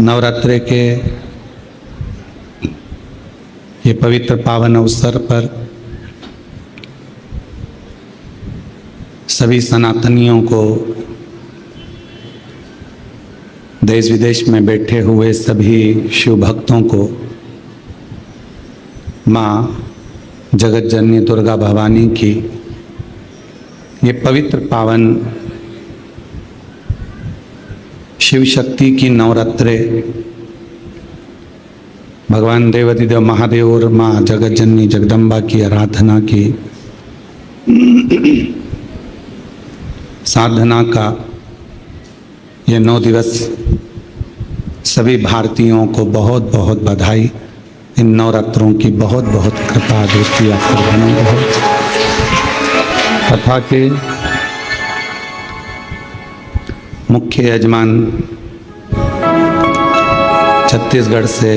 नवरात्रि के ये पवित्र पावन अवसर पर सभी सनातनियों को, देश विदेश में बैठे हुए सभी शिव भक्तों को माँ जगत जननी दुर्गा भवानी की ये पवित्र पावन शिव शक्ति की नवरात्रे, भगवान देवाधिदेव महादेव और माँ जगत जननी जगदम्बा की आराधना की साधना का ये 9 दिवस सभी भारतीयों को बहुत बहुत बधाई। इन नवरात्रों की बहुत बहुत कृपा दृष्टि आप पर बनी रहे। कथा के मुख्य यजमान छत्तीसगढ़ से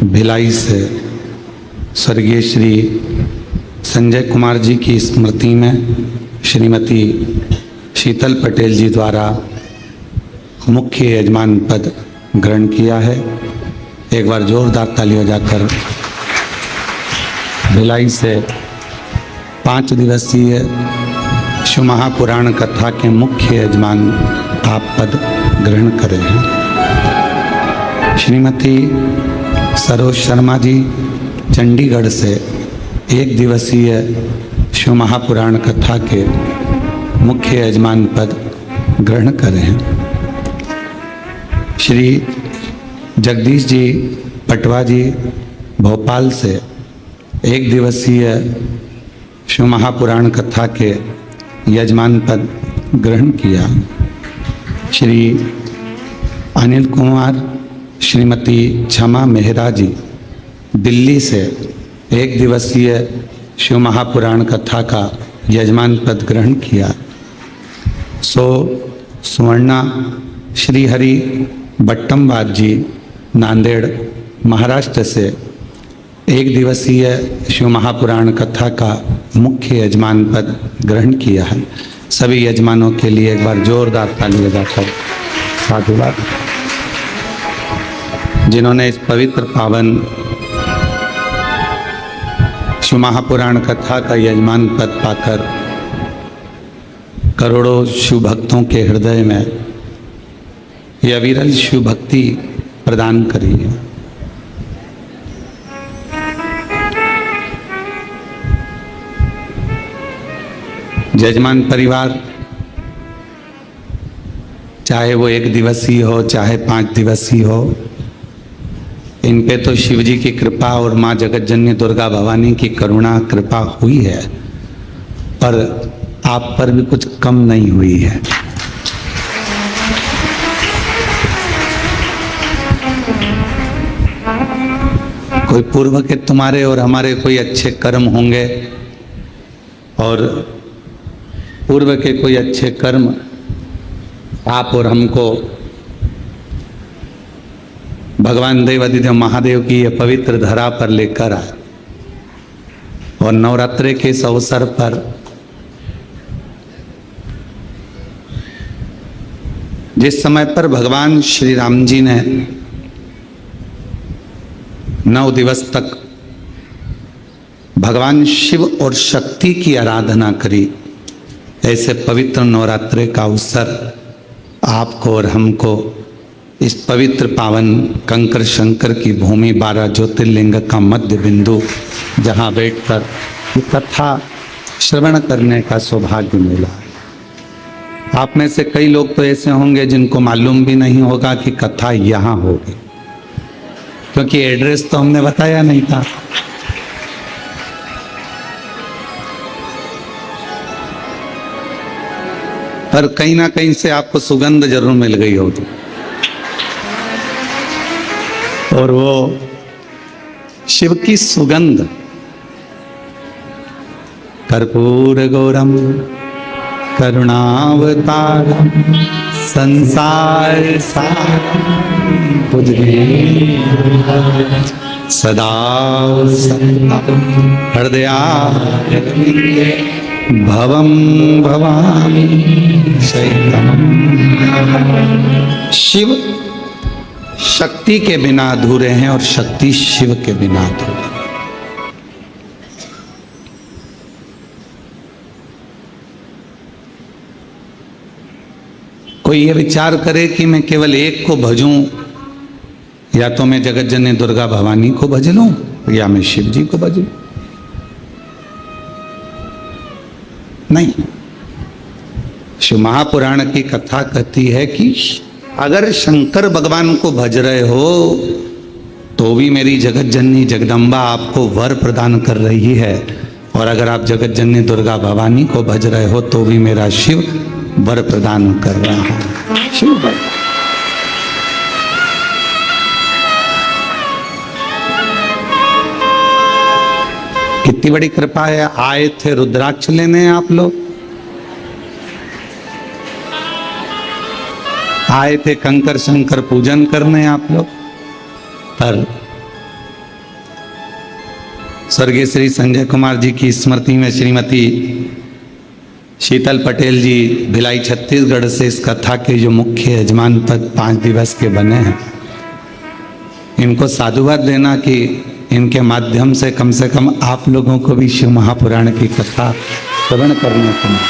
भिलाई से स्वर्गीय श्री संजय कुमार जी की स्मृति में श्रीमती शीतल पटेल जी द्वारा मुख्य यजमान पद ग्रहण किया है। एक बार जोरदार ताली बजाकर भिलाई से 5 दिवसीय शिव महापुराण कथा के मुख्य यजमान आप पद ग्रहण करें हैं। श्रीमती सरोज शर्मा जी चंडीगढ़ से 1 दिवसीय शिव महापुराण कथा के मुख्य यजमान पद ग्रहण करें हैं। श्री जगदीश जी पटवा जी भोपाल से 1 दिवसीय शिव महापुराण कथा के यजमान पद ग्रहण किया। श्री अनिल कुमार श्रीमती क्षमा मेहरा जी दिल्ली से 1 दिवसीय शिव महापुराण कथा का यजमान पद ग्रहण किया। सुवर्णा श्री हरि बट्टमवार जी नांदेड़ महाराष्ट्र से 1 दिवसीय शिव महापुराण कथा का मुख्य यजमान पद ग्रहण किया है। सभी यजमानों के लिए एक बार जोरदार ताली बजाकर साधुवाद। जिन्होंने इस पवित्र पावन शिव महापुराण कथा का यजमान पद पाकर करोड़ों शिव भक्तों के हृदय में यह अविरल शिव भक्ति प्रदान करी है। यजमान परिवार चाहे वो 1 दिवसीय हो चाहे 5 दिवसीय हो, इन पे तो शिव जी की कृपा और माँ जगत जननी दुर्गा भवानी की करुणा कृपा हुई है, पर आप पर भी कुछ कम नहीं हुई है। कोई पूर्व के तुम्हारे और हमारे कोई अच्छे कर्म होंगे और पूर्व के कोई अच्छे कर्म आप और हमको भगवान देवाधिदेव महादेव की यह पवित्र धरा पर लेकर आए। और नवरात्रि के इस अवसर पर जिस समय पर भगवान श्री राम जी ने 9 दिवस तक भगवान शिव और शक्ति की आराधना करी, ऐसे पवित्र नवरात्रि का अवसर आपको और हमको इस पवित्र पावन कंकर शंकर की भूमि 12 ज्योतिर्लिंग का मध्य बिंदु जहाँ बैठकर कथा श्रवण करने का सौभाग्य मिला। आप में से कई लोग तो ऐसे होंगे जिनको मालूम भी नहीं होगा कि कथा यहाँ होगी, क्योंकि एड्रेस तो हमने बताया नहीं था। पर कहीं ना कहीं से आपको सुगंध जरूर मिल गई होगी, और वो शिव की सुगंध कर्पूर गौरम करुणावतारम संसार सारम सदा हृदयारविंदे भवम भवामी शैलम। शिव शक्ति के बिना अधूरे हैं और शक्ति शिव के बिना अधूरे। कोई ये विचार करे कि मैं केवल एक को भजूं, या तो मैं जगत जननी दुर्गा भवानी को भज लूं या मैं शिव जी को भजूं। नहीं, शिव महापुराण की कथा कहती है कि अगर शंकर भगवान को भज रहे हो तो भी मेरी जगत जननी जगदम्बा आपको वर प्रदान कर रही है, और अगर आप जगत जननी दुर्गा भवानी को भज रहे हो तो भी मेरा शिव वर प्रदान कर रहा है। शिव वर। कितनी बड़ी कृपा है। आए थे रुद्राक्ष लेने आप लोग, आए थे कंकर शंकर पूजन करने आप लोग, पर स्वर्गीय श्री संजय कुमार जी की स्मृति में श्रीमती शीतल पटेल जी भिलाई छत्तीसगढ़ से इस कथा के जो मुख्य यजमान पद 5 दिवस के बने हैं, इनको साधुवाद देना कि इनके माध्यम से कम आप लोगों को भी शिव महापुराण की कथा श्रवण करने को मिले।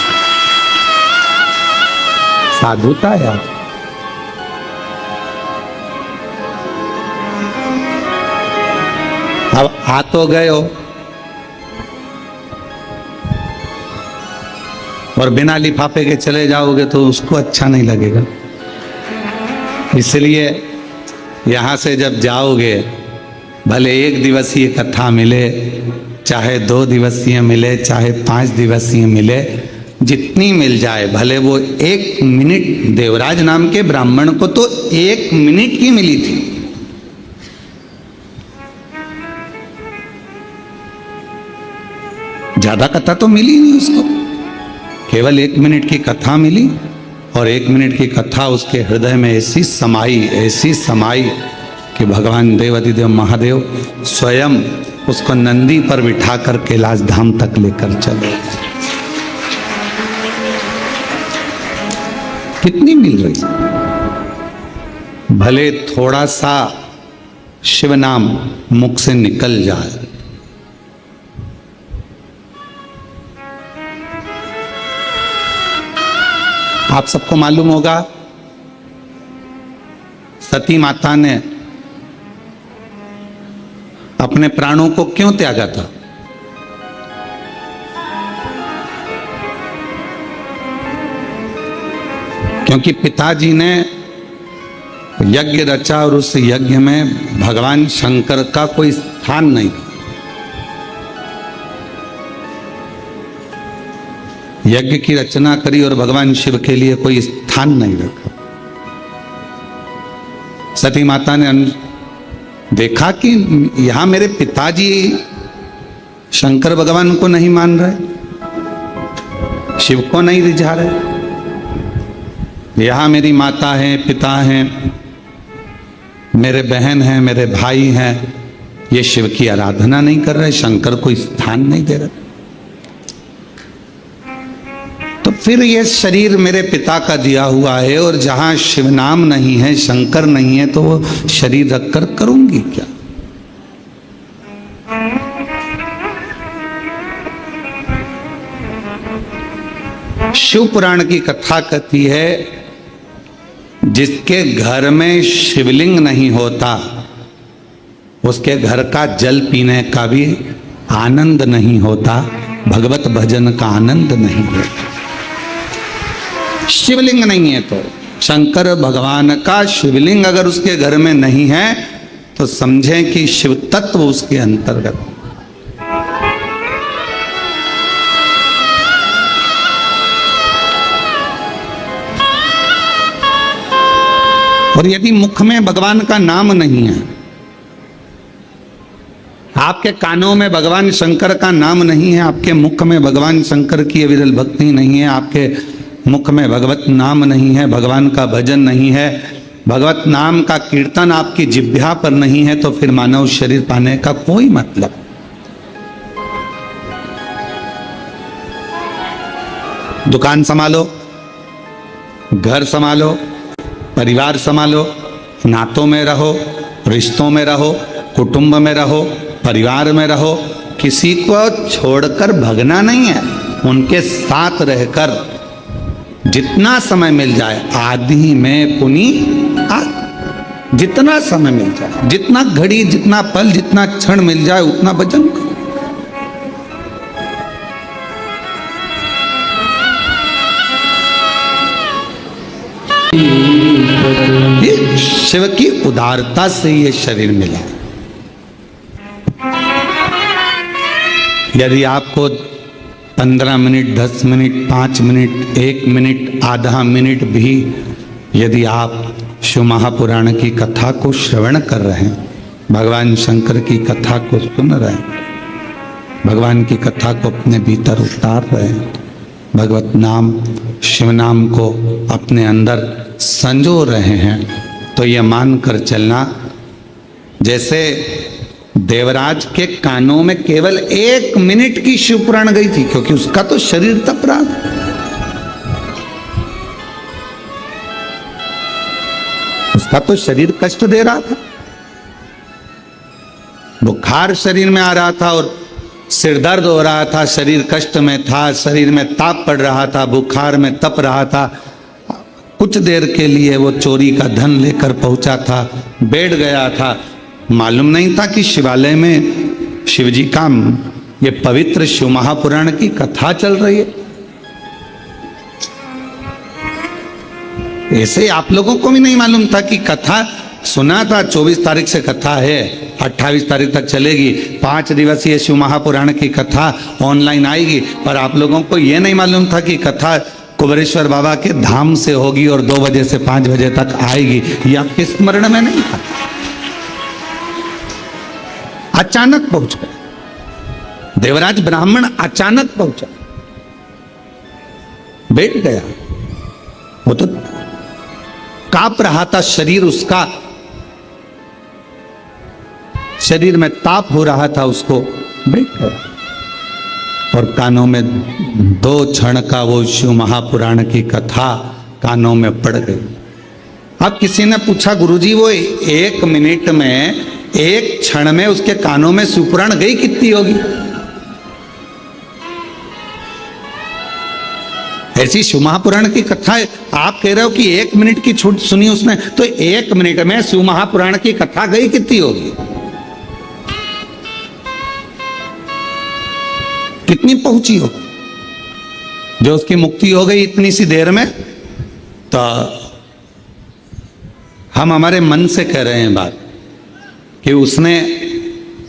साधुता यार। अब आ तो गए हो और बिना लिफाफे के चले जाओगे तो उसको अच्छा नहीं लगेगा। इसलिए यहाँ से जब जाओगे, भले 1 दिवसीय कथा मिले, चाहे 2 दिवसीय मिले, चाहे 5 दिवसीय मिले, जितनी मिल जाए, भले वो 1 मिनट, देवराज नाम के ब्राह्मण को तो 1 मिनट की मिली थी। ज्यादा कथा तो मिली नहीं उसको, केवल 1 मिनट की कथा मिली, और 1 मिनट की कथा उसके हृदय में ऐसी समाई कि भगवान देवाधिदेव महादेव स्वयं उसको नंदी पर बिठाकर कैलाश धाम तक लेकर चले। कितनी मिल रही, भले थोड़ा सा शिव नाम मुख से निकल जाए। आप सबको मालूम होगा सती माता ने अपने प्राणों को क्यों त्यागा था? क्योंकि पिताजी ने यज्ञ रचा और उस यज्ञ में भगवान शंकर का कोई स्थान नहीं था। यज्ञ की रचना करी और भगवान शिव के लिए कोई स्थान नहीं रखा। सती माता ने देखा कि यहां मेरे पिताजी शंकर भगवान को नहीं मान रहे, शिव को नहीं रिझा रहे, यहां मेरी माता है, पिता हैं, मेरे बहन हैं, मेरे भाई हैं, ये शिव की आराधना नहीं कर रहे, शंकर को स्थान नहीं दे रहे, तो फिर ये शरीर मेरे पिता का दिया हुआ है, और जहां शिव नाम नहीं है, शंकर नहीं है, तो वो शरीर रखकर करूंगी क्या? शिव पुराण की कथा कहती है जिसके घर में शिवलिंग नहीं होता उसके घर का जल पीने का भी आनंद नहीं होता, भगवत भजन का आनंद नहीं होता। शिवलिंग नहीं है तो शंकर भगवान का शिवलिंग अगर उसके घर में नहीं है तो समझें कि शिव तत्व उसके अंतर्गत। और यदि मुख में भगवान का नाम नहीं है, आपके कानों में भगवान शंकर का नाम नहीं है, आपके मुख में भगवान शंकर की अविरल भक्ति नहीं है, आपके मुख में भगवत नाम नहीं है, भगवान का भजन नहीं है, भगवत नाम का कीर्तन आपकी जिह्वा पर नहीं है, तो फिर मानव शरीर पाने का कोई मतलब। दुकान संभालो, घर संभालो, परिवार संभालो, नातों में रहो, रिश्तों में रहो, कुटुंब में रहो, परिवार में रहो, किसी को छोड़कर भगना नहीं है। उनके साथ रहकर जितना समय मिल जाए, आदि में पुनि आदि, जितना समय मिल जाए, जितना घड़ी, जितना पल, जितना क्षण मिल जाए उतना भजन करो। ये शिव की उदारता से ये शरीर मिला। यदि आपको 15 मिनट, 10 मिनट, 5 मिनट, 1 मिनट, आधा मिनट भी यदि आप शिव महापुराण की कथा को श्रवण कर रहे हैं, भगवान शंकर की कथा को सुन रहे हैं, भगवान की कथा को अपने भीतर उतार रहे हैं, भगवत नाम, शिव नाम को अपने अंदर संजो रहे हैं, तो यह मानकर चलना जैसे देवराज के कानों में केवल 1 मिनट की शिव पुराण गई थी, क्योंकि उसका तो शरीर तप रहा था। उसका तो शरीर कष्ट दे रहा था, बुखार शरीर में आ रहा था और सिर दर्द हो रहा था, शरीर कष्ट में था, शरीर में ताप पड़ रहा था, बुखार में तप रहा था। कुछ देर के लिए वो चोरी का धन लेकर पहुंचा था, बैठ गया था। मालूम नहीं था कि शिवालय में शिवजी का ये पवित्र शिव महापुराण की कथा चल रही है। ऐसे आप लोगों को भी नहीं मालूम था कि कथा सुना था। 24 तारीख से कथा है, 28 तारीख तक चलेगी, 5 दिवसीय शिव महापुराण की कथा ऑनलाइन आएगी। पर आप लोगों को यह नहीं मालूम था कि कथा कुबेरेश्वर बाबा के धाम से होगी और 2 बजे से 5 बजे तक आएगी। यह आपके स्मरण में नहीं था। अचानक पहुंच गए देवराज ब्राह्मण, अचानक पहुंचा, बैठ गया। वो तो कांप रहा था शरीर उसका, शरीर में ताप हो रहा था, उसको बैठ गया और कानों में 2 क्षण का वो शिव महापुराण की कथा कानों में पड़ गई। अब किसी ने पूछा, गुरुजी वो 1 मिनट में, 1 क्षण में उसके कानों में शिव पुराण गई कितनी होगी? ऐसी शिव महापुराण की कथा है, आप कह रहे हो कि 1 मिनट की छूट सुनी उसने, तो 1 मिनट में शिव महापुराण की कथा गई कितनी होगी? कितनी पहुंची हो? जो उसकी मुक्ति हो गई इतनी सी देर में। तो हम हमारे मन से कह रहे हैं बात कि उसने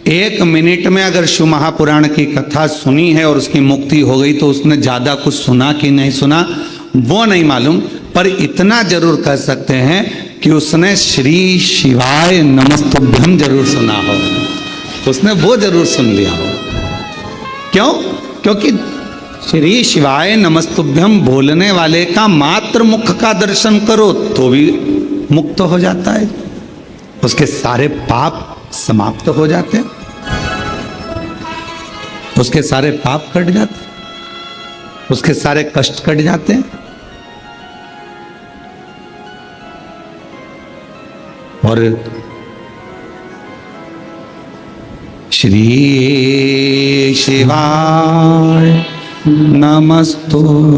1 मिनट में अगर शिव महापुराण की कथा सुनी है और उसकी मुक्ति हो गई, तो उसने ज्यादा कुछ सुना कि नहीं सुना वो नहीं मालूम, पर इतना जरूर कह सकते हैं कि उसने श्री शिवाय नमस्तुभ्यम जरूर सुना हो, उसने वो जरूर सुन लिया हो। क्यों? क्योंकि श्री शिवाय नमस्तुभ्यम बोलने वाले का मात्र मुख का दर्शन करो तो भी मुक्त हो जाता है, उसके सारे पाप समाप्त हो जाते हैं, उसके सारे पाप कट जाते हैं, उसके सारे कष्ट कट जाते हैं। और श्री शिवाय नमस्तुभ्यं,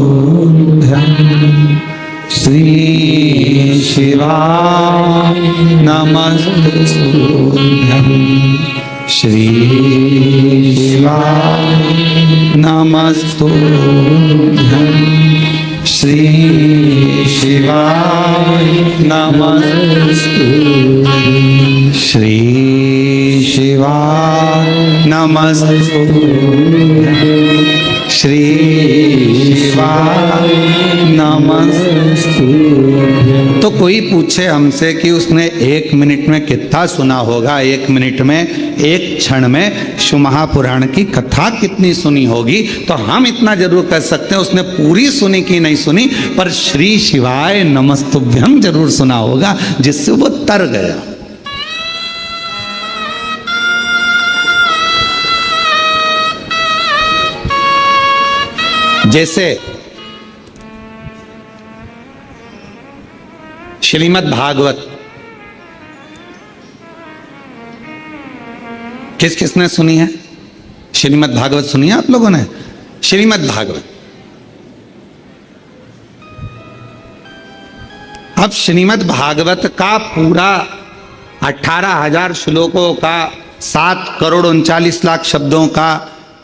श्री शिवाय नमस्तुभ्यं, श्री शिवाय नमस्तुभ्यं, श्री शिवाय नमस्तुभ्यं, श्री शिवाय नमस्तुभ्यं, श्री शिवाय नमस्तुभ्यं। तो कोई पूछे हमसे कि उसने 1 मिनट में कितना सुना होगा, 1 मिनट में, 1 क्षण में शिव महापुराण की कथा कितनी सुनी होगी, तो हम इतना जरूर कह सकते हैं उसने पूरी सुनी कि नहीं सुनी, पर श्री शिवाय नमस्तुभ्यम जरूर सुना होगा, जिससे वो तर गया। जैसे श्रीमद् भागवत किस किसने सुनी है? श्रीमद् भागवत सुनी है आप लोगों ने? श्रीमद् भागवत। अब श्रीमद् भागवत का पूरा 18,000 श्लोकों का 7,39,00,000 शब्दों का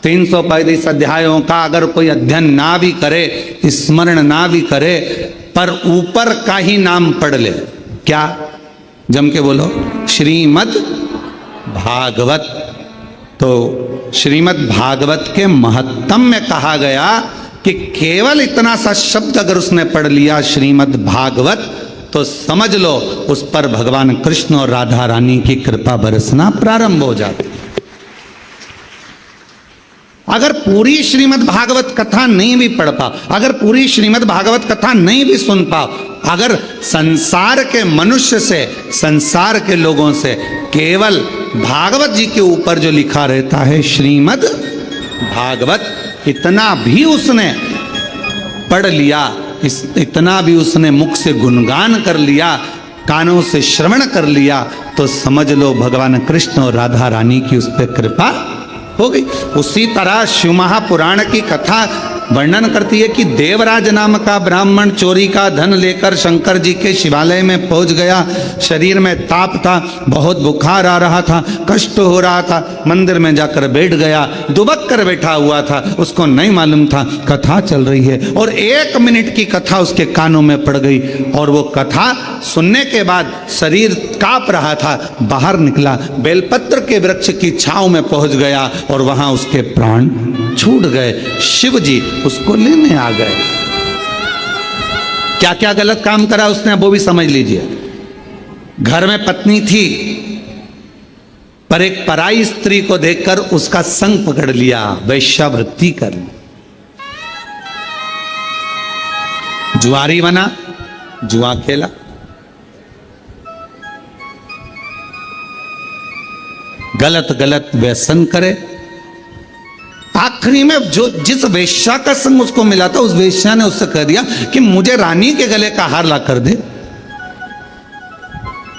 335 अध्यायों का अगर कोई अध्ययन ना भी करे, स्मरण ना भी करे, पर ऊपर का ही नाम पढ़ ले, क्या? जम के बोलो, श्रीमद् भागवत। तो श्रीमद् भागवत के महत्तम में कहा गया कि केवल इतना सा शब्द अगर उसने पढ़ लिया श्रीमद् भागवत, तो समझ लो उस पर भगवान कृष्ण और राधा रानी की कृपा बरसना प्रारंभ हो जाती। अगर पूरी श्रीमद् भागवत कथा नहीं भी पढ़ पाओ, अगर पूरी श्रीमद् भागवत कथा नहीं भी सुन पाओ, अगर संसार के मनुष्य से, संसार के लोगों से केवल भागवत जी के ऊपर जो लिखा रहता है श्रीमद् भागवत, इतना भी उसने पढ़ लिया, इतना भी उसने मुख से गुणगान कर लिया, कानों से श्रवण कर लिया, तो समझ लो भगवान कृष्ण और राधा रानी की उस पर कृपा हो गई। उसी तरह शिव महापुराण की कथा वर्णन करती है कि देवराज नाम का ब्राह्मण चोरी का धन लेकर शंकर जी के शिवालय में पहुंच गया। शरीर में ताप था, बहुत बुखार आ रहा था, कष्ट हो रहा था, मंदिर में जाकर बैठ गया, दुबक कर बैठा हुआ था, उसको नहीं मालूम था कथा चल रही है, और 1 मिनट की कथा उसके कानों में पड़ गई, और वो कथा सुनने के बाद शरीर कांप रहा था, बाहर निकला, बेलपत्र के वृक्ष की छांव में पहुंच गया, और वहां उसके प्राण छूट गए। शिव जी उसको लेने आ गए। क्या क्या गलत काम करा उसने, वो भी समझ लीजिए। घर में पत्नी थी, पर एक पराई स्त्री को देखकर उसका संग पकड़ लिया, वैश्यावृत्ति कर ली। जुआरी बना, जुआ खेला, गलत गलत व्यसन करे। आखिरी में जो जिस वेश्या का संग उसको मिला था, उस वेश्या ने उससे कह दिया कि मुझे रानी के गले का हार ला कर दे।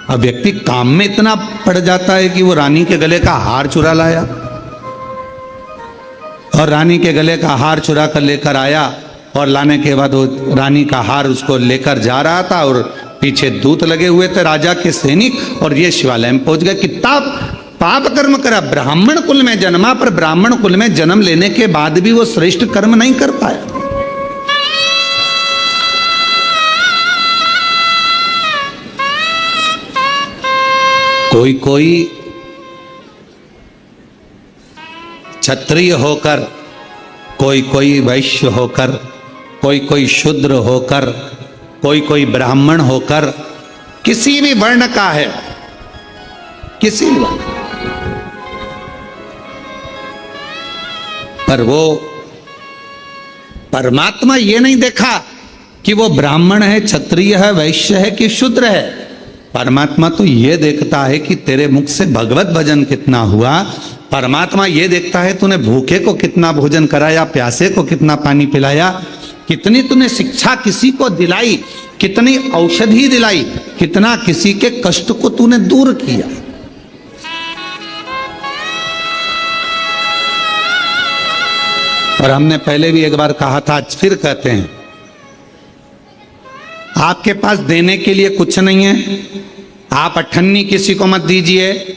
अब व्यक्ति काम में इतना पड़ जाता है कि वो रानी के गले का हार चुरा लाया, और रानी के गले का हार चुरा कर लेकर आया, और लाने के बाद वो रानी का हार उसको लेकर जा रहा था, और पीछे दूत लगे हुए थे राजा के सैनिक, और ये शिवालय में पहुंच गए। कितना पाप कर्म करा, ब्राह्मण कुल में जन्मा, पर ब्राह्मण कुल में जन्म लेने के बाद भी वो श्रेष्ठ कर्म नहीं कर पाया। कोई कोई क्षत्रिय होकर, कोई कोई वैश्य होकर, कोई कोई शूद्र होकर, कोई कोई ब्राह्मण होकर, किसी भी वर्ण का है, किसी भी वर्ण, पर वो परमात्मा ये नहीं देखा कि वो ब्राह्मण है, क्षत्रिय है, वैश्य है कि शूद्र है। परमात्मा तो ये देखता है कि तेरे मुख से भगवत भजन कितना हुआ। परमात्मा ये देखता है तूने भूखे को कितना भोजन कराया, प्यासे को कितना पानी पिलाया, कितनी तूने शिक्षा किसी को दिलाई, कितनी औषधि दिलाई, कितना किसी के कष्ट को तूने दूर किया। और हमने पहले भी एक बार कहा था, आज फिर कहते हैं, आपके पास देने के लिए कुछ नहीं है, आप अठन्नी किसी को मत दीजिए।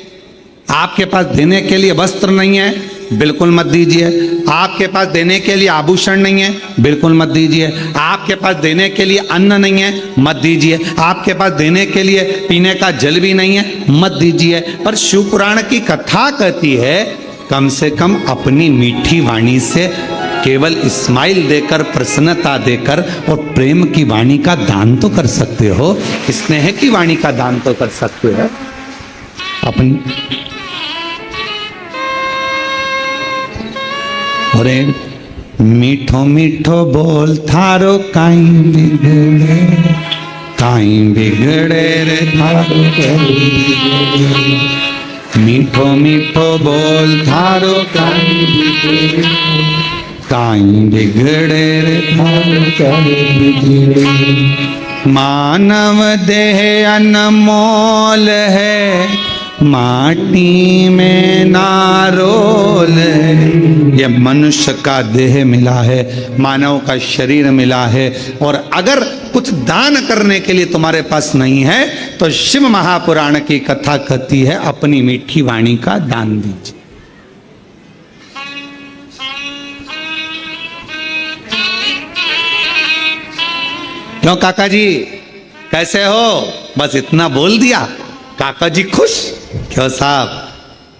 आपके पास देने के लिए वस्त्र नहीं है, बिल्कुल मत दीजिए। आपके पास देने के लिए आभूषण नहीं है, बिल्कुल मत दीजिए। आपके पास देने के लिए अन्न नहीं है, मत दीजिए। आपके पास देने के लिए पीने का जल भी नहीं है, मत दीजिए। पर शिव पुराण की कथा कहती है, कम से कम अपनी मीठी वाणी से केवल स्माइल देकर, प्रसन्नता देकर और प्रेम की वाणी का दान तो कर सकते हो, स्नेह की वाणी का दान तो कर सकते हो अपनी। अरे मीठो मीठो बोल थारो काई बिगड़े, काई बिगड़े रे थारो बिगड़े। मीठो मीठो बोल थारो काई बिगड़े, काई बिगड़े रे थारो काई बिगड़े। मानव देह अनमोल है, माटी में ना रोल। ये मनुष्य का देह मिला है, मानव का शरीर मिला है, और अगर कुछ दान करने के लिए तुम्हारे पास नहीं है तो शिव महापुराण की कथा कहती है अपनी मीठी वाणी का दान दीजिए। क्यों काका जी कैसे हो? बस इतना बोल दिया, काका जी खुश। क्यों साहब,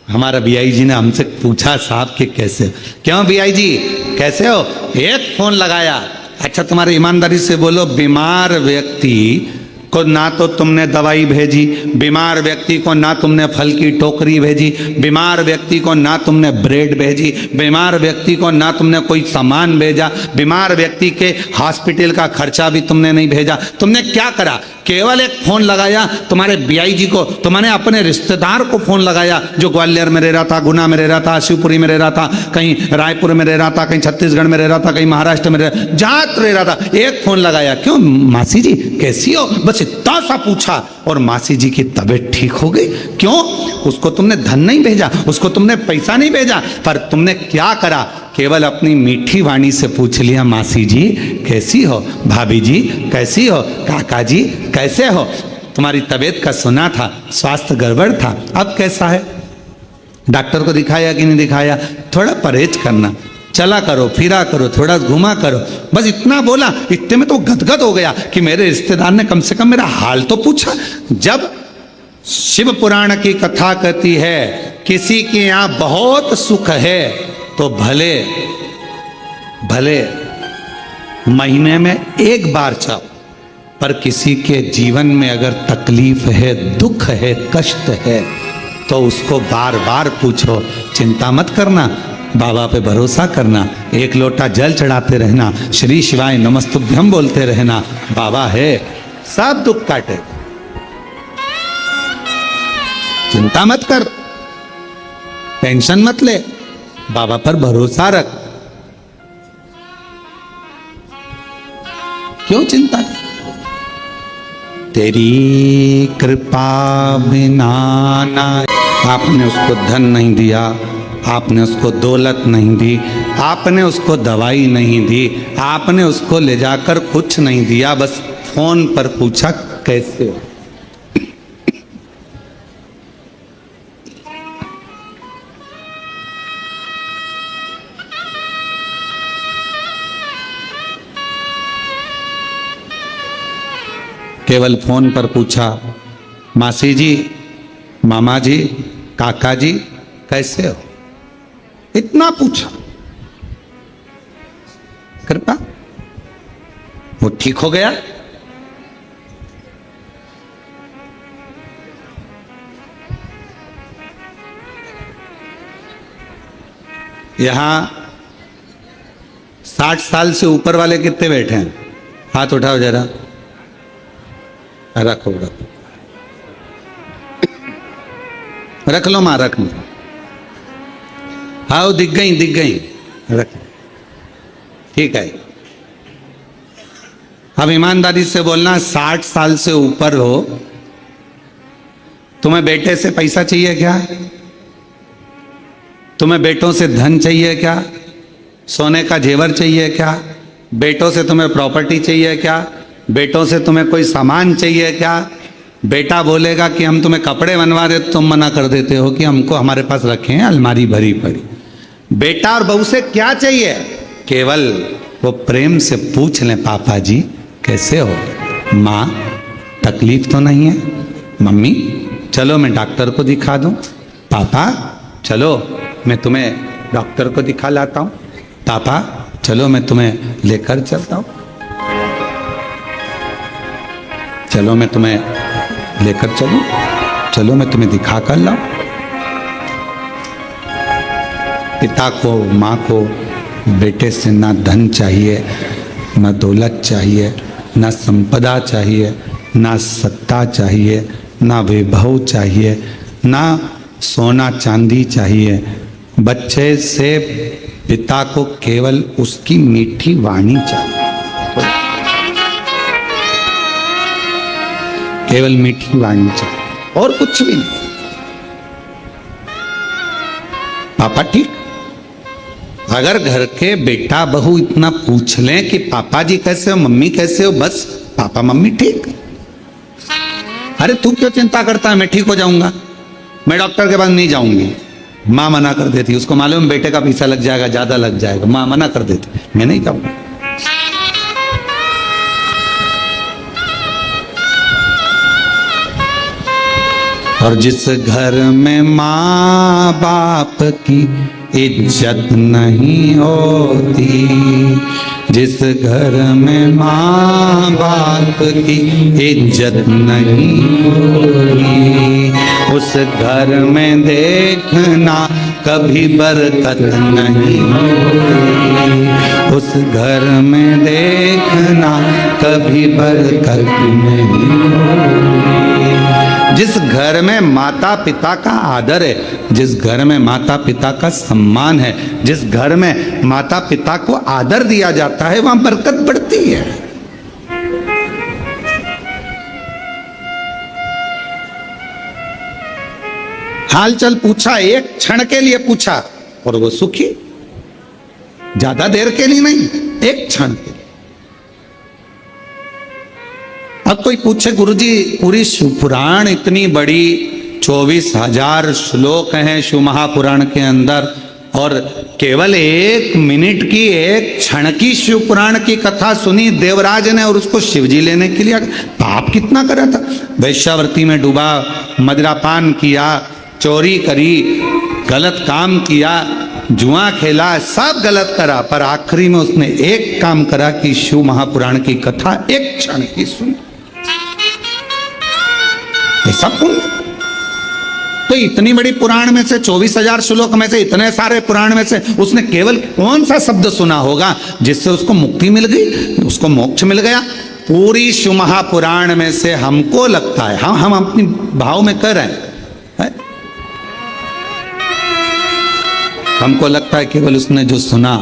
हमारा बीआई जी ने हमसे पूछा साहब कि कैसे, क्यों बीआई जी कैसे हो? एक फोन लगाया। अच्छा तुम्हारे ईमानदारी से बोलो, बीमार व्यक्ति को ना तो तुमने दवाई भेजी, बीमार व्यक्ति को ना तुमने फल की टोकरी भेजी, बीमार व्यक्ति को ना तुमने ब्रेड भेजी, बीमार व्यक्ति को ना तुमने कोई सामान भेजा, बीमार व्यक्ति के हॉस्पिटल का खर्चा भी तुमने नहीं भेजा। तुमने क्या करा? केवल एक फोन लगाया तुम्हारे बीआई जी को, तुमने अपने रिश्तेदार को फोन लगाया जो ग्वालियर में रह रहा था, गुना में रह रहा था, शिवपुरी में रह रहा था, कहीं रायपुर में रह रहा था, कहीं छत्तीसगढ़ में रह रहा था, कहीं महाराष्ट्र में जहां रह रहा था, एक फोन लगाया। क्यों मासी जी कैसी हो? बस इतना सा पूछा और मासी जी की तबीयत ठीक हो गई। क्यों? उसको तुमने धन नहीं भेजा, उसको तुमने पैसा नहीं भेजा, पर तुमने क्या करा? केवल अपनी मीठी वाणी से पूछ लिया, मासी जी कैसी हो, भाभी जी कैसी हो, काका जी कैसे हो? तुम्हारी तबीयत का सुना था, स्वास्थ्य गड़बड़ था, अब कैसा है? डॉक्टर को दिखाया कि नहीं दिखाया? थोड़ा परहेज करना, चला करो, फिरा करो, थोड़ा घुमा करो। बस इतना बोला, इतने में तो गदगद हो गया कि मेरे रिश्तेदार ने कम से कम मेरा हाल तो पूछा। जब शिव पुराण की कथा कहती है किसी के यहां बहुत सुख है तो भले भले महीने में एक बार चाहो, पर किसी के जीवन में अगर तकलीफ है, दुख है, कष्ट है तो उसको बार बार पूछो। चिंता मत करना, बाबा पे भरोसा करना, एक लोटा जल चढ़ाते रहना, श्री शिवाय नमस्तुभ्यम बोलते रहना, बाबा है सब दुख काटे। चिंता मत कर, टेंशन मत ले, बाबा पर भरोसा रख। क्यों चिंता कर? तेरी कृपा बिना ना। आपने उसको धन नहीं दिया, आपने उसको दौलत नहीं दी, आपने उसको दवाई नहीं दी, आपने उसको ले जाकर कुछ नहीं दिया, बस फोन पर पूछा कैसे हो। केवल फोन पर पूछा, मासी जी, मामा जी, काका जी कैसे हो? इतना पूछा, कृपा वो ठीक हो गया। यहां 60 साल से ऊपर वाले कितने बैठे हैं? हाथ उठाओ जरा। रखो रखो, रख लो मां, रख लो। हाँ दिख गई, रख, ठीक है। अब ईमानदारी से बोलना, 60 साल से ऊपर हो, तुम्हें बेटे से पैसा चाहिए क्या? तुम्हें बेटों से धन चाहिए क्या? सोने का जेवर चाहिए क्या? बेटों से तुम्हें प्रॉपर्टी चाहिए क्या? बेटों से तुम्हें कोई सामान चाहिए क्या? बेटा बोलेगा कि हम तुम्हें कपड़े बनवा रहे, तुम मना कर देते हो कि हमको हमारे पास रखे हैं अलमारी भरी पड़ी। बेटा और बहू से क्या चाहिए? केवल वो प्रेम से पूछ लें, पापा जी कैसे हो, माँ तकलीफ तो नहीं है, मम्मी चलो मैं डॉक्टर को दिखा दूं, पापा चलो मैं तुम्हें डॉक्टर को दिखा लाता हूं, पापा चलो मैं तुम्हें लेकर चलता हूं, चलो मैं तुम्हें लेकर चलूं, चलो मैं तुम्हें दिखा कर लाऊं। पिता को, माँ को बेटे से ना धन चाहिए, ना दौलत चाहिए, ना संपदा चाहिए, ना सत्ता चाहिए, ना वैभव चाहिए, ना सोना चांदी चाहिए। बच्चे से पिता को केवल उसकी मीठी वाणी चाहिए, केवल मीठी वाणी चाहिए और कुछ भी नहीं। पापा ठीक। अगर घर के बेटा बहू इतना पूछ लें कि पापा जी कैसे हो, मम्मी कैसे हो, बस पापा मम्मी ठीक। अरे तू क्यों चिंता करता है, मैं ठीक हो जाऊंगा, मैं डॉक्टर के पास नहीं जाऊंगी। माँ मना कर देती, उसको मालूम बेटे का पैसा लग जाएगा, ज्यादा लग जाएगा, माँ मना कर देती, मैं नहीं जाऊंगा। और जिस घर में माँ बाप की इज्जत नहीं होती, जिस घर में माँ बाप की इज्जत नहीं होती, उस घर में देखना कभी बरकत नहीं होती, उस घर में देखना कभी बरकत नहीं होती। जिस घर में माता पिता का आदर है, जिस घर में माता पिता का सम्मान है, जिस घर में माता पिता को आदर दिया जाता है, वहां बरकत बढ़ती है। हालचाल पूछा, एक क्षण के लिए पूछा और वो सुखी, ज्यादा देर के लिए नहीं, एक क्षण के लिए। अब कोई पूछे गुरुजी पूरी शिवपुराण इतनी बड़ी 24,000 श्लोक हैं शिव महापुराण के अंदर, और केवल 1 मिनट की, 1 क्षण की शिवपुराण की कथा सुनी देवराज ने और उसको शिवजी लेने के लिए पाप कितना करा था। वैश्यावृत्ति में डूबा, मदिरापान किया, चोरी करी, गलत काम किया, जुआ खेला, सब गलत करा, पर आखिरी में उसने एक काम करा कि शिव महापुराण की कथा 1 क्षण की सुनी। सब पुण्य। तो इतनी बड़ी पुराण में से 24,000 श्लोक में से, इतने सारे पुराण में से उसने केवल कौन सा शब्द सुना होगा जिससे उसको मुक्ति मिल गई, उसको मोक्ष मिल गया। पूरी शिव महापुराण में से हमको लगता है, हम अपनी भाव में कर रहे हैं, हमको लगता है केवल उसने जो सुना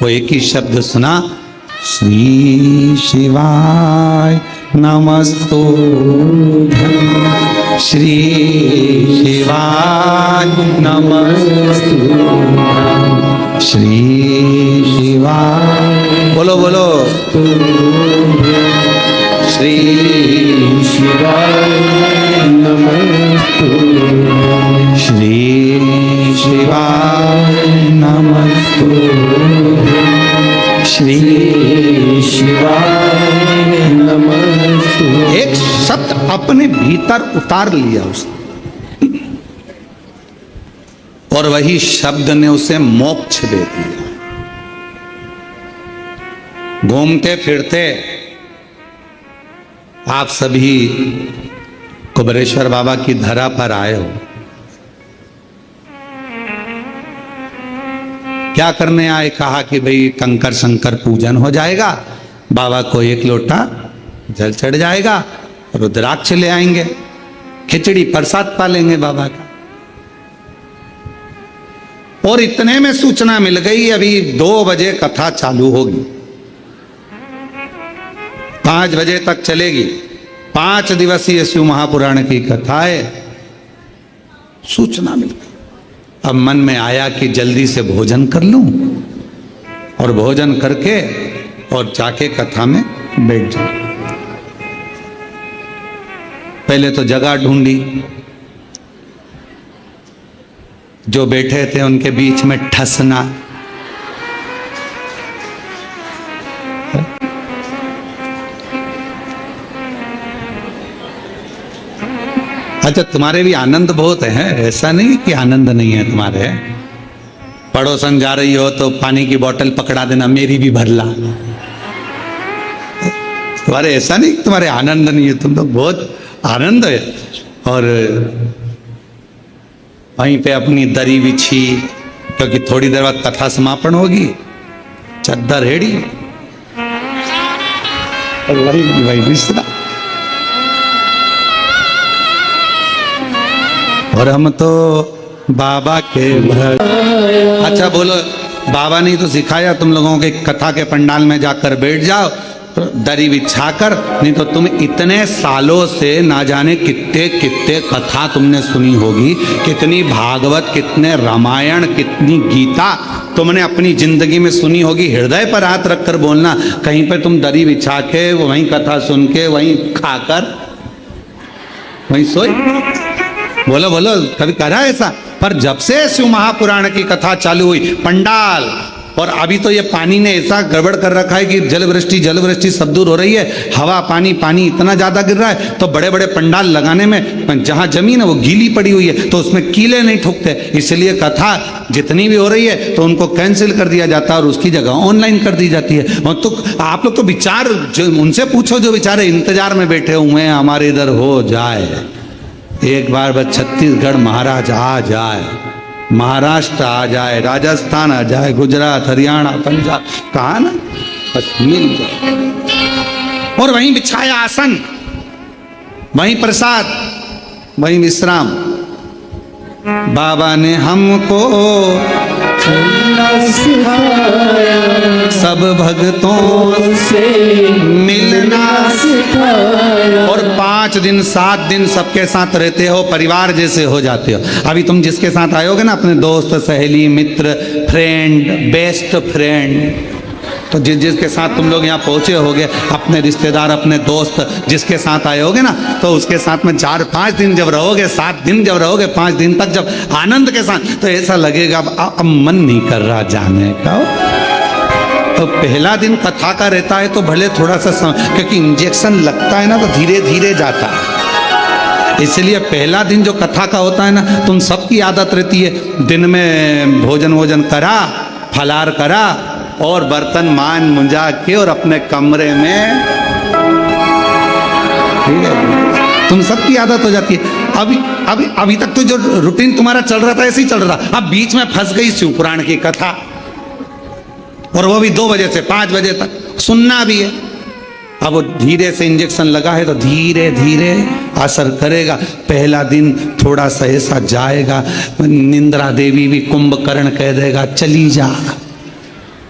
वो एक ही शब्द सुना, श्री शिवाय नमस्तुभ्यं, श्री शिवाय नमस्तुभ्यं, श्री शिवाय, बोलो बोलो, श्री शिवाय नमस्तुभ्यं, श्री शिवाय नमस्तुभ्यं, श्री शिवाय नमस्तुभ्यं। एक शब्द अपने भीतर उतार लिया उसने, और वही शब्द ने उसे मोक्ष दे दिया। घूमते फिरते आप सभी कुबेरेश्वर बाबा की धरा पर आए हो, क्या करने आए? कहा कि भाई कंकर शंकर पूजन हो जाएगा, बाबा को 1 लोटा जल चढ़ जाएगा, रुद्राक्ष ले आएंगे, खिचड़ी प्रसाद पालेंगे बाबा का। और इतने में सूचना मिल गई अभी 2 बजे कथा चालू होगी, 5 बजे तक चलेगी, 5 दिवसीय शिव महापुराण की कथा है। सूचना मिल गई। अब मन में आया कि जल्दी से भोजन कर लूं, और भोजन करके और जाके कथा में बैठ जाऊं। पहले तो जगह ढूंढी, जो बैठे थे उनके बीच में ठसना, अच्छा तुम्हारे भी आनंद बहुत है, ऐसा नहीं कि आनंद नहीं है तुम्हारे। पड़ोसन जा रही हो तो पानी की बोतल पकड़ा देना, मेरी भी भर ला। तुम्हारे ऐसा नहीं कि तुम्हारे आनंद नहीं है, तुम तो बहुत आनंद है। और वहीं पे अपनी दरी बिछी, क्योंकि थोड़ी देर बाद कथा समापन होगी, चद्दर हेड़ी और वही बिस्तरा। और हम तो बाबा के अच्छा बोलो, बाबा ने तो सिखाया तुम लोगों के कथा के पंडाल में जाकर बैठ जाओ, दरी बिछाकर, नहीं तो तुम इतने सालों से ना जाने कितने कितने कथा तुमने सुनी होगी, कितनी भागवत, कितने रामायण, कितनी गीता तुमने अपनी जिंदगी में सुनी होगी। हृदय पर हाथ रखकर बोलना, कहीं पे तुम दरी बिछा के वहीं कथा सुन के वहीं खाकर वहीं सोए? बोलो बोलो, कभी करा ऐसा? पर जब से शिव महापुराण की कथा चालू हुई, पंडाल, और अभी तो ये पानी ने ऐसा गड़बड़ कर रखा है कि जल वृष्टि सब दूर हो रही है, हवा पानी इतना ज्यादा गिर रहा है, तो बड़े बड़े पंडाल लगाने में जहां जमीन है वो गीली पड़ी हुई है, तो उसमें कीले नहीं ठुकते, इसलिए कथा जितनी भी हो रही है तो उनको कैंसिल कर दिया जाता है और उसकी जगह ऑनलाइन कर दी जाती है। और तो आप लोग तो विचार उनसे पूछो जो बेचारे इंतजार में बैठे हुए हैं हमारे इधर हो जाए, एक बार बस छत्तीसगढ़ महाराज आ जाए, महाराष्ट्र आ जाए, राजस्थान आ जाए, गुजरात, हरियाणा, पंजाब, कहा ना, बस मिल जाए। और वहीं बिछाया आसन, वहीं प्रसाद, वहीं विश्राम। बाबा ने हमको सब भक्तों से मिलना सिखाया, और 5 दिन 7 दिन सबके साथ रहते हो, परिवार जैसे हो जाते हो। अभी तुम जिसके साथ आयोगे ना, अपने दोस्त, सहेली, मित्र, फ्रेंड, बेस्ट फ्रेंड, तो जिसके साथ तुम लोग यहाँ पहुंचे होगे, अपने रिश्तेदार, अपने दोस्त जिसके साथ आए होगे ना, तो उसके साथ में 4-5 दिन जब रहोगे, 7 दिन जब रहोगे, 5 दिन तक जब आनंद के साथ, तो ऐसा लगेगा अब मन नहीं कर रहा जाने का। तो पहला दिन कथा का रहता है तो भले थोड़ा सा क्योंकि इंजेक्शन लगता है ना तो धीरे धीरे जाता है, इसलिए पहला दिन जो कथा का होता है ना, तुम सबकी आदत रहती है दिन में भोजन करा, फलार करा और बर्तन मान मुंजा के और अपने कमरे में, ठीक है, तुम सबकी आदत हो जाती है। अभी तक तो जो रूटीन तुम्हारा चल रहा था ऐसे ही चल रहा था, अब बीच में फंस गई शिव पुराण की कथा, और वो भी 2 बजे से 5 बजे तक सुनना भी है। अब वो धीरे से इंजेक्शन लगा है तो धीरे धीरे असर करेगा। पहला दिन थोड़ा सा ऐसा जाएगा, निंद्रा देवी भी कुंभकर्ण कह देगा चली जा,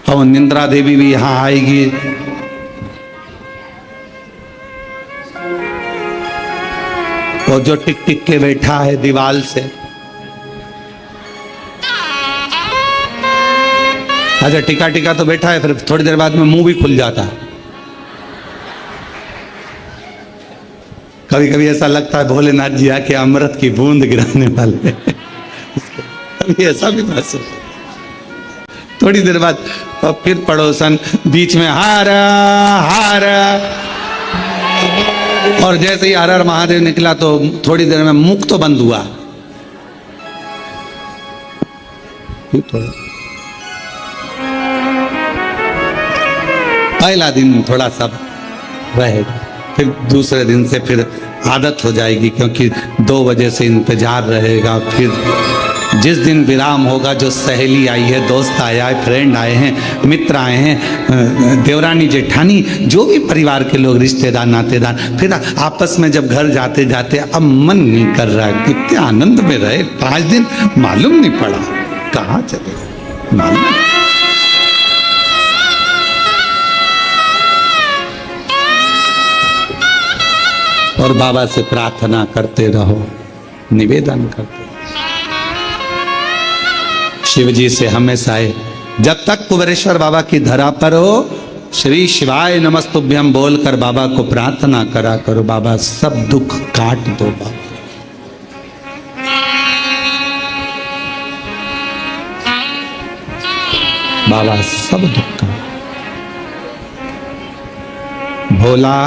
और निंद्रा देवी भी यहां आएगी, और जो टिक टिक के बैठा है दीवाल से, अच्छा टिका तो बैठा है, फिर थोड़ी देर बाद में मुंह भी खुल जाता है। कभी कभी ऐसा लगता है भोलेनाथ जी आके अमृत की बूंद गिराने वाले कभी ऐसा भी महसूस। थोड़ी देर बाद और फिर पड़ोसन बीच में हारा हारा, और जैसे ही हर हर महादेव निकला तो थोड़ी देर में मुख तो बंद हुआ। पहला दिन थोड़ा सा रहेगा, फिर दूसरे दिन से फिर आदत हो जाएगी, क्योंकि 2 बजे से इंतजार रहेगा। फिर जिस दिन विराम होगा, जो सहेली आई है, दोस्त आया है, फ्रेंड आए हैं, मित्र आए हैं, देवरानी जेठानी, जो भी परिवार के लोग, रिश्तेदार नातेदार, फिर आपस में जब घर जाते जाते अब मन नहीं कर रहा है, कितने आनंद में रहे 5 दिन, मालूम नहीं पड़ा कहाँ चले, मालूम। और बाबा से प्रार्थना करते रहो, निवेदन करते, शिव जी से हमेशा आए, जब तक कुबेरेश्वर बाबा की धरा पर हो, श्री शिवाय नमस्तुभ्यम बोलकर बाबा को प्रार्थना करा करो, बाबा सब दुख काट दो, बाबा सब दुख काट, भोला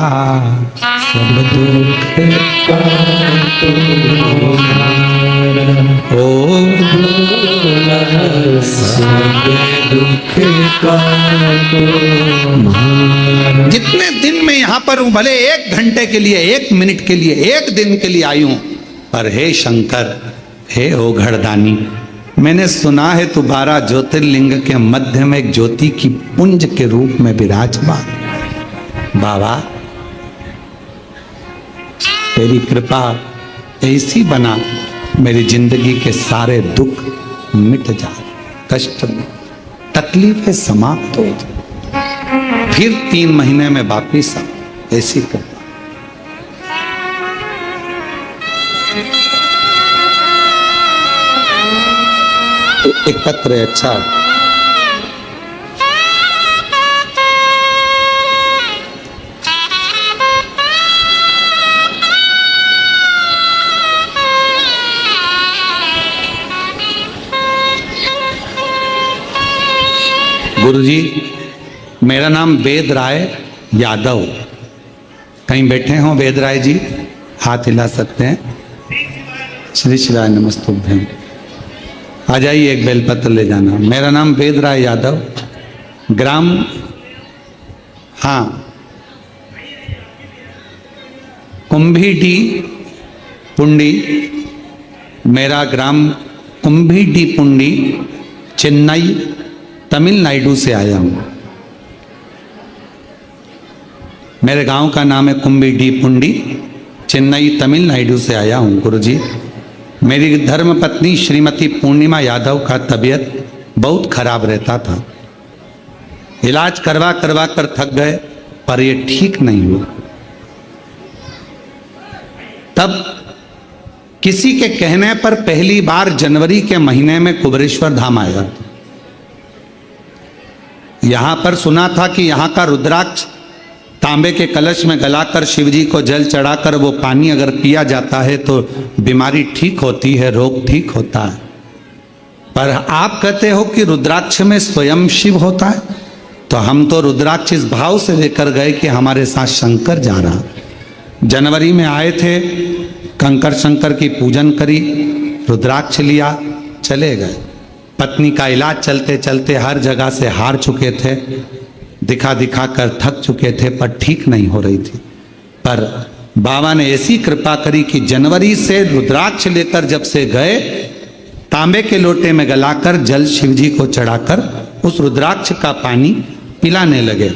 सब दुख काटो, ओ भोला सब दुख काटो। जितने दिन में यहाँ पर हूँ, भले 1 घंटे के लिए, 1 मिनट के लिए, 1 दिन के लिए आई हूँ, पर हे शंकर, हे ओघड़दानी, मैंने सुना है तू 12 ज्योतिर्लिंग के मध्य में एक ज्योति की पुंज के रूप में विराजमान। बाबा तेरी कृपा ऐसी बना, मेरी जिंदगी के सारे दुख मिट जाए, कष्ट में तकलीफें समाप्त हो जाए, फिर 3 महीने में वापिस आओ, ऐसी कृपा। एक पत्र है, अच्छा गुरुजी, मेरा नाम वेद राय यादव। कहीं बैठे हो वेद राय जी? हाथ हिला सकते हैं। श्री शिवाय नमस्तुभ्यं। आ जाइए, एक बेलपत्र ले जाना। मेरा नाम वेद राय यादव, ग्राम कुंभीडी पुंडी, मेरा ग्राम कुंभीडी पुंडी, चेन्नई तमिलनाडु से आया हूं। मेरे गांव का नाम है कुंभीडी पुंडी, चेन्नई तमिलनाडु से आया हूं। गुरुजी, मेरी धर्म पत्नी श्रीमती पूर्णिमा यादव का तबीयत बहुत खराब रहता था। इलाज करवा करवा कर थक गए, पर ये ठीक नहीं हुआ। तब किसी के कहने पर पहली बार जनवरी के महीने में कुबेरेश्वर धाम आया। यहां पर सुना था कि यहां का रुद्राक्ष तांबे के कलश में गलाकर शिवजी को जल चढ़ाकर वो पानी अगर पिया जाता है तो बीमारी ठीक होती है, रोग ठीक होता है। पर आप कहते हो कि रुद्राक्ष में स्वयं शिव होता है, तो हम तो रुद्राक्ष इस भाव से लेकर गए कि हमारे साथ शंकर जा रहा। जनवरी में आए थे, कंकर शंकर की पूजन करी, रुद्राक्ष लिया, चले गए। पत्नी का इलाज चलते चलते हर जगह से हार चुके थे, दिखा दिखा कर थक चुके थे, पर ठीक नहीं हो रही थी। पर बाबा ने ऐसी कृपा करी कि जनवरी से रुद्राक्ष लेकर जब से गए, तांबे के लोटे में गलाकर जल शिवजी को चढ़ाकर उस रुद्राक्ष का पानी पिलाने लगे।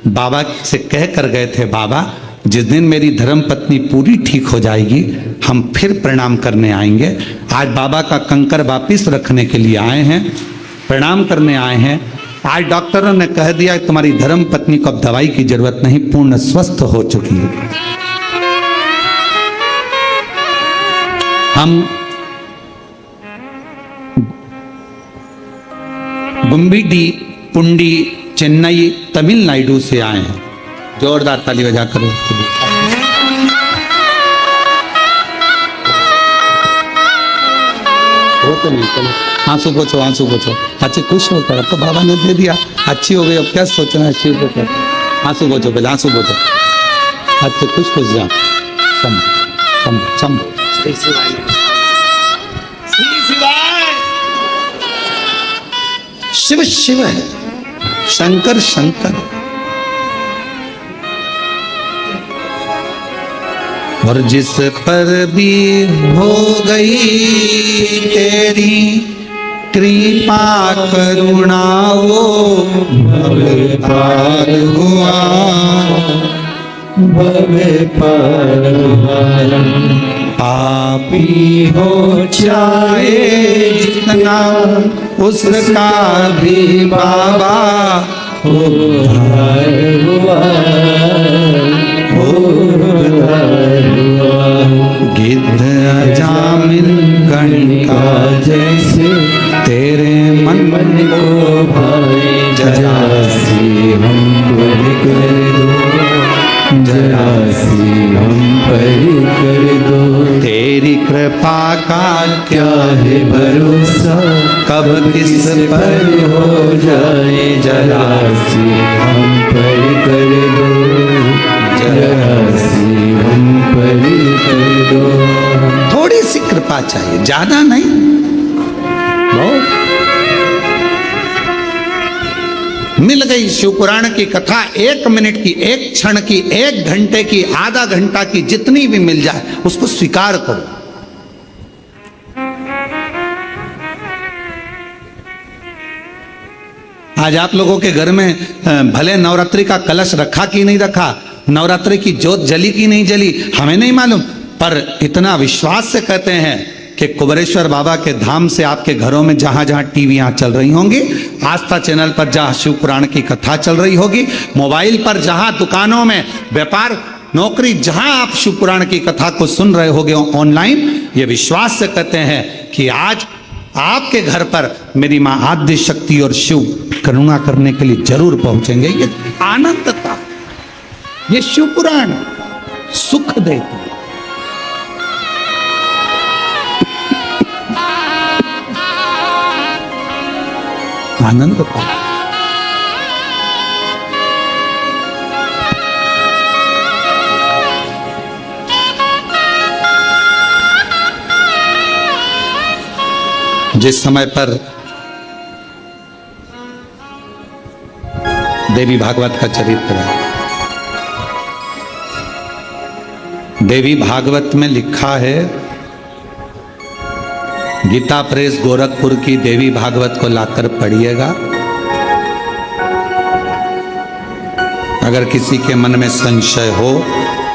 बाबा से कह कर गए थे, बाबा जिस दिन मेरी धर्म पत्नी पूरी ठीक हो जाएगी हम फिर प्रणाम करने आएंगे। आज बाबा का कंकर वापिस रखने के लिए आए हैं, प्रणाम करने आए हैं। आज डॉक्टरों ने कह दिया तुम्हारी धर्म पत्नी को अब दवाई की जरूरत नहीं, पूर्ण स्वस्थ हो चुकी है। हम कुंभीडी पुंडी चेन्नई तमिलनाडु से आए हैं। जोरदार ताली बजा करो। वो तो नहीं, चलो आंसू पोछो, आंसू पोछो। अच्छी खुश होकर, अब तो बाबा ने दे दिया, अच्छी हो गई, अब क्या सोचना है शिव को। आंसू पोछो, पहले आंसू पोछो। अच्छे खुश खुश जा। शिव शिव है, शंकर शंकर। और जिस पर भी हो गई तेरी कृपा करुणा वो भव पार हुआ, भव पार हुआ। पापी हो चाहे जितना उसका भी बाबा उद्धार हुआ, गिद्ध अजामिल कणिका जैसे तेरे मन को भाई। जरा सी हम पर कर दो, जरा सी हम पर कर दो। तेरी कृपा का क्या है भरोसा, कब किस पर हो जाए। जरा सी हम पर कर दो, जरा सी हम पर कर दो। थोड़ी सी कृपा चाहिए, ज्यादा नहीं, बहुत। मिल गई शिव पुराण की कथा, 1 मिनट की, 1 क्षण की, 1 घंटे की, आधा घंटा की, जितनी भी मिल जाए उसको स्वीकार करो। आज आप लोगों के घर में भले नवरात्रि का कलश रखा कि नहीं रखा, नवरात्रि की ज्योत जली कि नहीं जली, हमें नहीं मालूम, पर इतना विश्वास से कहते हैं कि कुबेरेश्वर बाबा के धाम से आपके घरों में जहां जहां टीवियां चल रही होंगी, आस्था चैनल पर जहां शिव पुराण की कथा चल रही होगी, मोबाइल पर जहां दुकानों में व्यापार नौकरी जहां आप शिव पुराण की कथा को सुन रहे होगे ऑनलाइन, ये विश्वास से कहते हैं कि आज आपके घर पर मेरी मां आद्य शक्ति और शिव करुणा करने के लिए जरूर पहुंचेंगे। ये आनंद था, ये शिव पुराण सुख देता, आनंद था। जिस समय पर देवी भागवत का चरित्र है, देवी भागवत में लिखा है, गीता प्रेस गोरखपुर की देवी भागवत को लाकर पढ़िएगा। अगर किसी के मन में संशय हो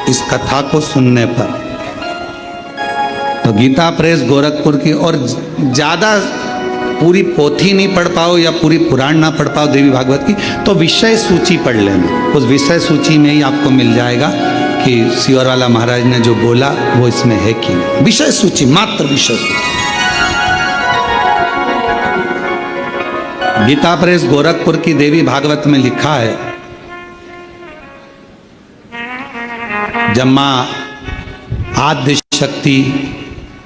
इस कथा को सुनने पर, तो गीता प्रेस गोरखपुर की, और ज्यादा पूरी पोथी नहीं पढ़ पाओ या पूरी पुराण ना पढ़ पाओ देवी भागवत की, तो विषय सूची पढ़ लेना। उस विषय सूची में ही आपको मिल जाएगा कि सियोर वाला महाराज ने जो बोला वो इसमें है कि नहीं। विषय सूची, मात्र विषय सूची। गीता प्रेस गोरखपुर की देवी भागवत में लिखा है, जब मां आद्य शक्ति,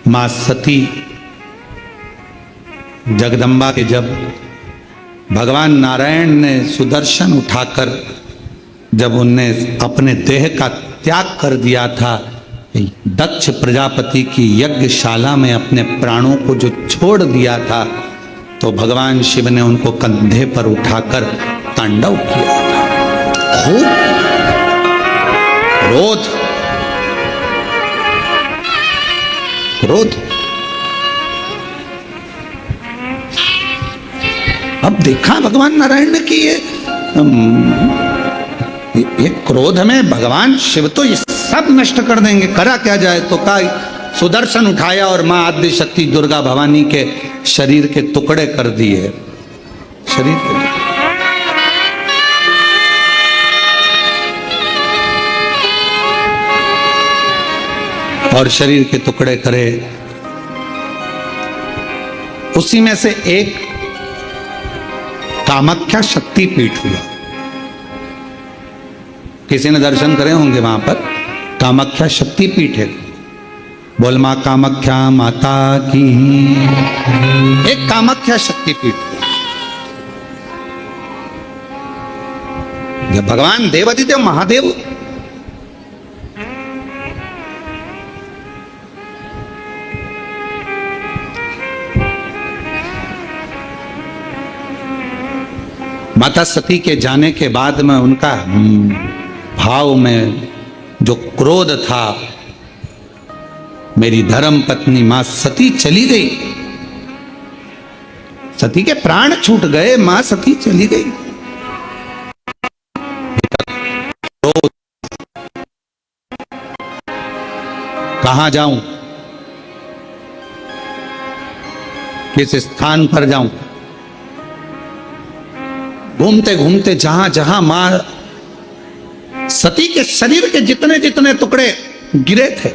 मां सती जगदम्बा के जब भगवान नारायण ने सुदर्शन उठाकर जब उनने अपने देह का त्याग कर दिया था, दक्ष प्रजापति की यज्ञशाला में अपने प्राणों को जो छोड़ दिया था, तो भगवान शिव ने उनको कंधे पर उठाकर तांडव किया था। खूब क्रोध, क्रोध। अब देखा भगवान नारायण ने कि ये क्रोध में भगवान शिव तो ये सब नष्ट कर देंगे, करा क्या जाए। तो का सुदर्शन उठाया और मां आद्य शक्ति दुर्गा भवानी के शरीर के टुकड़े कर दिए, शरीर के और शरीर के टुकड़े करे। उसी में से एक कामाख्या शक्तिपीठ हुआ। किसी ने दर्शन करे होंगे वहां पर, कामाख्या शक्तिपीठ है। बोल मां कामाख्या माता की। एक कामाख्या शक्तिपीठ, जब भगवान देवादिदेव महादेव माता सती के जाने के बाद में उनका भाव में जो क्रोध था, मेरी धर्म पत्नी मां सती चली गई, सती के प्राण छूट गए, मां सती चली गई। कहां जाऊं, किस स्थान पर जाऊं। घूमते घूमते जहां जहां मां सती के शरीर के जितने जितने टुकड़े गिरे थे,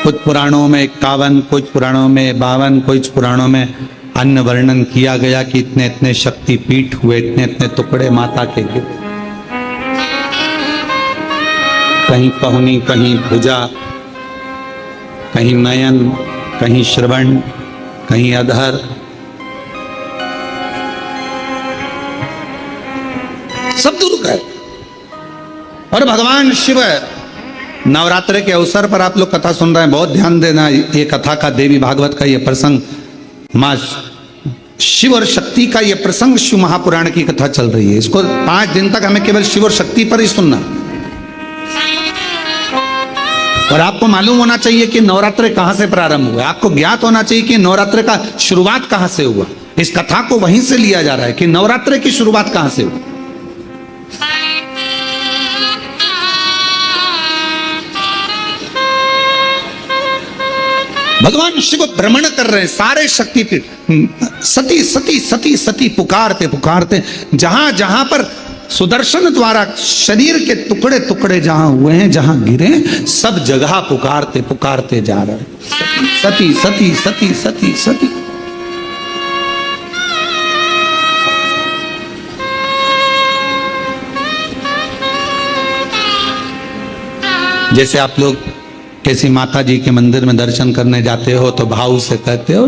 कुछ पुराणों में 51, कुछ पुराणों में 52, कुछ पुराणों में अन्य वर्णन किया गया कि इतने इतने शक्तिपीठ हुए, इतने इतने टुकड़े माता के गिरे। कहीं पहुनी, कहीं भुजा, कहीं नयन, कहीं श्रवण, कहीं अधर। सब दूर गए। और भगवान शिव नवरात्र के अवसर पर आप लोग कथा सुन रहे हैं, बहुत ध्यान देना। ये कथा का, देवी भागवत का ये प्रसंग, मां शिव और शक्ति का ये प्रसंग शिव महापुराण की कथा चल रही है। इसको 5 दिन तक हमें केवल शिव और शक्ति पर ही सुनना। और आपको मालूम होना चाहिए कि नवरात्र कहां से प्रारंभ हुआ। आपको ज्ञात होना चाहिए कि नवरात्र का शुरुआत कहां से हुआ। इस कथा को वहीं से लिया जा रहा है कि नवरात्र की शुरुआत कहां से हुई। भगवान शिव भ्रमण कर रहे हैं सारे शक्तिपीठ, सती सती सती सती पुकारते पुकारते जहां जहां पर सुदर्शन द्वारा शरीर के टुकड़े टुकड़े जहां हुए हैं, जहां गिरे, सब जगह पुकारते पुकारते जा रहे हैं, सती सती सती सती सती। जैसे आप लोग किसी माता जी के मंदिर में दर्शन करने जाते हो तो भाव से कहते हो,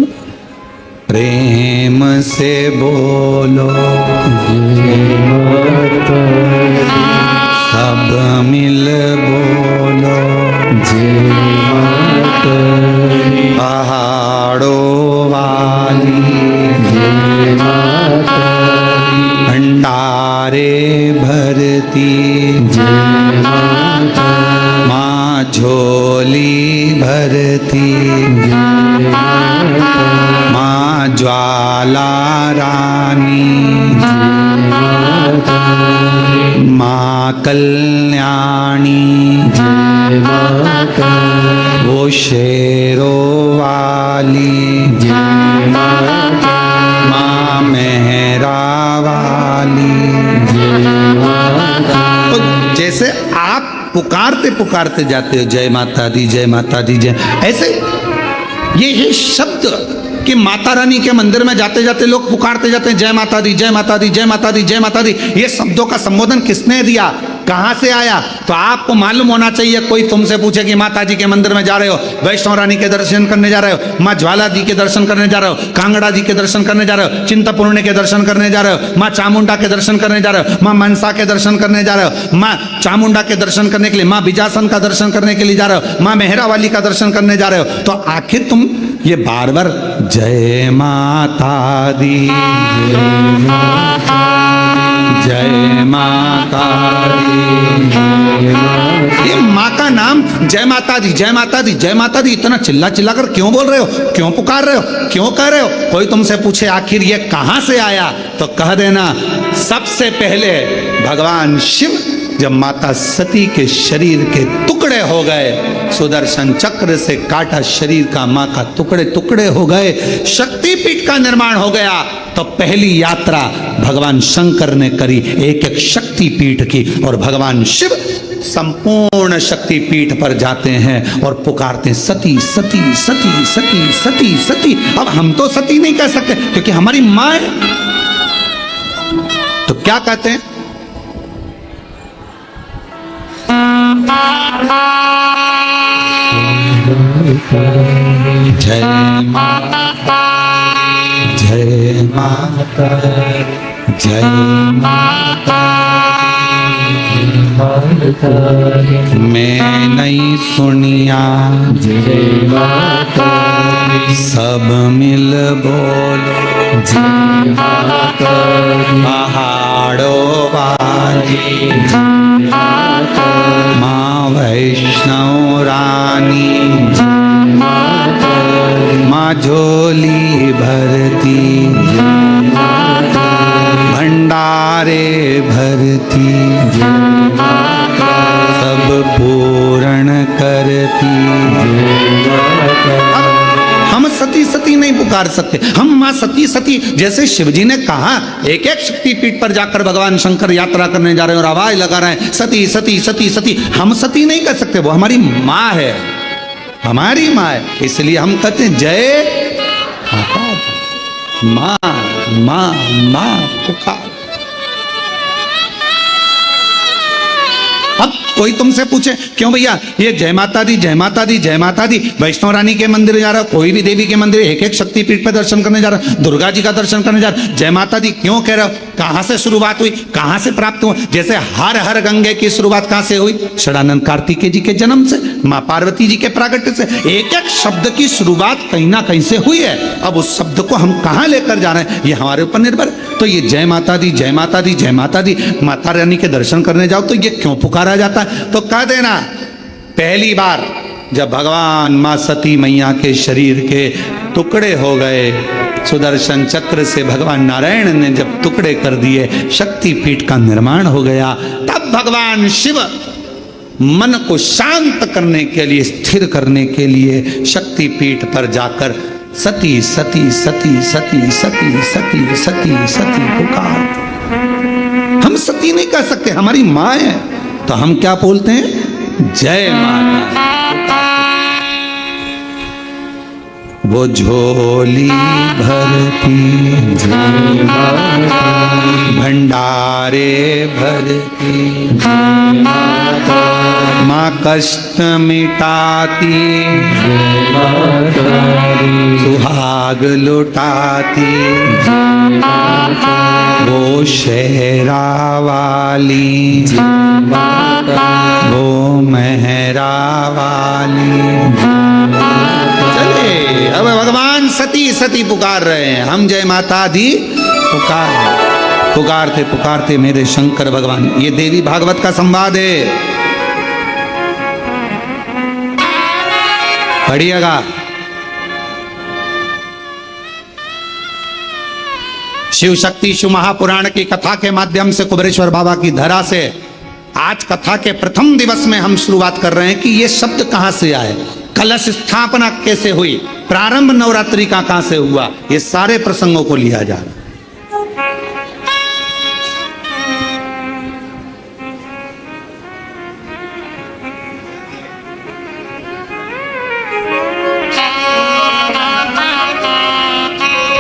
प्रेम से बोलो सब मिल बोलो, पहाड़ों वाली भंडारे भरती माँ झोली भरती, माँ ज्वाला रानी, माँ कल्याणी, वो शेरों वाली, माँ मेहरा वाली। तो जैसे आप पुकारते पुकारते जाते हो जय माता दी जय माता दी जय, ऐसे ये शब्द कि माता रानी के मंदिर में जाते जाते लोग पुकारते जाते हैं जय माता दी जय माता दी जय माता दी जय माता दी। ये शब्दों का संबोधन किसने दिया, कहां से आया? तो आपको मालूम होना चाहिए। कोई तुमसे पूछे कि माता जी के मंदिर में जा रहे हो, वैष्णव रानी के दर्शन करने जा रहे हो, माँ ज्वाला जी के दर्शन करने जा रहे हो, कांगड़ा जी के दर्शन करने जा रहे हो, चिंतपूर्णी के दर्शन करने जा रहे हो, माँ चामुंडा के दर्शन करने जा रहे हो, माँ मनसा के दर्शन करने जा रहे हो, माँ चामुंडा के दर्शन करने के लिए, माँ बिजासन का दर्शन करने के लिए जा रहे हो, माँ मेहरा वाली का दर्शन करने जा रहे हो, तो आखिर तुम ये बार बार जय माता दी जय माता दी, ये माँ का नाम जय माता दी जय माता दी जय माता दी इतना चिल्ला चिल्ला कर क्यों बोल रहे हो, क्यों पुकार रहे हो, क्यों कह रहे हो? कोई तुमसे पूछे आखिर ये कहां से आया, तो कह देना सबसे पहले भगवान शिव जब माता सती के शरीर के टुकड़े हो गए, सुदर्शन चक्र से काटा शरीर का मां का टुकड़े टुकड़े हो गए, शक्तिपीठ का निर्माण हो गया, तो पहली यात्रा भगवान शंकर ने करी एक एक शक्तिपीठ की, और भगवान शिव संपूर्ण शक्तिपीठ पर जाते हैं और पुकारते हैं सती सती सती सती सती सती। अब हम तो सती नहीं कह सकते क्योंकि हमारी मां है, तो क्या कहते हैं? जय माता जय माता जय माता, मैं नहीं सुनिया जय माता, सब मिल बोलो जय माता, पहाड़ों वाली माँ वैष्णव रानी, माँ झोली भरती भंडारे भरती, सब पूर्ण करती। हम सती सती नहीं पुकार सकते, हम माँ सती सती, जैसे शिवजी ने कहा एक एक शक्तिपीठ पर जाकर भगवान शंकर यात्रा करने जा रहे हैं और आवाज लगा रहे हैं सती सती सती सती, हम सती नहीं कर सकते, वो हमारी माँ है, हमारी माँ है, इसलिए हम कहते हैं जय माँ माँ माँ पुकार। अब कोई तुमसे पूछे क्यों भैया ये जय माता दी जय माता दी जय माता दी, वैष्णव रानी के मंदिर जा रहा हो, कोई भी देवी के मंदिर एक एक शक्तिपीठ पे दर्शन करने जा रहा हो, दुर्गा जी का दर्शन करने जा रहा हो, जय माता दी क्यों कह रहे हो? कहां से शुरुआत हुई, कहां से प्राप्त हुआ? जैसे हर हर गंगे की शुरुआत कहां से हुई? षडानंद कार्तिकेय जी के जन्म से, माँ पार्वती जी के प्रागट्य से। एक एक शब्द की शुरुआत कहीं ना कहीं से हुई है, अब उस शब्द को हम कहां लेकर जा रहे हैं ये हमारे ऊपर निर्भर। तो ये जय माता दी जय माता दी जय माता दी, माता रानी के दर्शन करने जाओ तो ये क्यों पुकारा जाता है? तो कह देना पहली बार जब भगवान मां सती मैया के शरीर के टुकड़े हो गए, सुदर्शन चक्र से भगवान नारायण ने जब टुकड़े कर दिए, शक्तिपीठ का निर्माण हो गया, तब भगवान शिव मन को शांत करने के लिए, स्थिर करने के लिए शक्ति पीठ पर जाकर सती सती सती सती सती सती सती सती पुकार। हम सती नहीं कह सकते, हमारी माँ है, तो हम क्या बोलते हैं? जय माता। वो झोली भरती भंडारे भरती माँ कष्ट मिटाती सुहाग लुटाती वो शेरा वाली वो मेहरा वाली। चले अब भगवान सती सती पुकार रहे हैं, हम जय माता दी पुकारते पुकारते मेरे शंकर भगवान। ये देवी भागवत का संवाद है, पढ़िएगा। शिव शक्ति शिव महापुराण की कथा के माध्यम से कुबेरेश्वर बाबा की धरा से आज कथा के प्रथम दिवस में हम शुरुआत कर रहे हैं कि ये शब्द कहां से आए, कलश स्थापना कैसे हुई, प्रारंभ नवरात्रि का कहां से हुआ, ये सारे प्रसंगों को लिया जा रहा है।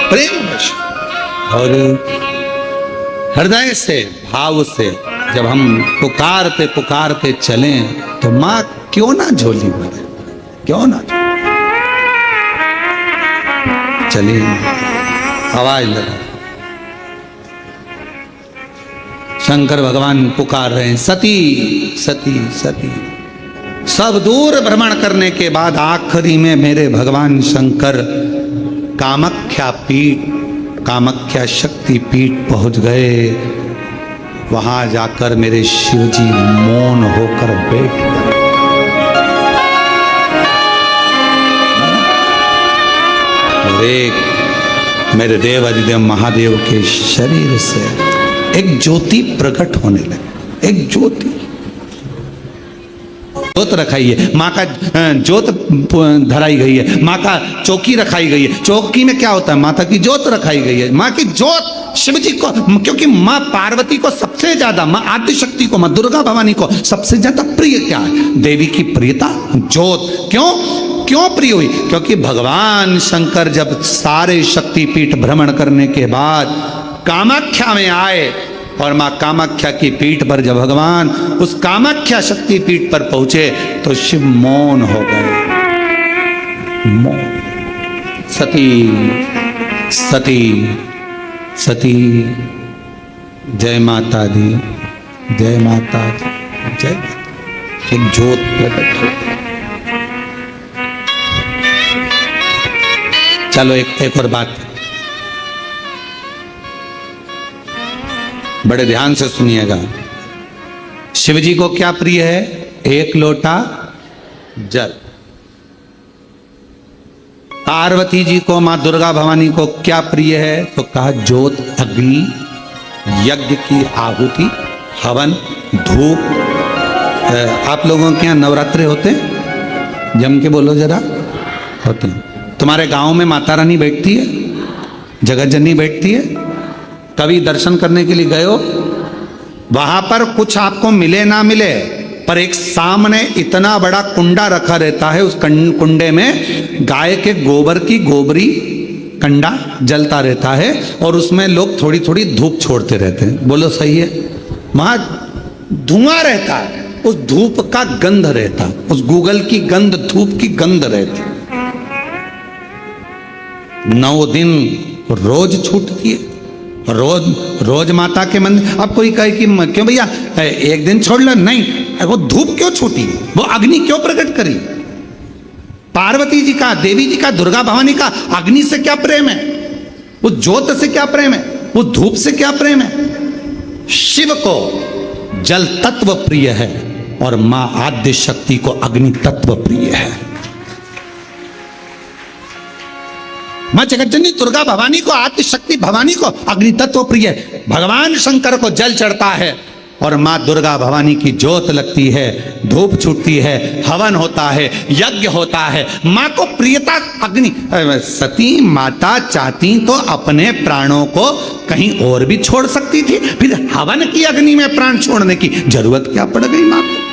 प्रेम और हृदय से भाव से जब हम पुकारते पुकारते चलें तो माँ क्यों ना झोली भरे, क्यों ना चलिए आवाज लगा। शंकर भगवान पुकार रहे हैं सती सती सती। सब दूर भ्रमण करने के बाद आखिरी में मेरे भगवान शंकर कामाख्या पीठ, कामाख्या शक्ति पीठ पहुंच गए। वहां जाकर मेरे शिवजी मौन होकर बैठ गए। और एक मेरे देव अधिदेव महादेव के शरीर से एक ज्योति प्रकट होने लगी, एक ज्योति। जोत रखाई है, माँ का जोत धराई गई है, माँ का चौकी रखाई गई है। चौकी में क्या होता है? माता की जोत रखाई गई है। माँ की जोत शिव जी को, क्योंकि माँ पार्वती को सबसे ज्यादा, माँ आदि शक्ति को, माँ दुर्गा भवानी को सबसे ज्यादा प्रिय क्या है? देवी की प्रियता जोत। क्यों प्रिय हुई? क्योंकि भगवान शंकर जब सारे शक्तिपीठ भ्रमण करने के बाद कामाख्या में आए और माँ कामाख्या की पीठ पर जब भगवान उस कामाख्या शक्ति पीठ पर पहुंचे तो शिव मौन हो गए। मौन। सती सती सती जय माता दी, जय माता दी, जय माता। एक ज्योत प्रकट हो। चलो एक और बात बड़े ध्यान से सुनिएगा। शिव जी को क्या प्रिय है? एक लोटा जल। पार्वती जी को, मां दुर्गा भवानी को क्या प्रिय है? तो कहा ज्योत, अग्नि, यज्ञ की आहुति, हवन, धूप। आप लोगों के यहाँ नवरात्रे होते हैं? जम के बोलो जरा। होते हैं। तुम्हारे गांव में माता रानी बैठती है, जगत जननी बैठती है? कभी दर्शन करने के लिए गए हो? वहां पर कुछ आपको मिले ना मिले, पर एक सामने इतना बड़ा कुंडा रखा रहता है, उस कुंडे में गाय के गोबर की गोबरी कंडा जलता रहता है और उसमें लोग थोड़ी थोड़ी धूप छोड़ते रहते हैं। बोलो सही है? वहां धुआं रहता है, उस धूप का गंध रहता, उस गूगल की गंध, धूप की गंध रहती। 9 दिन रोज छूटती है, रोज माता के मंदिर। अब कोई कहे कि क्यों भैया एक दिन छोड़ लो, नहीं, वो धूप क्यों छूटी, वो अग्नि क्यों प्रकट करी? पार्वती जी का, देवी जी का, दुर्गा भवानी का अग्नि से क्या प्रेम है? वो ज्योत से क्या प्रेम है? वो धूप से क्या प्रेम है? शिव को जल तत्व प्रिय है और मां आद्य शक्ति को अग्नि तत्व प्रिय है। मां जगतजननी दुर्गा भवानी को, आद्य शक्ति भवानी को अग्नि तत्व प्रिय है। भगवान शंकर को जल चढ़ता है और माँ दुर्गा भवानी की जोत लगती है, धूप छूटती है, हवन होता है, यज्ञ होता है, माँ को प्रियता अग्नि। सती माता चाहती तो अपने प्राणों को कहीं और भी छोड़ सकती थी, फिर हवन की अग्नि में प्राण छोड़ने की जरूरत क्या पड़ गई माँ को?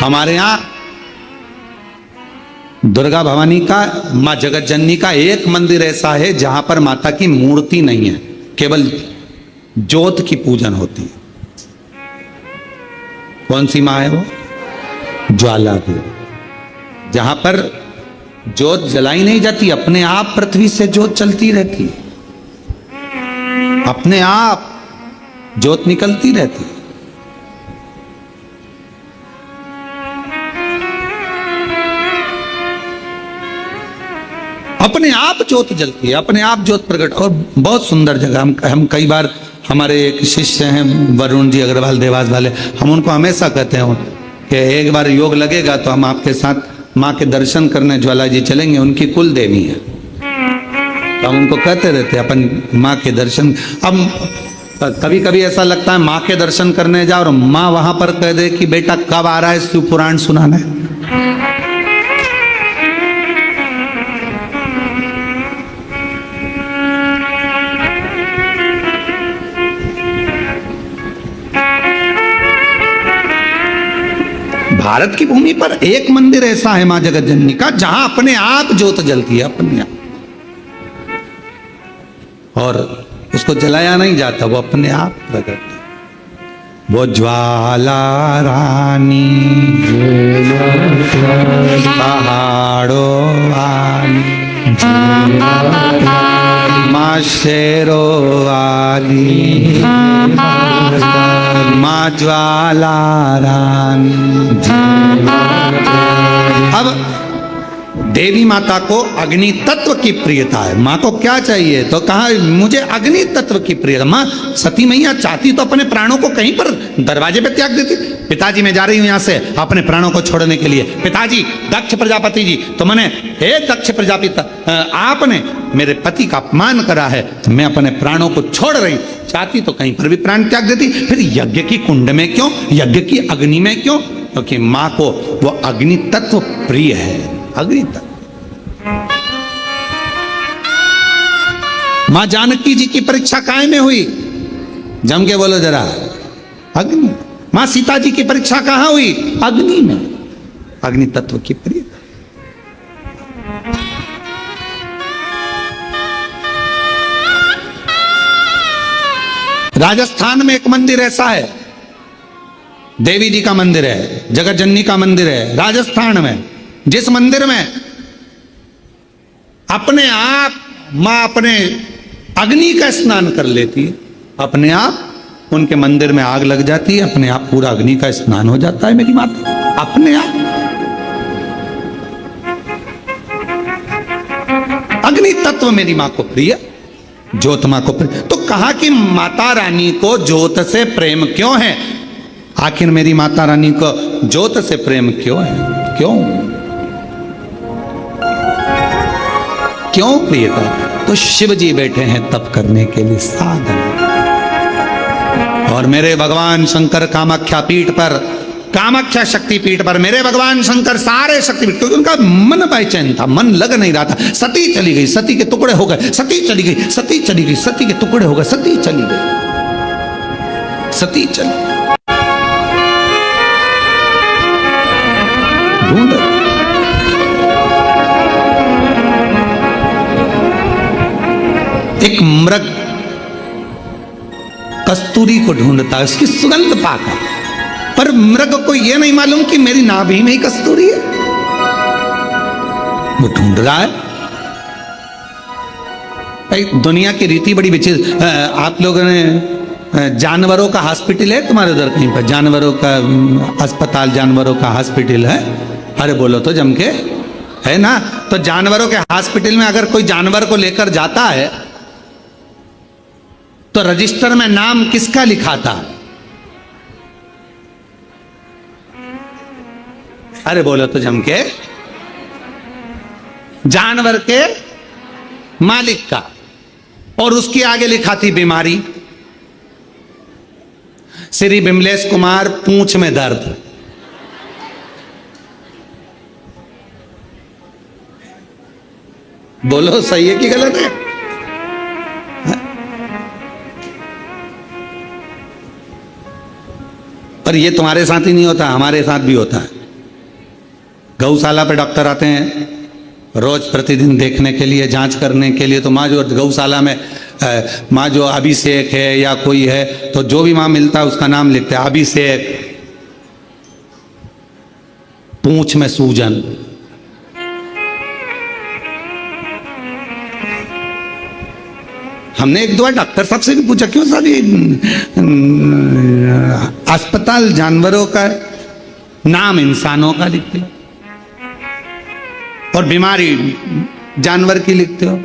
हमारे यहां दुर्गा भवानी का, मां जगत जननी का एक मंदिर ऐसा है जहां पर माता की मूर्ति नहीं है, केवल ज्योत की पूजन होती है। कौन सी मां है वो? ज्वाला देवी, जहां पर ज्योत जलाई नहीं जाती, अपने आप पृथ्वी से ज्योत चलती रहती है, अपने आप ज्योत निकलती रहती है। अपने आप ज्योत जलती है, अपने आप ज्योत प्रकट। और बहुत सुंदर जगह, हम कई बार, हमारे एक शिष्य हैं वरुण जी अग्रवाल देवास वाले, हम उनको हमेशा कहते हैं कि एक बार योग लगेगा तो हम आपके साथ माँ के दर्शन करने ज्वाला जी चलेंगे, उनकी कुल देवी है। तो हम उनको कहते रहते अपन माँ के दर्शन। अब कभी कभी ऐसा लगता है माँ के दर्शन करने जाओ और माँ वहां पर कह दे कि बेटा कब आ रहा है शिव पुराण सुनाने। भारत की भूमि पर एक मंदिर ऐसा है मां जगत जननी का जहां अपने आप ज्योत जलती है, अपने आप, और उसको जलाया नहीं जाता, वो अपने आप प्रकट। वो ज्वाला रानी पहाड़ों वाली, मां शेरों वाली, मां ज्वाला रानी। अब देवी माता को अग्नि तत्व की प्रियता है। माँ को क्या चाहिए? तो कहा मुझे अग्नि तत्व की प्रियता। माँ सती मैया चाहती तो अपने प्राणों को कहीं पर दरवाजे पे त्याग देती। पिताजी मैं जा रही हूं यहां से अपने प्राणों को छोड़ने के लिए। पिताजी, दक्ष प्रजापति जी, तो मैंने, हे दक्ष प्रजापति, आपने मेरे पति का अपमान करा है, तो मैं अपने प्राणों को छोड़ रही। चाहती तो कहीं पर भी प्राण त्याग देती। फिर यज्ञ की कुंड में क्यों? यज्ञ की अग्नि में क्यों? क्योंकि माँ को वो अग्नि तत्व प्रिय है। अग्नि तत्व। मां जानकी जी की परीक्षा काय में हुई? जम के बोलो जरा। अग्नि। मां सीता जी की परीक्षा कहां हुई? अग्नि में। अग्नि तत्व की प्रियता। राजस्थान में एक मंदिर ऐसा है, देवी जी का मंदिर है, जगत जननी का मंदिर है राजस्थान में, जिस मंदिर में अपने आप मां अपने अग्नि का स्नान कर लेती है, अपने आप उनके मंदिर में आग लग जाती है, अपने आप पूरा अग्नि का स्नान हो जाता है मेरी माता, अपने आप। अग्नि तत्व मेरी मां को प्रिय, ज्योत मां को प्रिय। तो कहा कि माता रानी को ज्योत से प्रेम क्यों है? आखिर मेरी माता रानी को ज्योत से प्रेम क्यों है? क्यों प्रियता? तो शिव जी बैठे हैं तप करने के लिए, साधन। और मेरे भगवान शंकर कामाख्या पीठ पर, कामाख्या शक्ति पीठ पर मेरे भगवान शंकर सारे शक्तिपीठ, क्योंकि उनका मन बेचैन था, मन लग नहीं रहा था। सती चली गई, सती के टुकड़े हो गए, सती चली गई, सती चली गई, सती के टुकड़े हो गए, सती चली गई, सती चली। ढूंढ एक मृग कस्तूरी को ढूंढता है, उसकी सुगंध पाकर, पर मृग को यह नहीं मालूम कि मेरी नाभि में ही कस्तूरी है। वो ढूंढ रहा है। दुनिया की रीति बड़ी विचित्र। आप लोगों ने जानवरों का हॉस्पिटल है तुम्हारे उधर कहीं पर? जानवरों का अस्पताल, जानवरों का हॉस्पिटल है? अरे बोलो तो जम के, है ना? तो जानवरों के हॉस्पिटल में अगर कोई जानवर को लेकर जाता है तो रजिस्टर में नाम किसका लिखाता? अरे बोलो तो जम के, जानवर के मालिक का, और उसके आगे लिखा थी बीमारी। श्री विमलेश कुमार पूंछ में दर्द। बोलो सही है कि गलत है? पर ये तुम्हारे साथ ही नहीं होता, हमारे साथ भी होता है। गौशाला पे डॉक्टर आते हैं रोज प्रतिदिन देखने के लिए, जांच करने के लिए। तो माँ जो गौशाला में माँ जो अभिषेक है या कोई है, तो जो भी माँ मिलता है उसका नाम लिखते हैं, अभिषेक। पूंछ में सूजन, हमने एक दो डॉक्टर साहब से भी पूछा, क्यों साहब ये अस्पताल जानवरों का है, नाम इंसानों का लिखते हो, और बीमारी जानवर की लिखते हो।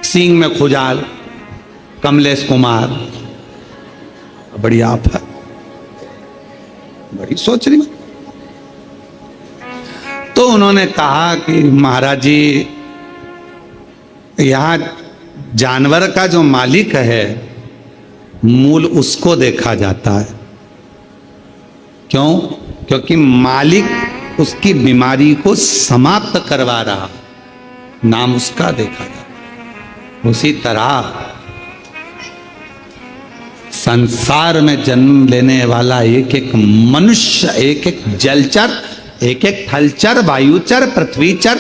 सींग में खुजाल, कमलेश कुमार। बड़ी आप है, बड़ी सोच रही। तो उन्होंने कहा कि महाराज जी, यहां जानवर का जो मालिक है, मूल उसको देखा जाता है। क्यों? क्योंकि मालिक उसकी बीमारी को समाप्त करवा रहा, नाम उसका देखा जाता। उसी तरह संसार में जन्म लेने वाला एक एक मनुष्य, एक एक जलचर, एक एक थलचर, वायुचर, पृथ्वीचर,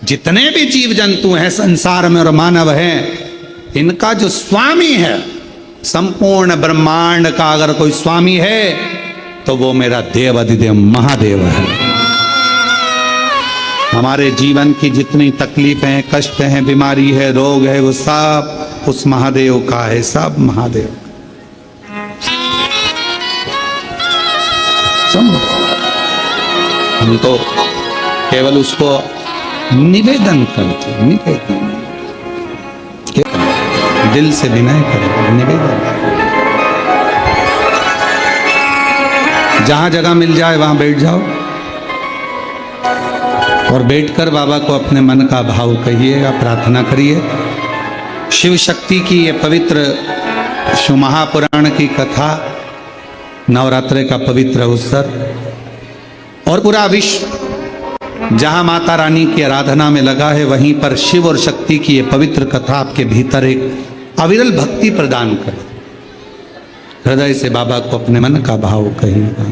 जितने भी जीव जंतु हैं संसार में और मानव हैं, इनका जो स्वामी है, संपूर्ण ब्रह्मांड का अगर कोई स्वामी है तो वो मेरा देव अधिदेव महादेव है। हमारे जीवन की जितनी तकलीफें, कष्ट हैं, बीमारी है, रोग है, वो सब उस महादेव का है, सब महादेव। हम तो केवल उसको निवेदन करते, निवेदन, दिल से विनय करो, निवेदन। जहां जगह मिल जाए वहां बैठ जाओ और बैठकर बाबा को अपने मन का भाव कहिएगा, प्रार्थना करिए। शिव शक्ति की ये पवित्र शिव महापुराण की कथा, नवरात्रि का पवित्र अवसर, और पूरा विश्व जहां माता रानी की आराधना में लगा है, वहीं पर शिव और शक्ति की ये पवित्र कथा आपके भीतर एक अविरल भक्ति प्रदान करे। हृदय से बाबा को अपने मन का भाव कहिएगा।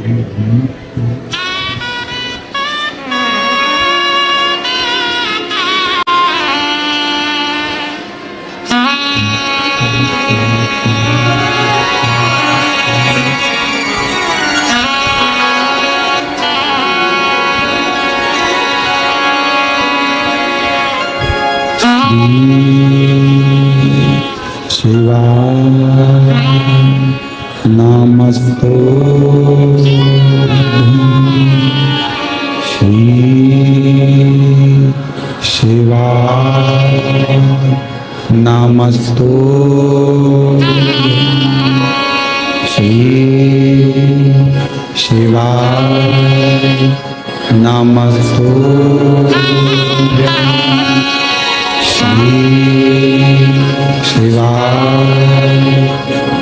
शिवाय नमस्तु शिवाय नमस्तु शिवाय नमस्तु शिवाय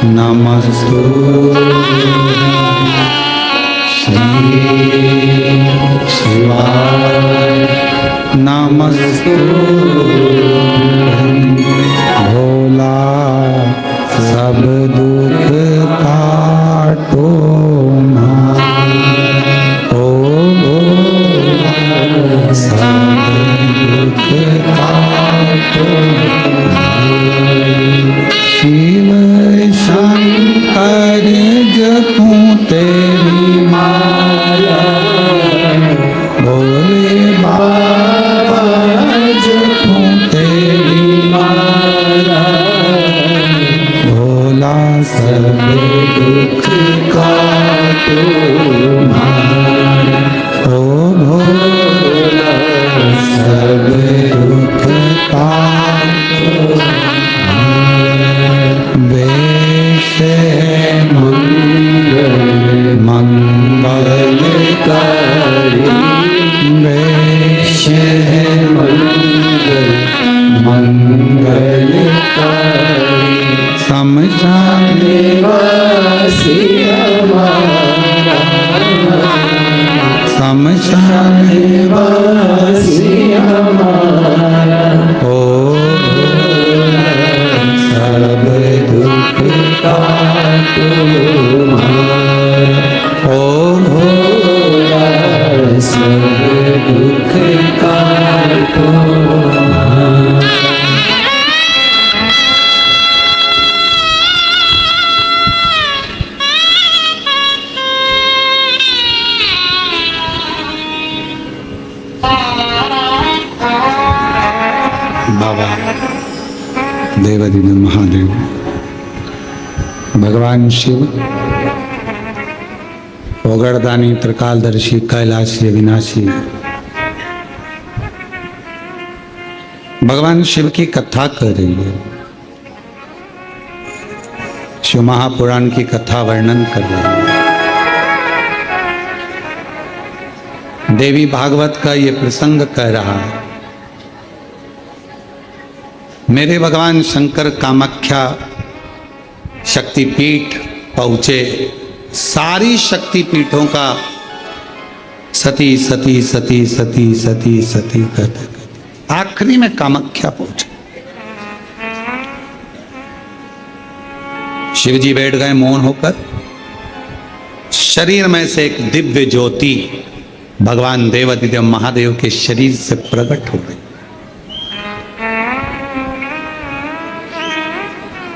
नमस्तु शिवाय नमस्तु। भोला सब दुख काटो ना, ओ भोला सब दुख काटो। शिव शंकर जपूं तेरी माला, भोले बाबा जपूं तेरी माला, भोला सब दुख काटो मारा, ओ भोला सब दुख काटो। वेश मंगल करी, वेश निवासी हमारा, शमशान निवासी हमारा, ओ सब दुख का तुम्हारा, ओ भोला सब दुख का तुम्हारा। बाबा देवादिदेव महादेव भगवान शिव ओगड़दानी त्रिकालदर्शी कैलाशी अविनाशी भगवान शिव की कथा कर रही है। शिव महापुराण की कथा वर्णन कर रही है। देवी भागवत का ये प्रसंग कह रहा है। मेरे भगवान शंकर कामाख्या शक्तिपीठ पहुंचे। सारी शक्तिपीठों का सती सती सती सती सती सती कहते आखिरी में कामाख्या पहुंचे। शिवजी बैठ गए मौन होकर। शरीर में से एक दिव्य ज्योति भगवान देवादिदेव महादेव के शरीर से प्रकट हो गई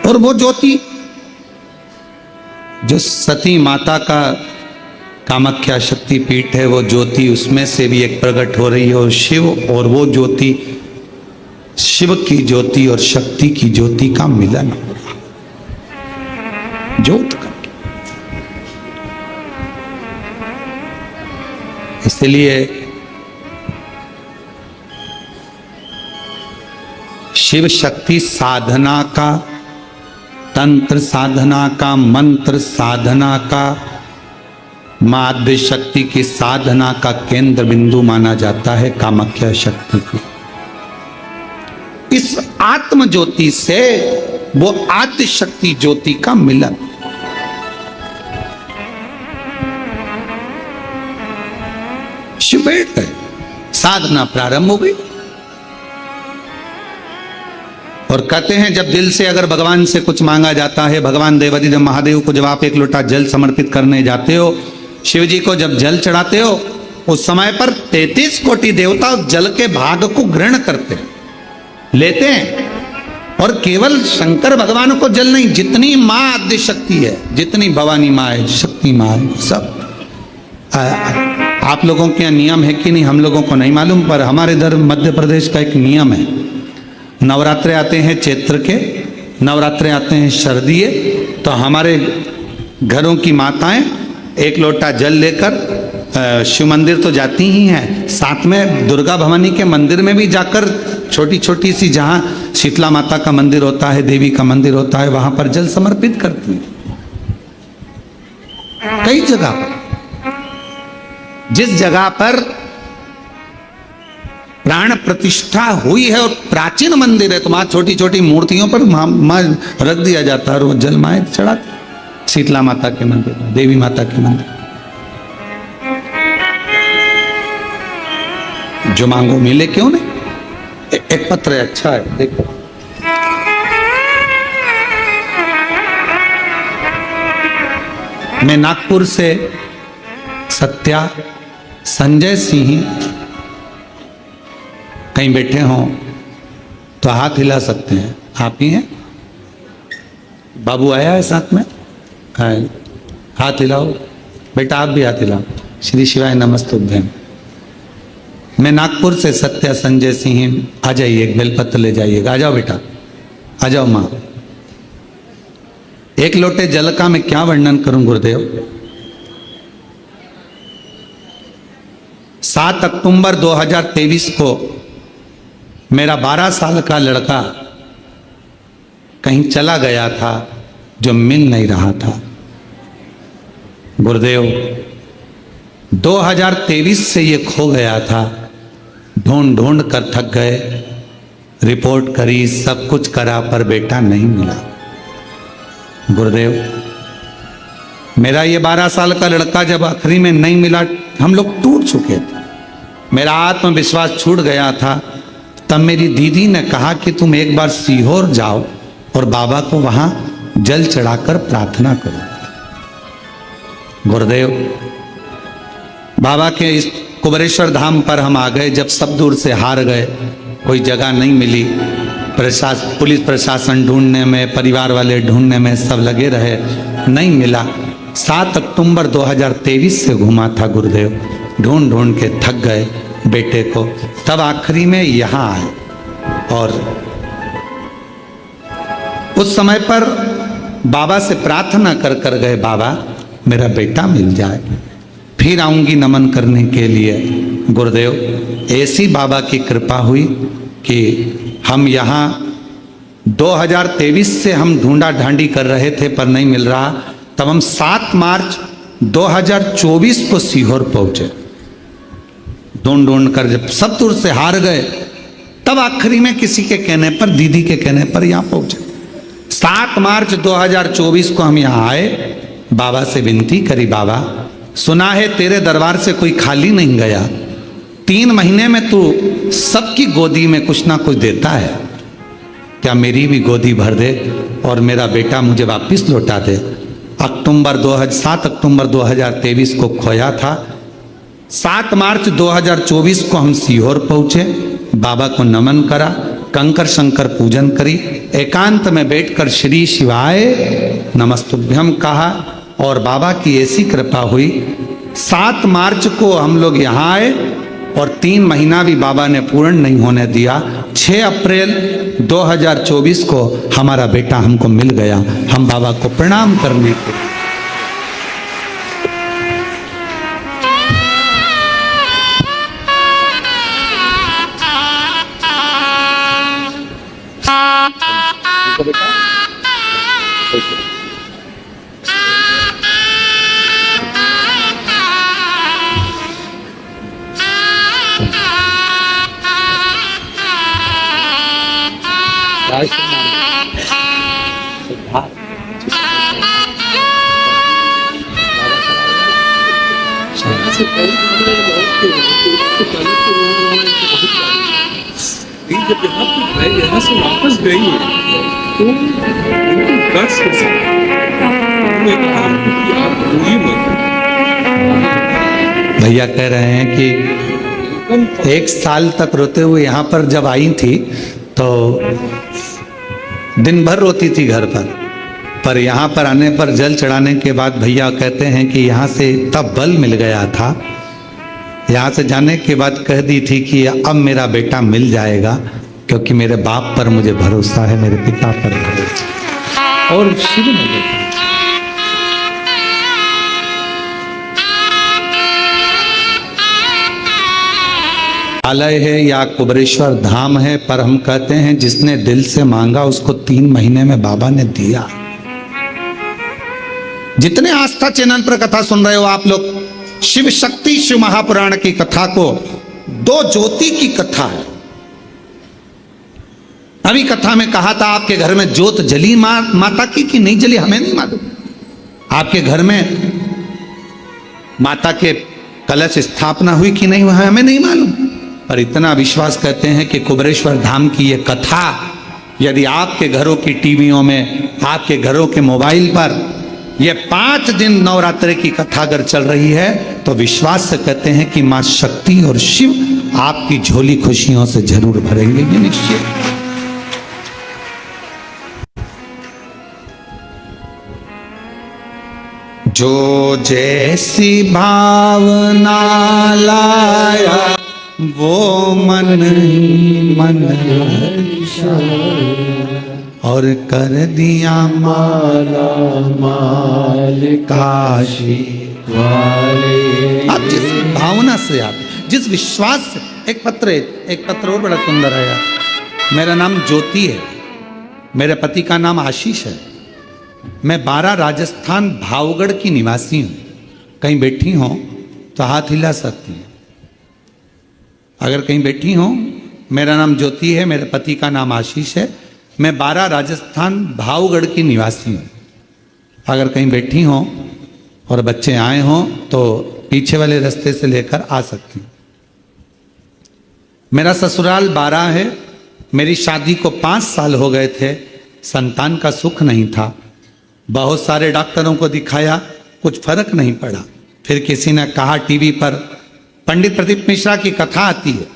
और वो ज्योति जो सती माता का कामाख्या शक्तिपीठ है, वो ज्योति उसमें से भी एक प्रकट हो रही है। और शिव और वो ज्योति, शिव की ज्योति और शक्ति की ज्योति का मिलन हो रहा, ज्योत का। इसलिए शिव शक्ति साधना का, तंत्र साधना का, मंत्र साधना का, माध्य शक्ति की साधना का केंद्र बिंदु माना जाता है कामाख्या शक्ति को। इस आत्म ज्योति से वो आद्य शक्ति ज्योति का मिलन। शिव बैठ गए, साधना प्रारंभ हो गई। और कहते हैं जब दिल से अगर भगवान से कुछ मांगा जाता है, भगवान देवादिदेव महादेव को जब आप एक लोटा जल समर्पित करने जाते हो, शिव जी को जब जल चढ़ाते हो, उस समय पर 33 कोटि देवता उस जल के भाग को ग्रहण करते हैं, लेते हैं। और केवल शंकर भगवान को जल नहीं, जितनी माँ आद्य शक्ति है, जितनी भवानी माँ है, शक्ति माँ है, सब। आप लोगों के यहाँ नियम है कि नहीं हम लोगों को नहीं मालूम, पर हमारे इधर मध्य प्रदेश का एक नियम है। नवरात्रे आते हैं चैत्र के, नवरात्रे आते हैं शरदीय, तो हमारे घरों की माताएं एक लोटा जल लेकर शिव मंदिर तो जाती ही हैं, साथ में दुर्गा भवानी के मंदिर में भी जाकर छोटी छोटी सी, जहाँ शीतला माता का मंदिर होता है, देवी का मंदिर होता है, वहां पर जल समर्पित करती हैं। कई जगह पर, जिस जगह पर प्राण प्रतिष्ठा हुई है और प्राचीन मंदिर है, तो वहां छोटी छोटी मूर्तियों पर मां रख दिया जाता है और वो जल माए चढ़ाते। शीतला माता के मंदिर, देवी माता के मंदिर। जो मांगो मिले, क्यों नहीं। एक पत्र है, अच्छा है, देखो। मैं नागपुर से सत्या संजय सिंह, कहीं बैठे हों तो हाथ हिला सकते हैं। आप ही हैं? बाबू आया है साथ में? हाथ हिलाओ बेटा, आप भी हाथ हिलाओ। श्री शिवाय नमस्तुभ्यम। मैं नागपुर से सत्या संजय सिंह। आ जाइए, एक बेलपत्र ले जाइएगा। आ जाओ बेटा, आ जाओ माँ। एक लोटे जल का मैं क्या वर्णन करूं गुरुदेव। 7 अक्टूबर 2023 को मेरा 12 साल का लड़का कहीं चला गया था, जो मिल नहीं रहा था। गुरुदेव 2023 से ये खो गया था। ढूंढ ढूंढ कर थक गए, रिपोर्ट करी, सब कुछ करा, पर बेटा नहीं मिला। गुरुदेव, मेरा ये 12 साल का लड़का जब आखिरी में नहीं मिला, हम लोग टूट चुके थे, मेरा आत्मविश्वास छूट गया था। तब मेरी दीदी ने कहा कि तुम एक बार सीहोर जाओ और बाबा को वहां जल चढ़ाकर प्रार्थना करो। गुरुदेव, बाबा के इस कुबरेश्वर धाम पर हम आ गए। जब सब दूर से हार गए, कोई जगह नहीं मिली, पुलिस प्रशासन ढूंढने में, परिवार वाले ढूंढने में सब लगे रहे, नहीं मिला। 7 अक्टूबर 2023 से घूमा था गुरुदेव, ढूंढ ढूंढ के थक गए बेटे को। तब आखिरी में यहाँ आए और उस समय पर बाबा से प्रार्थना कर कर गए, बाबा मेरा बेटा मिल जाए, फिर आऊंगी नमन करने के लिए। गुरुदेव, ऐसी बाबा की कृपा हुई कि हम यहाँ 2023 से हम ढूंढा ढांडी कर रहे थे पर नहीं मिल रहा। तब हम 7 मार्च 2024 को सीहोर पहुंचे। ढूंढ ढूंढ कर जब सब दूर से हार गए, तब आखिरी में किसी के कहने पर, दीदी के कहने पर यहाँ पहुंचे। 7 मार्च 2024 को हम यहाँ आए, बाबा से विनती करी, बाबा सुना है तेरे दरबार से कोई खाली नहीं गया, 3 महीने में तू सबकी गोदी में कुछ ना कुछ देता है, क्या मेरी भी गोदी भर दे और मेरा बेटा मुझे वापिस लौटा दे। 7 अक्टूबर 2023 को खोया था। 7 मार्च 2024 को हम सीहोर पहुंचे, बाबा को नमन करा, कंकर शंकर पूजन करी, एकांत में बैठकर श्री शिवाय नमस्तुभ्यम कहा और बाबा की ऐसी कृपा हुई। 7 मार्च को हम लोग यहाँ आए और 3 महीना भी बाबा ने पूर्ण नहीं होने दिया। 6 अप्रैल 2024 को हमारा बेटा हमको मिल गया। हम बाबा को प्रणाम करने के जब यहाँ से वापस गई है तो उनको गर्स के साथ उन्होंने कहा कि आप रोइए मत। भैया कह रहे हैं कि 1 साल तक रोते हुए यहाँ पर जब आई थी तो दिन भर रोती थी घर पर यहाँ पर आने पर जल चढ़ाने के बाद भैया कहते हैं कि यहाँ से तब बल मिल गया था, यहाँ से जाने के बाद कह दी थी कि अब मेरा बेटा मिल जाएगा, क्योंकि मेरे बाप पर मुझे भरोसा है, मेरे पिता पर भरोसा। और शिव ने देखा, आलय है या कुबरेश्वर धाम है, पर हम कहते हैं जिसने दिल से मांगा उसको 3 महीने में बाबा ने दिया। जितने आस्था चैनल पर कथा सुन रहे हो आप लोग, शिव शक्ति शिव महापुराण की कथा को 2 ज्योति की कथा है। अभी कथा में कहा था आपके घर में ज्योत जली माता की कि नहीं जली हमें नहीं मालूम। आपके घर में माता के कलश स्थापना हुई कि नहीं हुआ हमें नहीं मालूम, पर इतना विश्वास करते हैं कि कुबरेश्वर धाम की ये कथा यदि आपके घरों की टीवियों में, आपके घरों के मोबाइल पर ये 5 दिन नवरात्रि की कथा अगर चल रही है तो विश्वास से कहते हैं कि मां शक्ति और शिव आपकी झोली खुशियों से जरूर भरेंगे, ये निश्चित। जो जैसी भावना लाया वो मन ही मन और कर दिया माला माल काशी वाले। आप जिस भावना से, आप जिस विश्वास से, एक पत्र और बड़ा सुंदर है यार। मेरा नाम ज्योति है, मेरे पति का नाम आशीष है, मैं 12 राजस्थान भावगढ़ की निवासी हूँ। कहीं बैठी हो तो हाथ हिला सकती हैं। अगर कहीं बैठी हो, मेरा नाम ज्योति है, मेरे पति का नाम आशीष है, मैं 12 राजस्थान भावगढ़ की निवासी हूँ। अगर कहीं बैठी हों और बच्चे आए हों तो पीछे वाले रास्ते से लेकर आ सकती हैं। मेरा ससुराल 12 है। मेरी शादी को 5 साल हो गए थे, संतान का सुख नहीं था। बहुत सारे डॉक्टरों को दिखाया, कुछ फर्क नहीं पड़ा। फिर किसी ने कहा, टीवी पर पंडित प्रदीप मिश्रा की कथा आती है,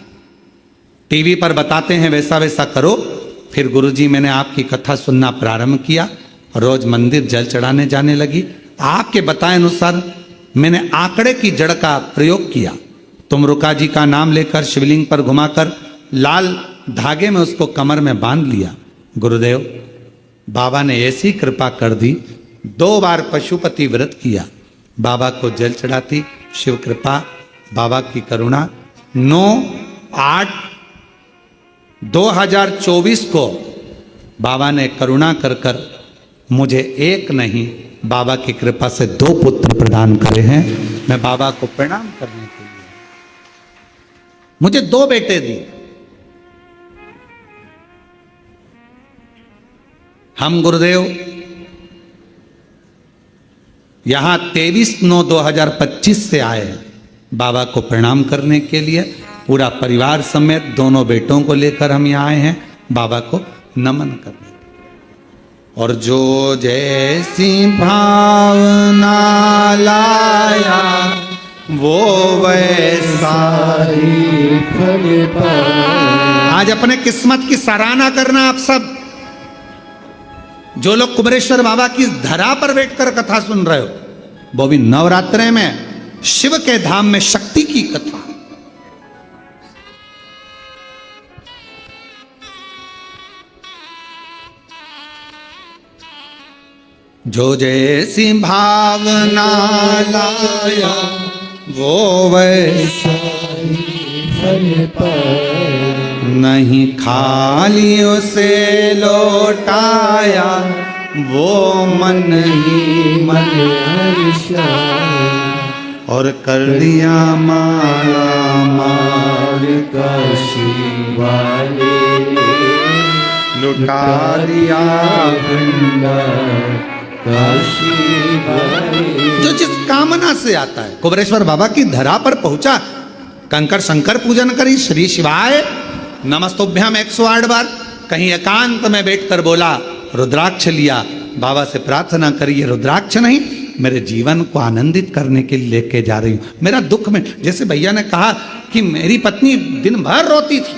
टीवी पर बताते हैं वैसा वैसा करो। फिर गुरुजी मैंने आपकी कथा सुनना प्रारंभ किया, रोज मंदिर जल चढ़ाने जाने लगी। आपके बताए अनुसार मैंने आंकड़े की जड़ का प्रयोग किया। तुमरुका जी का नाम लेकर शिवलिंग पर घुमाकर लाल धागे में उसको कमर में बांध लिया। गुरुदेव बाबा ने ऐसी कृपा कर दी, 2 बार पशुपति व्रत किया, बाबा को जल चढ़ाती, शिव कृपा, बाबा की करुणा। 9/8/2024 को बाबा ने करुणा कर कर मुझे एक नहीं, बाबा की कृपा से 2 पुत्र प्रदान करे हैं। मैं बाबा को प्रणाम करने के लिए, मुझे 2 बेटे दिए। हम गुरुदेव यहां 23/9/2025 से आए हैं बाबा को प्रणाम करने के लिए। पूरा परिवार समेत दोनों बेटों को लेकर हम यहाँ आए हैं बाबा को नमन करने। और जो जैसी भावना लाया वो वैसा सारी फल पाया। आज अपने किस्मत की सराहना करना आप सब, जो लोग कुबेरेश्वर बाबा की धरा पर बैठकर कथा सुन रहे हो, वो भी नवरात्रे में शिव के धाम में शक्ति की कथा। जो जैसी भावना लाया वो वैसा फल पाया। नहीं खाली उसे लौटाया, वो मन ही मन हर्षाया। और कर दिया माला माल का शिवाले लुटा दिया भंडार काशी वाले। जो जिस कामना से आता है कुबेरेश्वर बाबा की धरा पर पहुंचा, कंकर शंकर पूजन करी, श्री शिवाय नमस्तुभ्यम 108 बार। कहीं एकांत में बैठकर बोला, रुद्राक्ष लिया, बाबा से प्रार्थना करी, ये रुद्राक्ष नहीं मेरे जीवन को आनंदित करने के लिए लेके जा रही हूं। मेरा दुख में, जैसे भैया ने कहा कि मेरी पत्नी दिन भर रोती थी,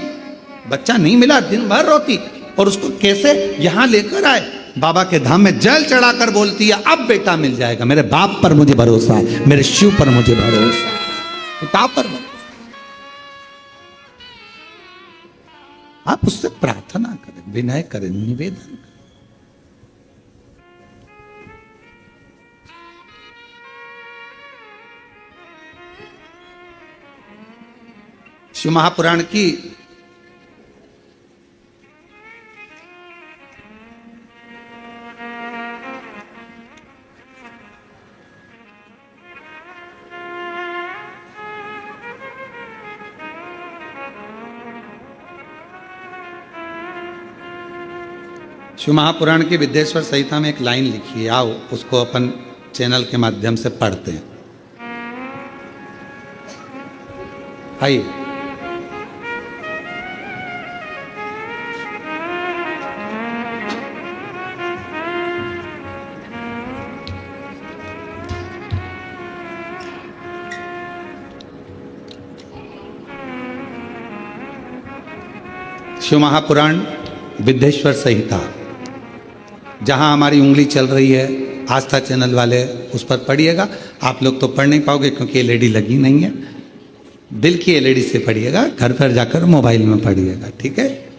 बच्चा नहीं मिला, दिन भर रोती, और उसको कैसे यहां लेकर आए, बाबा के धाम में जल चढ़ाकर बोलती है अब बेटा मिल जाएगा। मेरे बाप पर मुझे भरोसा है, मेरे शिव पर मुझे भरोसा है, पिता पर भरोसा। आप उससे प्रार्थना करें, विनय करें, निवेदन करें। शिव महापुराण की शिव महापुराण की विद्येश्वर संहिता में एक लाइन लिखी है, आओ उसको अपन चैनल के माध्यम से पढ़ते हैं। आइए। शिव महापुराण विद्येश्वर संहिता, जहां हमारी उंगली चल रही है, आस्था चैनल वाले उस पर पढ़िएगा। आप लोग तो पढ़ नहीं पाओगे क्योंकि एलईडी लगी नहीं है, दिल की एलईडी से पढ़िएगा, घर पर जाकर मोबाइल में पढ़िएगा, ठीक है।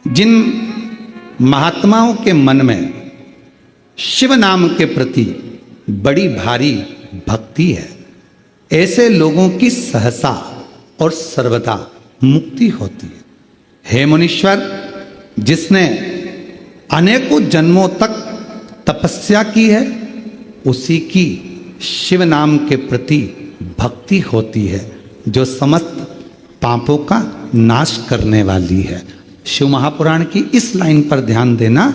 जिन महात्माओं के मन में शिव नाम के प्रति बड़ी भारी भक्ति है, ऐसे लोगों की सहसा और सर्वदा मुक्ति होती है। हे मुनीश्वर, जिसने अनेकों जन्मों तक तपस्या की है, उसी की शिव नाम के प्रति भक्ति होती है। जो समस्त पापों का नाश करने वाली है। शिव महापुराण की इस लाइन पर ध्यान देना,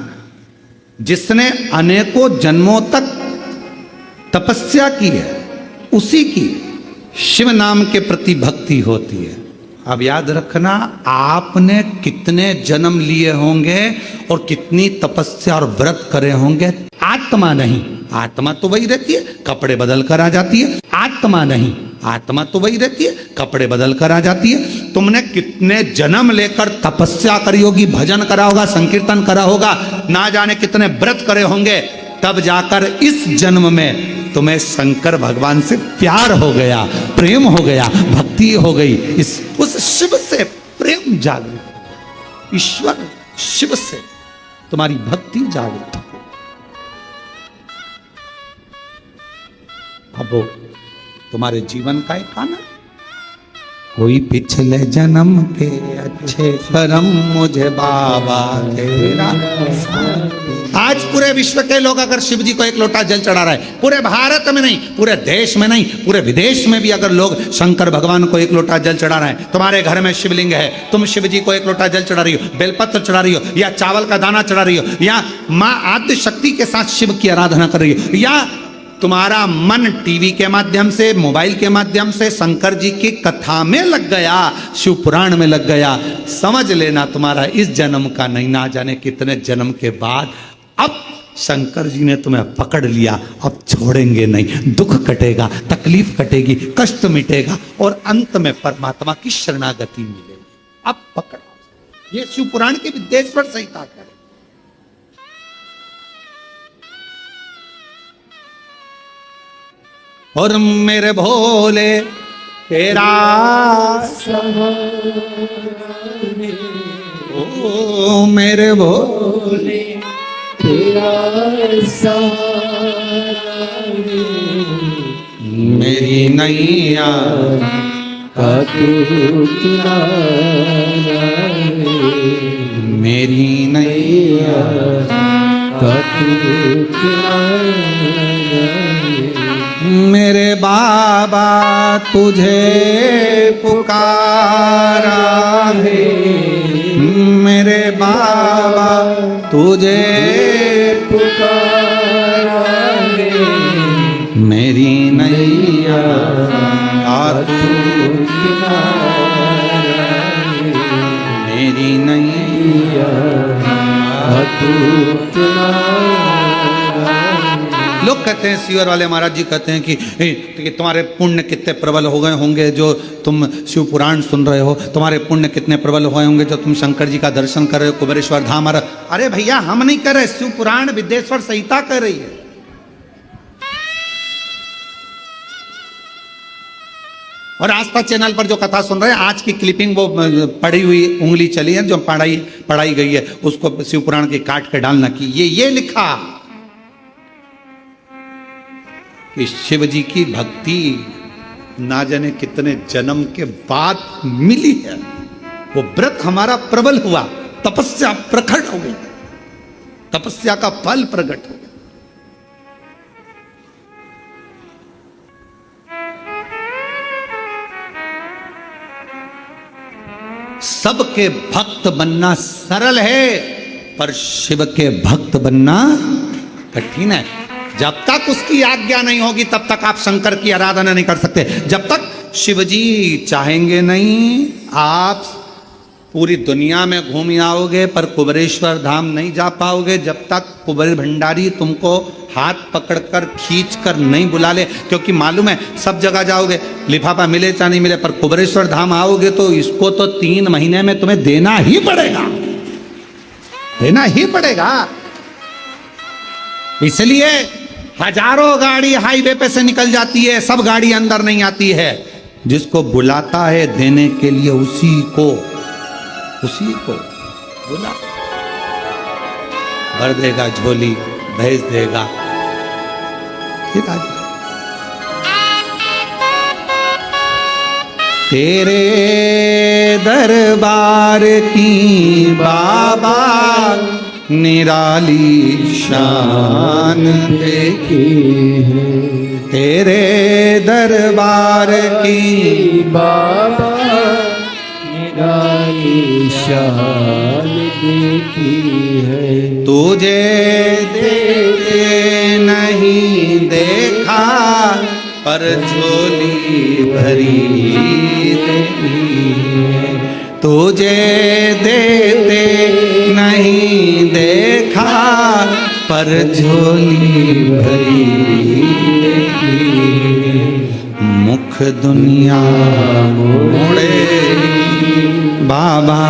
जिसने अनेकों जन्मों तक तपस्या की है उसी की शिव नाम के प्रति भक्ति होती है। अब याद रखना, आपने कितने जन्म लिए होंगे और कितनी तपस्या और व्रत करे होंगे, आत्मा नहीं, आत्मा तो वही रहती है, कपड़े बदल कर आ जाती है। आत्मा नहीं, आत्मा तो वही रहती है, कपड़े बदल कर आ जाती है। तुमने कितने जन्म लेकर तपस्या करी होगी, भजन करा होगा, संकीर्तन करा होगा, ना जाने कितने व्रत करे होंगे, तब जाकर इस जन्म में तुम्हें शंकर भगवान से प्यार हो गया, प्रेम हो गया, भक्ति हो गई। उस शिव से प्रेम जागृत, ईश्वर शिव से तुम्हारी भक्ति जागृत हो। अब वो तुम्हारे जीवन का एक आनंद, कोई पिछले जन्म के अच्छे कर्म मुझे बाबा तेरा। आज पूरे विश्व के लोग अगर शिव जी को एक लोटा जल चढ़ा रहे हैं, पूरे भारत में नहीं, पूरे देश में नहीं, पूरे विदेश में भी अगर लोग शंकर भगवान को एक लोटा जल चढ़ा रहे हैं, तुम्हारे घर में शिवलिंग है, तुम शिव जी को एक लोटा जल चढ़ा रही हो, बेलपत्र चढ़ा रही हो, या चावल का दाना चढ़ा रही हो, या माँ आद्य शक्ति के साथ शिव की आराधना कर रही हो, या तुम्हारा मन टीवी के माध्यम से, मोबाइल के माध्यम से शंकर जी की कथा में लग गया, शिव पुराण में लग गया, समझ लेना तुम्हारा इस जन्म का नहीं, ना जाने कितने जन्म के बाद अब शंकर जी ने तुम्हें पकड़ लिया, अब छोड़ेंगे नहीं। दुख कटेगा, तकलीफ कटेगी, कष्ट मिटेगा और अंत में परमात्मा की शरणागति मिलेगी। अब पकड़ो, ये शिव पुराण की विद्येश्वर संहिता करे। और मेरे भोले तेरा ओ मेरे भोले तेरा मेरी नैया का तू किनारा, मेरी नैया का तू किनारा, मेरे बाबा तुझे पुकारा है, मेरे बाबा तुझे पुकारा है, मेरी नैया तू किनारा, मेरी नैया तू किनारा। लोग कहते हैं, सीवर वाले महाराज जी कहते हैं कि तुम्हारे पुण्य कितने प्रबल हो गए होंगे जो तुम शिव पुराण सुन रहे हो, तुम्हारे पुण्य कितने प्रबल हो गए होंगे जो तुम शंकर जी का दर्शन कर रहे हो, कुबेरेश्वर धाम। अरे भैया, हम नहीं कर रहे, शिव पुराण विद्येश्वर संहिता कर रही है। और आस्था चैनल पर जो कथा सुन रहे हैं, आज की क्लिपिंग वो पढ़ी हुई उंगली चली है, जो पढ़ाई गई है, उसको शिव पुराण की काट के डालना की ये लिखा कि शिव जी की भक्ति ना जाने कितने जन्म के बाद मिली है। वो व्रत हमारा प्रबल हुआ, तपस्या प्रकट हो गई, तपस्या का फल प्रकट हो गया। सबके भक्त बनना सरल है, पर शिव के भक्त बनना कठिन है। जब तक उसकी आज्ञा नहीं होगी तब तक आप शंकर की आराधना नहीं कर सकते। जब तक शिवजी चाहेंगे नहीं, आप पूरी दुनिया में घूम आओगे पर कुबेरेश्वर धाम नहीं जा पाओगे जब तक कुबेर भंडारी तुमको हाथ पकड़कर खींचकर नहीं बुला ले। क्योंकि मालूम है सब जगह जाओगे, लिफाफा मिले चाहे नहीं मिले, पर कुबेरेश्वर धाम आओगे तो इसको तो 3 महीने में तुम्हें देना ही पड़ेगा, देना ही पड़ेगा। इसलिए हजारों गाड़ी हाईवे पे से निकल जाती है, सब गाड़ी अंदर नहीं आती है। जिसको बुलाता है देने के लिए उसी को बुला, भर देगा झोली, भेज देगा, फिर आ जाए। तेरे दरबार की बाबा निराली शान देखी है, तेरे दरबार की बाबा निशान देखी है। तुझे देखे नहीं देखा पर झोली भरी देखी है। तुझे देते नहीं देखा पर झोली भरी देखी है। मुख दुनिया मोड़े बाबा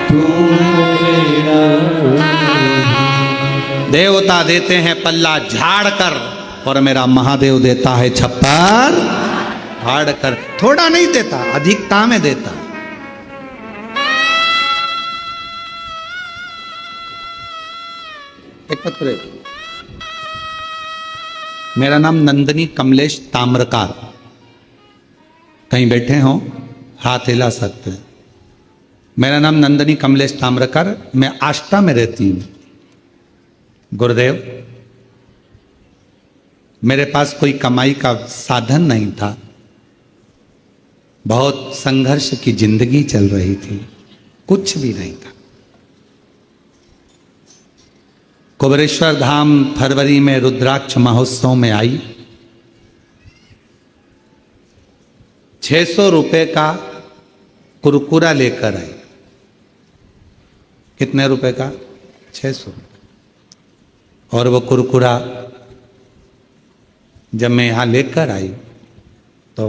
तू मेरा। देवता देते हैं पल्ला झाड़ कर और मेरा महादेव देता है छप्पर फाड़ कर। थोड़ा नहीं देता, अधिकता में देता। एक पत्र, मेरा नाम नंदनी कमलेश ताम्रकार। कहीं बैठे हो हाथ हिला सकते हैं। मेरा नाम नंदनी कमलेश ताम्रकार, मैं आष्टा में रहती हूं। गुरुदेव, मेरे पास कोई कमाई का साधन नहीं था, बहुत संघर्ष की जिंदगी चल रही थी, कुछ भी नहीं था। कुबेरेश्वर धाम फरवरी में रुद्राक्ष महोत्सव में आई। 600 रुपए का कुरकुरा लेकर आई। कितने रुपए का? 600। और वो कुरकुरा जब मैं यहां लेकर आई तो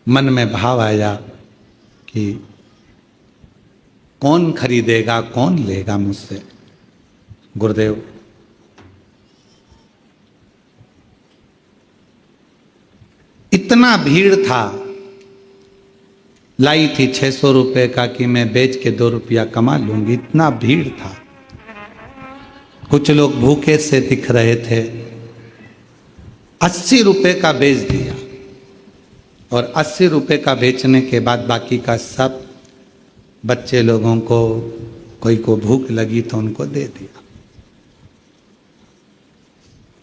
मन में भाव आया कि कौन खरीदेगा, कौन लेगा मुझसे। गुरुदेव, इतना भीड़ था, लाई थी 600 रुपए का कि मैं बेच के 2 रुपया कमा लूंगी, इतना भीड़ था। कुछ लोग भूखे से दिख रहे थे। 80 रुपए का बेच दिया और 80 रुपए का बेचने के बाद बाकी का सब बच्चे लोगों को, कोई को भूख लगी तो उनको दे दिया।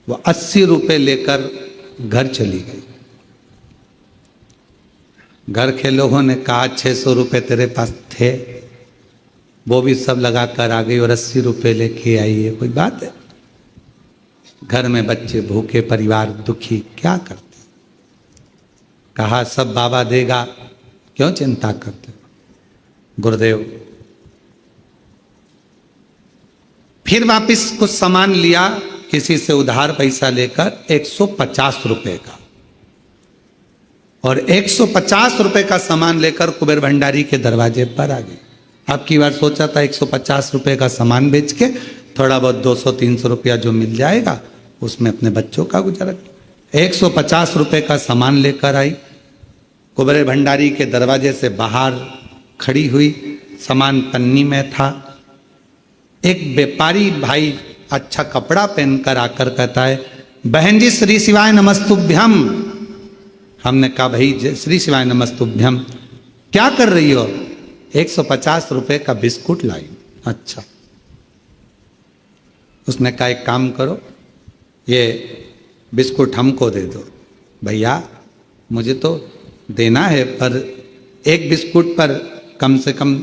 वो 80 रुपए लेकर घर चली गई। घर के लोगों ने कहा 600 रुपए तेरे पास थे, वो भी सब लगा कर आ गई और 80 रुपए लेके आई है। कोई बात है? घर में बच्चे भूखे, परिवार दुखी, क्या करते? कहा सब बाबा देगा, क्यों चिंता करते? गुरुदेव, फिर वापिस कुछ सामान लिया किसी से उधार पैसा लेकर 150 रुपए का, और 150 रुपए का सामान लेकर कुबेर भंडारी के दरवाजे पर आ गए। अब की बार सोचा था 150 रुपए का सामान बेच के थोड़ा बहुत 200-300 रुपया जो मिल जाएगा उसमें अपने बच्चों का गुजारा। 150 रुपए का सामान लेकर आई, कुबेर भंडारी के दरवाजे से बाहर खड़ी हुई, सामान पन्नी में था। एक व्यापारी भाई अच्छा कपड़ा पहनकर आकर कहता है, बहन जी श्री शिवाय नमस्तुभ्यम। हमने कहा भाई श्री शिवाय नमस्तुभ्यम, क्या कर रही हो? 150 रुपए का बिस्कुट लाई। अच्छा। उसने कहा एक काम करो, ये बिस्कुट हमको दे दो। भैया मुझे तो देना है, पर एक बिस्कुट पर कम से कम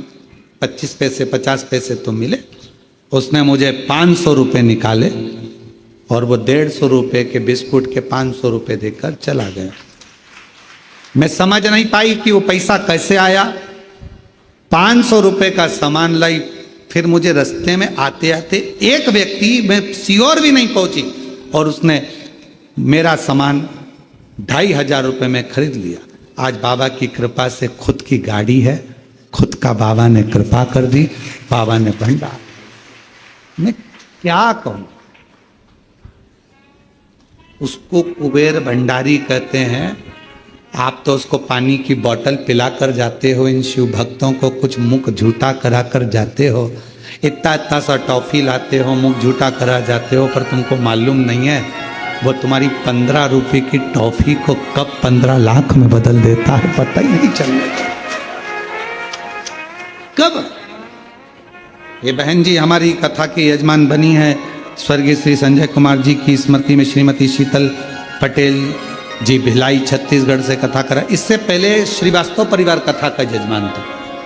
25 पैसे 50 पैसे तो मिले। उसने मुझे 500 रुपये निकाले और वो 150 रुपये के बिस्कुट के 500 रुपये देकर चला गया। मैं समझ नहीं पाई कि वो पैसा कैसे आया। 500 रुपये का सामान लाई। फिर मुझे रास्ते में आते आते एक व्यक्ति, मैं श्योर भी नहीं पहुंची, और उसने मेरा सामान 2500 रुपये में खरीद लिया। आज बाबा की कृपा से खुद की गाड़ी है, खुद का बाबा ने कृपा कर दी, बाबा ने भंडार। मैं क्या कहूं? उसको कुबेर भंडारी कहते हैं। आप तो उसको पानी की बोतल पिलाकर जाते हो, इन शिव भक्तों को कुछ मुख झूठा करा कर जाते हो, इतना इतना सा टॉफी लाते हो, मुख झूठा करा जाते हो, पर तुमको मालूम नहीं है वो तुम्हारी 15 रुपए की टॉफी को कब 15 लाख में बदल देता है, पता ही नहीं चलता। कब? ये बहन जी हमारी कथा की यजमान बनी है, स्वर्गीय श्री संजय कुमार जी की स्मृति में श्रीमती शीतल पटेल जी भिलाई छत्तीसगढ़ से कथा करा। इससे पहले श्रीवास्तव परिवार कथा का यजमान था,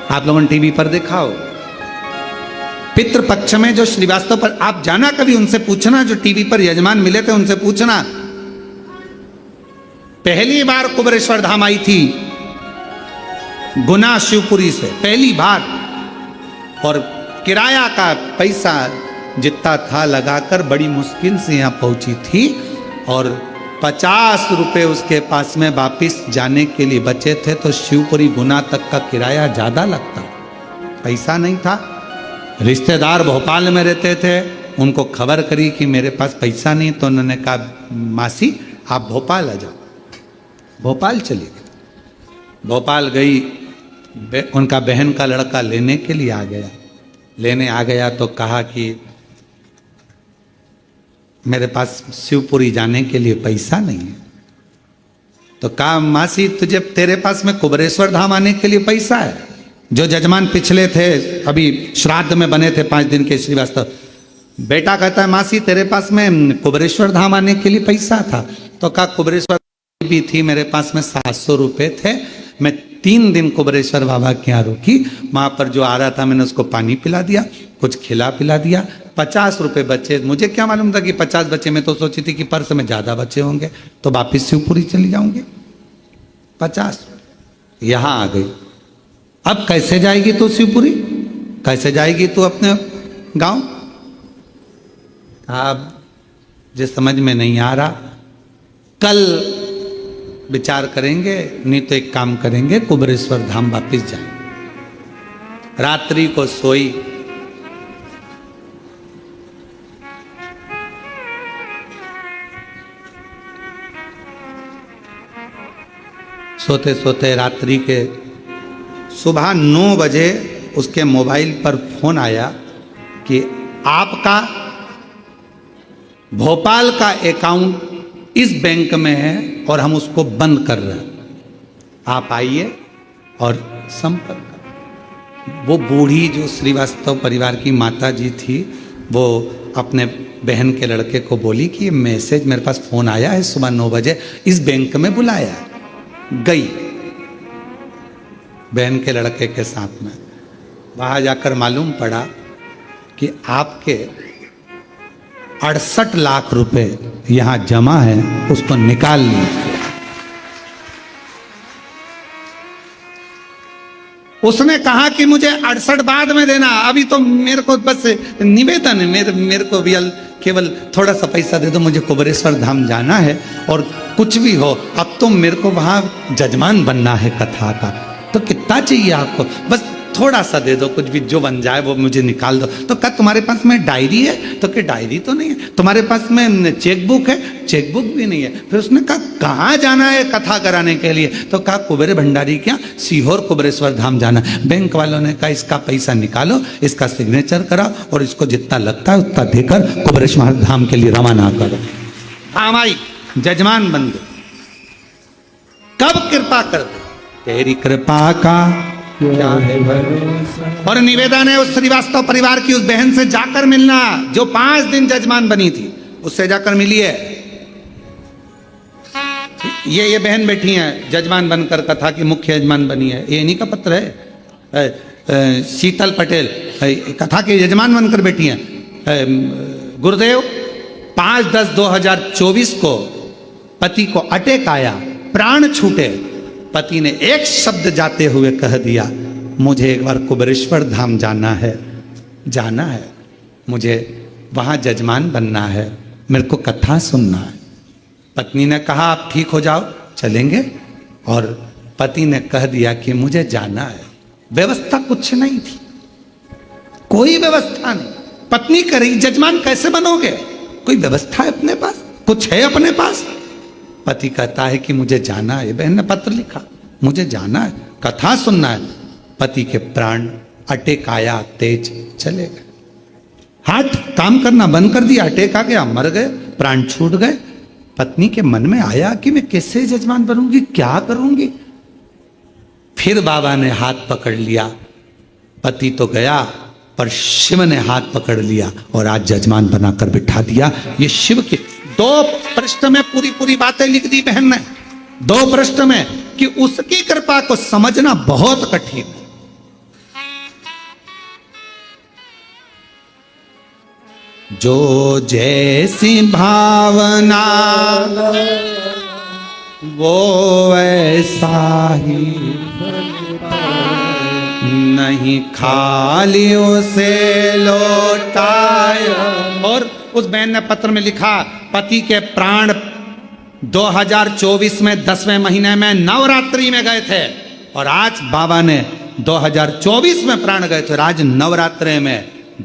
आप लोगों ने टीवी पर देखा हो। पितृपक्ष में जो श्रीवास्तव पर, आप जाना कभी उनसे पूछना, जो टीवी पर यजमान मिले थे उनसे पूछना। पहली बार कुबेरेश्वर धाम आई थी गुना शिवपुरी से, पहली बार, और किराया का पैसा जितना था लगाकर बड़ी मुश्किल से यहां पहुंची थी, और 50 रुपए उसके पास में वापिस जाने के लिए बचे थे। तो शिवपुरी गुना तक का किराया ज्यादा लगता, पैसा नहीं था। रिश्तेदार भोपाल में रहते थे, उनको खबर करी कि मेरे पास पैसा नहीं, तो उन्होंने कहा मासी आप भोपाल आ जाओ। भोपाल चली गई। भोपाल गई, उनका बहन का लड़का लेने के लिए आ गया। लेने आ गया तो कहा कि मेरे पास शिवपुरी जाने के लिए पैसा नहीं है। तो कहा मासी तुझे, तेरे पास में कुबेरेश्वर धाम आने के लिए पैसा है। जो जजमान पिछले थे, अभी श्राद्ध में बने थे 5 दिन के श्रीवास्तव, बेटा कहता है मासी तेरे पास में कुबेरेश्वर धाम आने के लिए पैसा था। तो कहा कुबेरेश्वर भी थी, मेरे पास में 700 रुपये थे। मैं 3 दिन कुबेरेश्वर बाबा के यहाँ रुकी, वहाँ पर जो आ रहा था मैंने उसको पानी पिला दिया, कुछ खिला पिला दिया। 50 रुपये बचे, मुझे क्या मालूम था कि 50 बचे। मैं तो सोची थी कि पर्स में ज़्यादा बचे होंगे तो वापिस शिवपुरी चली जाऊंगी। 50 यहाँ आ गई। अब कैसे जाएगी तू शिवपुरी, कैसे जाएगी तू अपने गांव? अब जो समझ में नहीं आ रहा, कल विचार करेंगे, नहीं तो एक काम करेंगे, कुबेरेश्वर धाम वापिस जाएंगे। रात्रि को सोई, सोते सोते रात्रि के सुबह 9 बजे उसके मोबाइल पर फोन आया कि आपका भोपाल का अकाउंट इस बैंक में है और हम उसको बंद कर रहे हैं, आप आइए और संपर्क करें। वो बूढ़ी जो श्रीवास्तव परिवार की माता जी थी, वो अपने बहन के लड़के को बोली कि ये मैसेज मेरे पास फोन आया है सुबह 9 बजे, इस बैंक में बुलाया है। गई बहन के लड़के के साथ में, वहां जाकर मालूम पड़ा कि आपके 68 लाख रुपए यहां जमा है, उसको निकाल लीजिए। उसने कहा कि मुझे 68 बाद में देना, अभी तो मेरे को बस निवेदन है, मेरे को भी केवल थोड़ा सा पैसा दे दो, मुझे कुबेरेश्वर धाम जाना है और कुछ भी हो, अब तो मेरे को वहां जजमान बनना है कथा का, तो कितना चाहिए आपको, बस थोड़ा सा दे दो, कुछ भी जो बन जाए वो मुझे निकाल दो। तो क्या तुम्हारे पास में डायरी है? तो क्या डायरी तो नहीं है। तुम्हारे पास में चेकबुक है? चेकबुक भी नहीं है। फिर उसने कहा कहाँ जाना है कथा कराने के लिए? तो कहा कुबेर भंडारी क्या सीहोर कुबेरेश्वर धाम जाना। बैंक वालों ने कहा इसका पैसा निकालो, इसका सिग्नेचर कराओ और इसको जितना लगता है उतना देकर कुबेरेश्वर धाम के लिए रवाना करो। धाम आई, जजमान बन गए। कब कृपा कर दे? तेरी कृपा का क्या है भरोसा। और निवेदन है उस श्रीवास्तव परिवार की उस बहन से जाकर मिलना जो 5 दिन जजमान बनी थी, उससे जाकर मिलिए। ये बहन बैठी है जजमान बनकर, कथा की मुख्य यजमान बनी है। ये इन्हीं का पत्र है। शीतल पटेल कथा के यजमान बनकर बैठी हैं। गुरुदेव 5/10/2024 को पति को अटैक आया, प्राण छूटे। पति ने एक शब्द जाते हुए कह दिया, मुझे एक बार कुबेरेश्वर धाम जाना है, जाना है, मुझे वहां जजमान बनना है, मेरे को कथा सुनना है। पत्नी ने कहा आप ठीक हो जाओ, चलेंगे। और पति ने कह दिया कि मुझे जाना है। व्यवस्था कुछ नहीं थी, कोई व्यवस्था नहीं। पत्नी कह रही जजमान कैसे बनोगे? कोई व्यवस्था है अपने पास? कुछ है अपने पास? पति कहता है कि मुझे जाना है। बहन ने पत्र लिखा, मुझे जाना है, कथा सुनना है। पति के प्राण अटैक आया, तेज चले गए। हार्ट काम करना बंद कर दिया, अटैक आ गया, मर गए, प्राण छूट गए। पत्नी के मन में आया कि मैं कैसे जजमान बनूंगी, क्या करूंगी। फिर बाबा ने हाथ पकड़ लिया। पति तो गया पर शिव ने हाथ पकड़ लिया और आज जजमान बनाकर बिठा दिया। ये शिव की 2 पृष्ठ में पूरी बातें लिख दी बहन ने। 2 प्रश्न में कि उसकी कृपा को समझना बहुत कठिन है। जो जैसी भावना वो वैसा ही नहीं खाली उसे लौटाया। और उस बहन ने पत्र में लिखा, पति के प्राण 2024 में 10वें महीने में नवरात्रि में गए थे और आज बाबा ने 2024 में प्राण गए थे और आज नवरात्रि में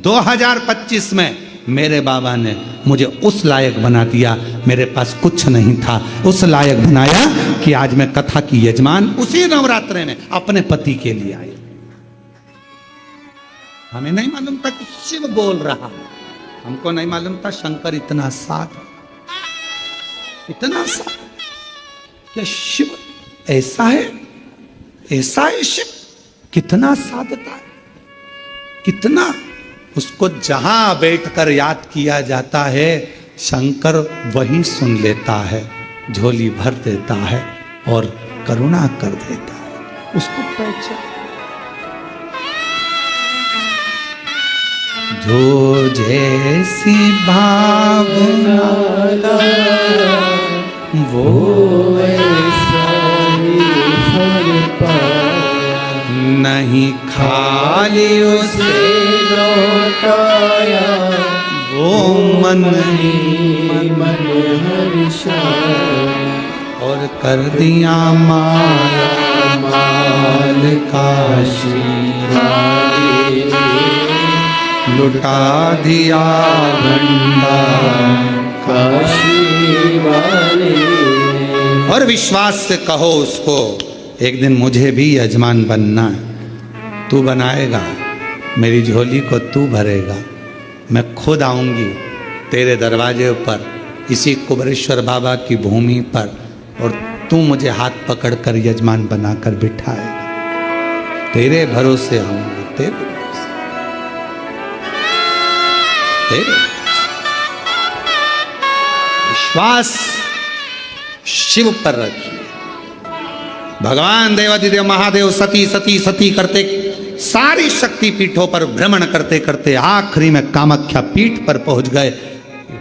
2025 में मेरे बाबा ने मुझे उस लायक बना दिया। मेरे पास कुछ नहीं था, उस लायक बनाया कि आज मैं कथा की यजमान उसी नवरात्रि में अपने पति के लिए आई। हमें नहीं मालूम था कि शिव बोल रहा है, हमको नहीं मालूम था शंकर इतना साध, इतना साध। क्या शिव ऐसा है? ऐसा है शिव, कितना साधता है, कितना उसको जहां बैठकर याद किया जाता है शंकर वहीं सुन लेता है, झोली भर देता है और करुणा कर देता है। उसको पहचान, जो जैसी भावना वो ऐसा ही फल पाया, नहीं खाली उसे लौटाया, वो मन मन हर्षाया, और कर दिया माया माल का लुटा दिया भंडार काशी वाले। और विश्वास से कहो उसको, एक दिन मुझे भी यजमान बनना है। तू बनाएगा, मेरी झोली को तू भरेगा, मैं खुद आऊंगी तेरे दरवाजे पर, इसी कुबरेश्वर बाबा की भूमि पर, और तू मुझे हाथ पकड़कर यजमान बनाकर बिठाएगा। तेरे भरोसे आऊंगी, तेरे भरोसे, तेरे विश्वास शिव पर रखिए। भगवान देवादिदेव महादेव सती सती सती करते सारी शक्ति पीठों पर भ्रमण करते करते आखिरी में कामाख्या पीठ पर पहुंच गए।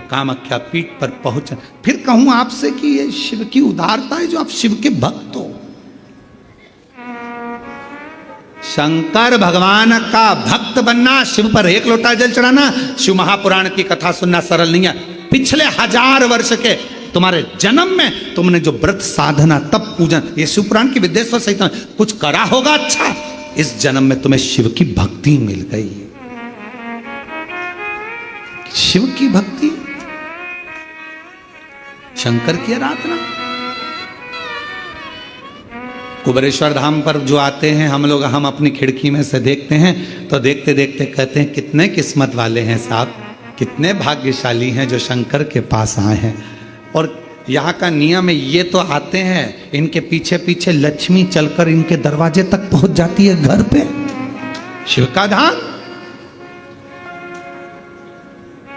कामाख्या पीठ पर पहुंच, फिर कहूं आपसे कि ये शिव की उदारता है जो आप शिव के भक्त हो। शंकर भगवान का भक्त बनना, शिव पर 1 लोटा जल चढ़ाना, शिव महापुराण की कथा सुनना सरल नहीं है। पिछले 1000 वर्ष के तुम्हारे जन्म में तुमने जो व्रत साधना तप पूजन, ये शिव पुराण की विद्येश्वर सहित कुछ करा होगा अच्छा, इस जन्म में तुम्हें शिव की भक्ति मिल गई है। शिव की भक्ति, शंकर की आराधना। कुबरेश्वर धाम पर जो आते हैं हम लोग, हम अपनी खिड़की में से देखते हैं तो देखते देखते कहते हैं कितने किस्मत वाले हैं साहब, कितने भाग्यशाली हैं जो शंकर के पास आए हैं। और यहाँ का नियम है, ये तो आते हैं, इनके पीछे पीछे लक्ष्मी चलकर इनके दरवाजे तक पहुंच जाती है घर पे। शिव का धाम,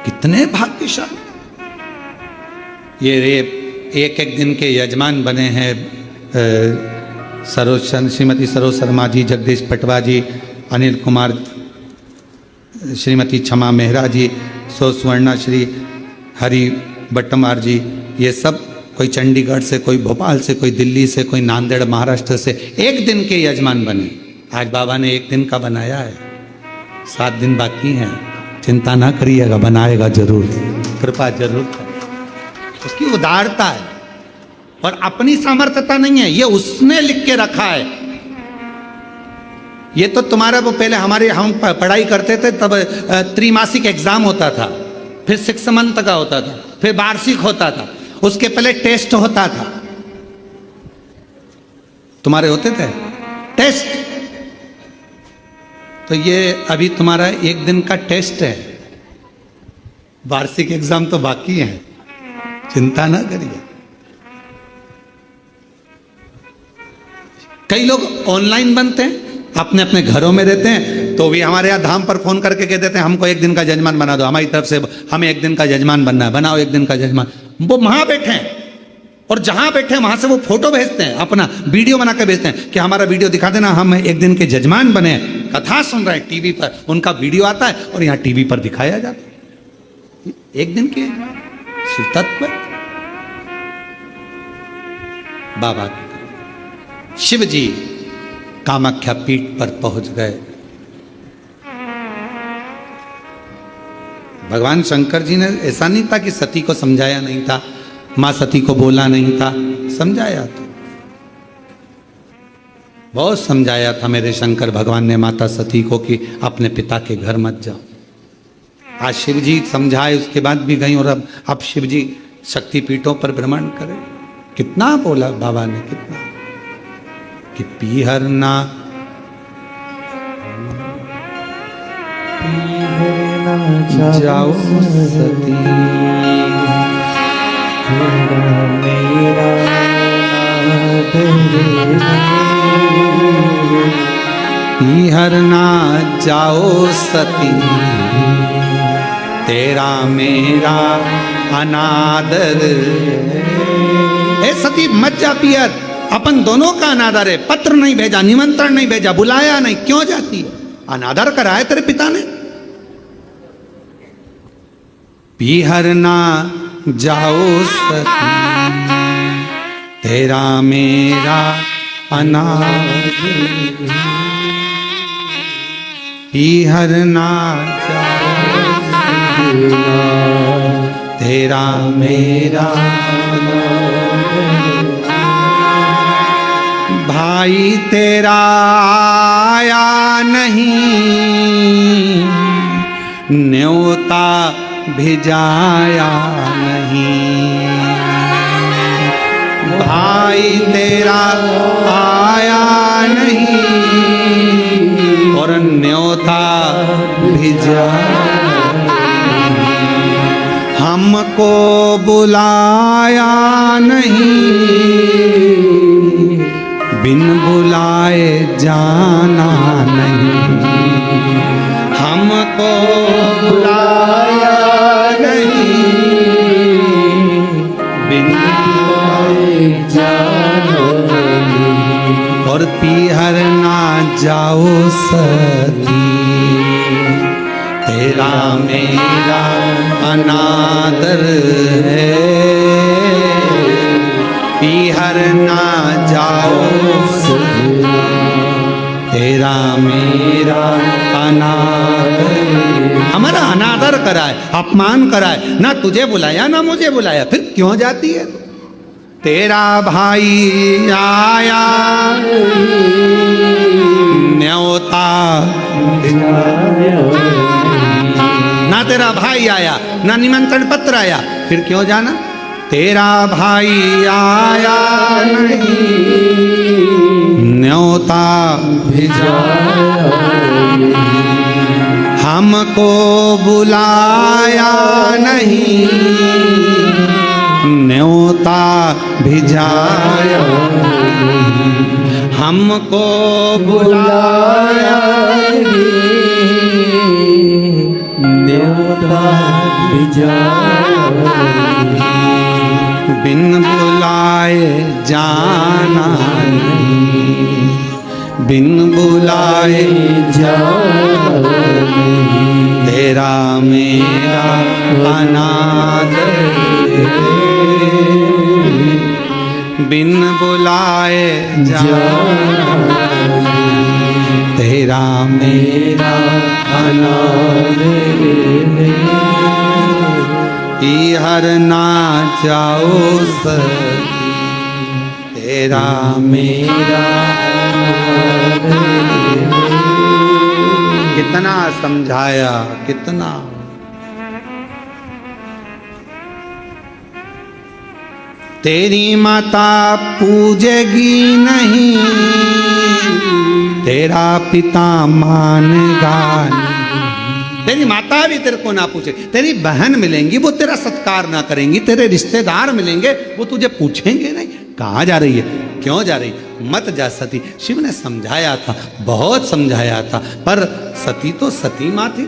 कितने भाग्यशाली। ये एक एक दिन के यजमान बने हैं श्रीमती सरोज शर्मा जी, जगदीश पटवा जी, अनिल कुमार, श्रीमती क्षमा मेहरा जी, स्वर्णा श्री हरि बट्टमार जी, ये सब कोई चंडीगढ़ से, कोई भोपाल से, कोई दिल्ली से, कोई नांदेड़ महाराष्ट्र से एक दिन के यजमान बने। आज बाबा ने एक दिन का बनाया है, 7 दिन बाकी हैं। चिंता ना करिएगा, बनाएगा जरूर, कृपा जरूर करें। उसकी उदारता है और अपनी सामर्थ्यता नहीं है, ये उसने लिख के रखा है। ये तो तुम्हारा वो पहले हम पढ़ाई करते थे तब त्रिमासिक एग्जाम होता था, फिर 6 मंथ का होता था, फिर वार्षिक होता था, उसके पहले टेस्ट होता था। तुम्हारे होते थे टेस्ट, तो ये अभी तुम्हारा 1 दिन का टेस्ट है, वार्षिक एग्जाम तो बाकी है, चिंता ना करिए। कई लोग ऑनलाइन बनते हैं, अपने अपने घरों में रहते हैं, तो भी हमारे यहाँ धाम पर फोन करके कह देते हैं हमको 1 दिन का जजमान बना दो, हमारी तरफ से हमें 1 दिन का जजमान बनना है, बनाओ 1 दिन का जजमान। वो वहां बैठे हैं, और जहां बैठे वहां से वो फोटो भेजते हैं, अपना वीडियो बना के भेजते हैं कि हमारा वीडियो दिखा देना, हम एक दिन के जजमान बने, कथा सुन रहे हैं टीवी पर, उनका वीडियो आता है और यहाँ टीवी पर दिखाया जाता है। एक दिन के शिव तत्व बाबा की शिव जी कामाख्या पीठ पर पहुंच गए। भगवान शंकर जी ने ऐसा नहीं था कि सती को समझाया नहीं था, मां सती को बोला नहीं था, समझाया था, बहुत समझाया था मेरे शंकर भगवान ने माता सती को कि अपने पिता के घर मत जाओ। आज शिव जी समझाए, उसके बाद भी गई, और अब शिव जी शक्तिपीठों पर भ्रमण करे। कितना बोला बाबा ने, कितना कि पीहरना जाओ सती मेरा पीहरना जाओ सती, तेरा मेरा अनादर। ए सती मत जा पीहर, अपन दोनों का अनादर है। पत्र नहीं भेजा, निमंत्रण नहीं भेजा, बुलाया नहीं, क्यों जाती? अनादर कराया तेरे पिता ने। पीहरना जाओ सती, तेरा मेरा अनादर। पीहरना जाओ तेरा मेरा भाई तेरा आया नहीं, न्योता भिजाया नहीं। भाई तेरा आया नहीं और न्योता भिजाया, हमको बुलाया नहीं, बिन बुलाए जाना नहीं। हमको बुलाया नहीं, बिन बुलाए जाना नहीं। और पीहरना जाओ सती, तेरा मेरा अनादर है। पीहरना जाओ सती, तेरा मेरा अनादर। हमारा अनादर कराए, अपमान कराए, ना तुझे बुलाया ना मुझे बुलाया, फिर क्यों जाती है? तेरा भाई आया न्योता, ना तेरा भाई आया ना निमंत्रण पत्र आया, फिर क्यों जाना? तेरा भाई आया नहीं, न्योता भिजाया, हमको बुलाया नहीं, न्योता भिजाया। हमको बुलाया न्योता भिजाया, बिन बुलाए जाना नहीं, बिन बुलाए जाना नहीं। तेरा मेरा अनादर है, बिन बुलाए जाना नहीं। तेरा मेरा अनादर है। पीहरना जाओ सती, तेरा मेरा। कितना समझाया, कितना। तेरी माता पूजेगी नहीं, तेरा पिता मानेगा नहीं। तेरी माता भी तेरे को ना पूछे, तेरी बहन मिलेंगी वो तेरा सत्कार ना करेंगी, तेरे रिश्तेदार मिलेंगे वो तुझे पूछेंगे नहीं कहाँ जा रही है, क्यों जा रही, मत जा सती। शिव ने समझाया था, बहुत समझाया था, पर सती तो सती माँ थी,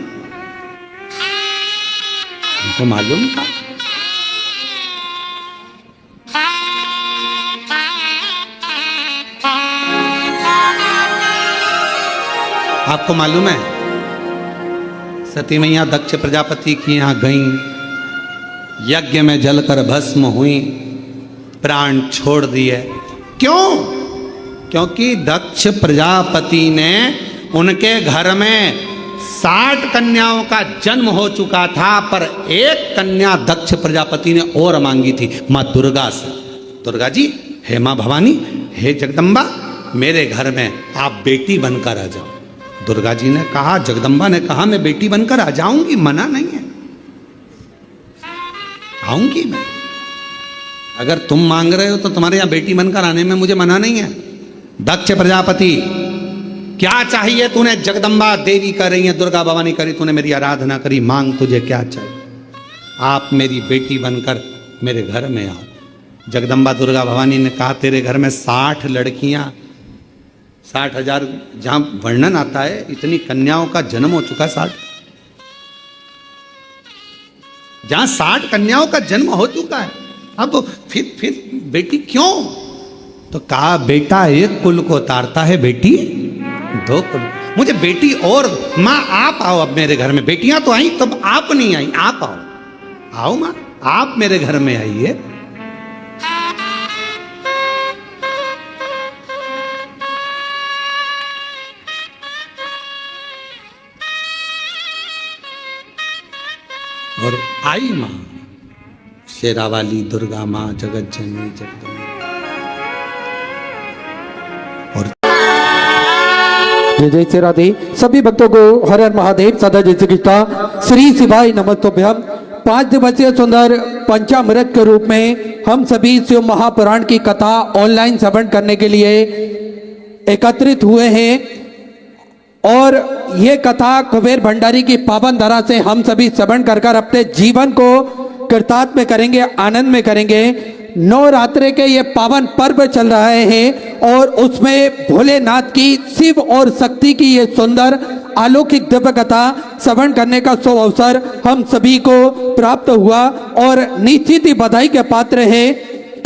उनको मालूम था। आपको मालूम है सती मैया दक्ष प्रजापति की यहां गईं, यज्ञ में जलकर भस्म हुई, प्राण छोड़ दिए। क्यों? क्योंकि दक्ष प्रजापति ने उनके घर में 60 कन्याओं का जन्म हो चुका था, पर एक कन्या दक्ष प्रजापति ने और मांगी थी मां दुर्गा से। दुर्गा जी, हे मां भवानी, हे जगदम्बा, मेरे घर में आप बेटी बनकर आ जाओ। दुर्गा जी ने कहा, जगदम्बा ने कहा, मैं बेटी बनकर आ जाऊंगी, मना नहीं है, आऊंगी मैं। अगर तुम मांग रहे हो तो तुम्हारे यहां बेटी बनकर आने में मुझे मना नहीं है। दक्ष प्रजापति, क्या चाहिए तूने? जगदम्बा देवी कर रही है, दुर्गा भवानी करी, तूने मेरी आराधना करी, मांग तुझे क्या चाहिए? आप मेरी बेटी बनकर मेरे घर में आओ। जगदम्बा दुर्गा भवानी ने कहा, तेरे घर में 60 लड़कियां, 60,000 जहां वर्णन आता है, इतनी कन्याओं का जन्म हो चुका। 60 जहां 60 कन्याओं का जन्म हो चुका है, अब फिर बेटी क्यों? तो कहा, बेटा एक कुल को उतारता है, बेटी 2 कुल। मुझे बेटी और। माँ आप आओ अब मेरे घर में। बेटियां तो आई, तब आप नहीं आई, आप आओ। आओ माँ, आप मेरे घर में आइए। और आई मां, शेरावाली दुर्गा मां, जगत जननी जगदम्बा। और जय जय श्री राधे। सभी भक्तों को हर हर महादेव, सदा जय श्री कृष्णा, श्री शिवाय नमस्तुभ्यम। 5 दिवसीय सुंदर पंचामृत के रूप में हम सभी शिव महापुराण की कथा ऑनलाइन श्रवण करने के लिए एकत्रित हुए हैं और ये कथा कुबेर भंडारी की पावन धारा से हम सभी श्रवण कर कर अपने जीवन को कृतार्थ में करेंगे, आनंद में करेंगे। नवरात्रि के ये पावन पर्व चल रहे हैं और उसमें भोलेनाथ की, शिव और शक्ति की ये सुंदर अलौकिक दिव्य कथा श्रवण करने का शुभ अवसर हम सभी को प्राप्त हुआ और निश्चित ही बधाई के पात्र है।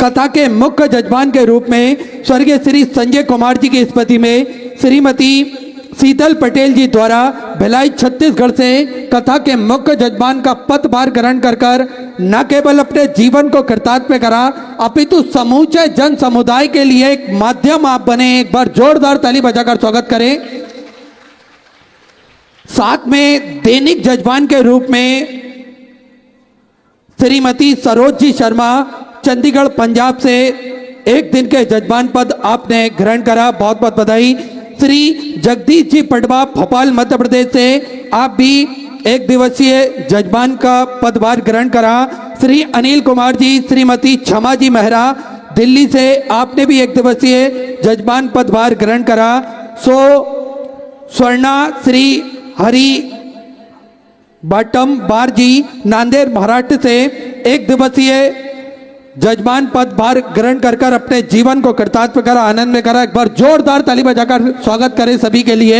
कथा के मुख्य जजमान के रूप में स्वर्गीय श्री संजय कुमार जी की स्मृति में श्रीमती शीतल पटेल जी द्वारा भिलाई छत्तीसगढ़ से कथा के मुख्य जजमान का पदभार ग्रहण कर कर न केवल अपने जीवन को कृतार्थ में करा, अपितु समूचे जन समुदाय के लिए एक माध्यम आप बने। एक बार जोरदार ताली बजाकर स्वागत करें। साथ में दैनिक जजमान के रूप में श्रीमती सरोज जी शर्मा चंडीगढ़ पंजाब से 1 दिन के जजमान पद आपने ग्रहण करा, बहुत बहुत बधाई। श्री जगदीश जी पटवा भोपाल मध्य प्रदेश से आप भी 1 दिवसीय जजमान का पदभार ग्रहण करा। श्री अनिल कुमार जी, श्रीमती क्षमा जी मेहरा दिल्ली से आपने भी 1 दिवसीय जजमान पदभार ग्रहण करा। स्वर्णा श्री हरि बाटम बार जी नांदेड़ महाराष्ट्र से 1 दिवसीय जजमान पदभार ग्रहण कर कर अपने जीवन को कृतार्थ करा, आनंद में करा। एक बार जोरदार ताली बजाकर स्वागत करें सभी के लिए।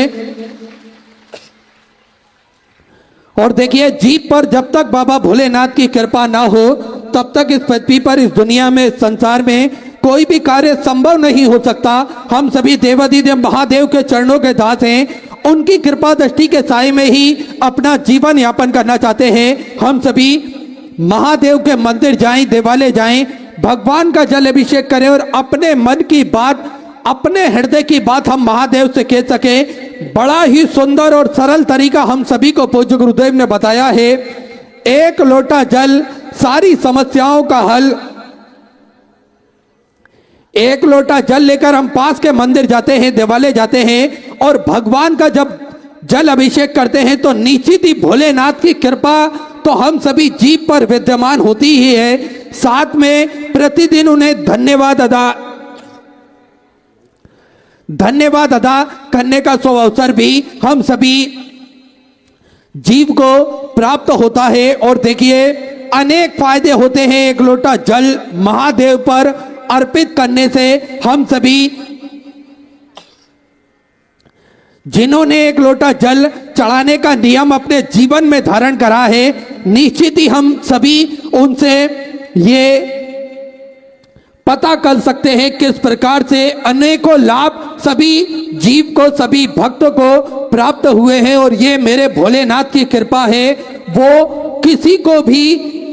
और देखिए, जीप पर जब तक बाबा भोलेनाथ की कृपा ना हो तब तक इस पृथ्वी पर, इस दुनिया में, संसार में कोई भी कार्य संभव नहीं हो सकता। हम सभी देवाधिदेव महादेव के चरणों के दास हैं, उनकी कृपा दृष्टि के साए में ही अपना जीवन यापन करना चाहते हैं। हम सभी महादेव के मंदिर जाएं, देवालय जाएं, भगवान का जल अभिषेक करें और अपने मन की बात, अपने हृदय की बात हम महादेव से कह सके। बड़ा ही सुंदर और सरल तरीका हम सभी को पूज्य गुरुदेव ने बताया है। 1 लोटा जल, सारी समस्याओं का हल। 1 लोटा जल लेकर हम पास के मंदिर जाते हैं, देवालय जाते हैं और भगवान का जब जल अभिषेक करते हैं तो निश्चित ही भोलेनाथ की कृपा तो हम सभी जीव पर विद्यमान होती ही है। साथ में प्रतिदिन उन्हें धन्यवाद अदा करने का शुभ अवसर भी हम सभी जीव को प्राप्त होता है। और देखिए, अनेक फायदे होते हैं 1 लोटा जल महादेव पर अर्पित करने से। हम सभी जिन्होंने 1 लोटा जल चढ़ाने का नियम अपने जीवन में धारण करा है, निश्चित ही हम सभी उनसे ये पता कर सकते हैं किस प्रकार से अनेकों लाभ सभी जीव को, सभी भक्तों को प्राप्त हुए हैं और ये मेरे भोलेनाथ की कृपा है। वो किसी को भी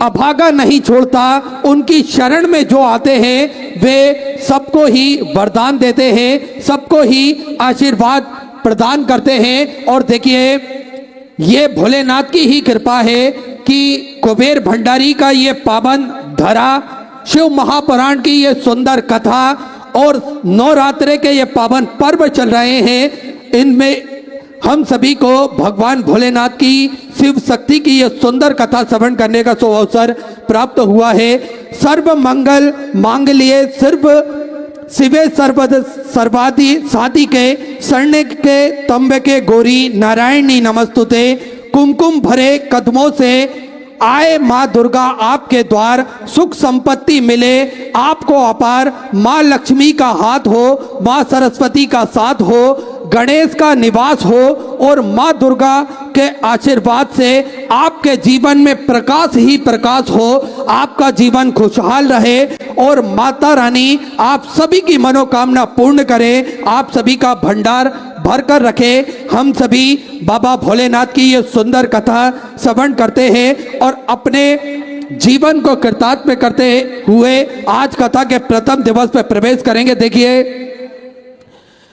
अभागा नहीं छोड़ता, उनकी शरण में जो आते हैं वे सबको ही वरदान देते हैं, सबको ही आशीर्वाद प्रदान करते हैं। और देखिए ये भोलेनाथ की ही कृपा है कि कुबेर भंडारी का ये पावन धरा, शिव महापुराण की ये सुंदर कथा और नवरात्रे के ये पावन पर्व चल रहे हैं, इनमें हम सभी को भगवान भोलेनाथ की शिव शक्ति की ये सुंदर कथा श्रवण करने का अवसर प्राप्त हुआ है। सर्व मंगल मांगल्ये सर्व शिवे सर्वद सर्वादि साधिके शरण्य के त्र्यंबके गौरी नारायणी नमस्तुते। कुमकुम भरे कदमों से आए माँ दुर्गा आपके द्वार, सुख संपत्ति मिले आपको अपार। माँ लक्ष्मी का हाथ हो, माँ सरस्वती का साथ हो, गणेश का निवास हो और माँ दुर्गा के आशीर्वाद से आपके जीवन में प्रकाश ही प्रकाश हो, आपका जीवन खुशहाल रहे और माता रानी आप सभी की मनोकामना पूर्ण करे, आप सभी का भंडार भर कर रखे। हम सभी बाबा भोलेनाथ की ये सुंदर कथा श्रवण करते हैं और अपने जीवन को कृतार्थ करते हुए आज कथा के प्रथम दिवस पर प्रवेश करेंगे। देखिए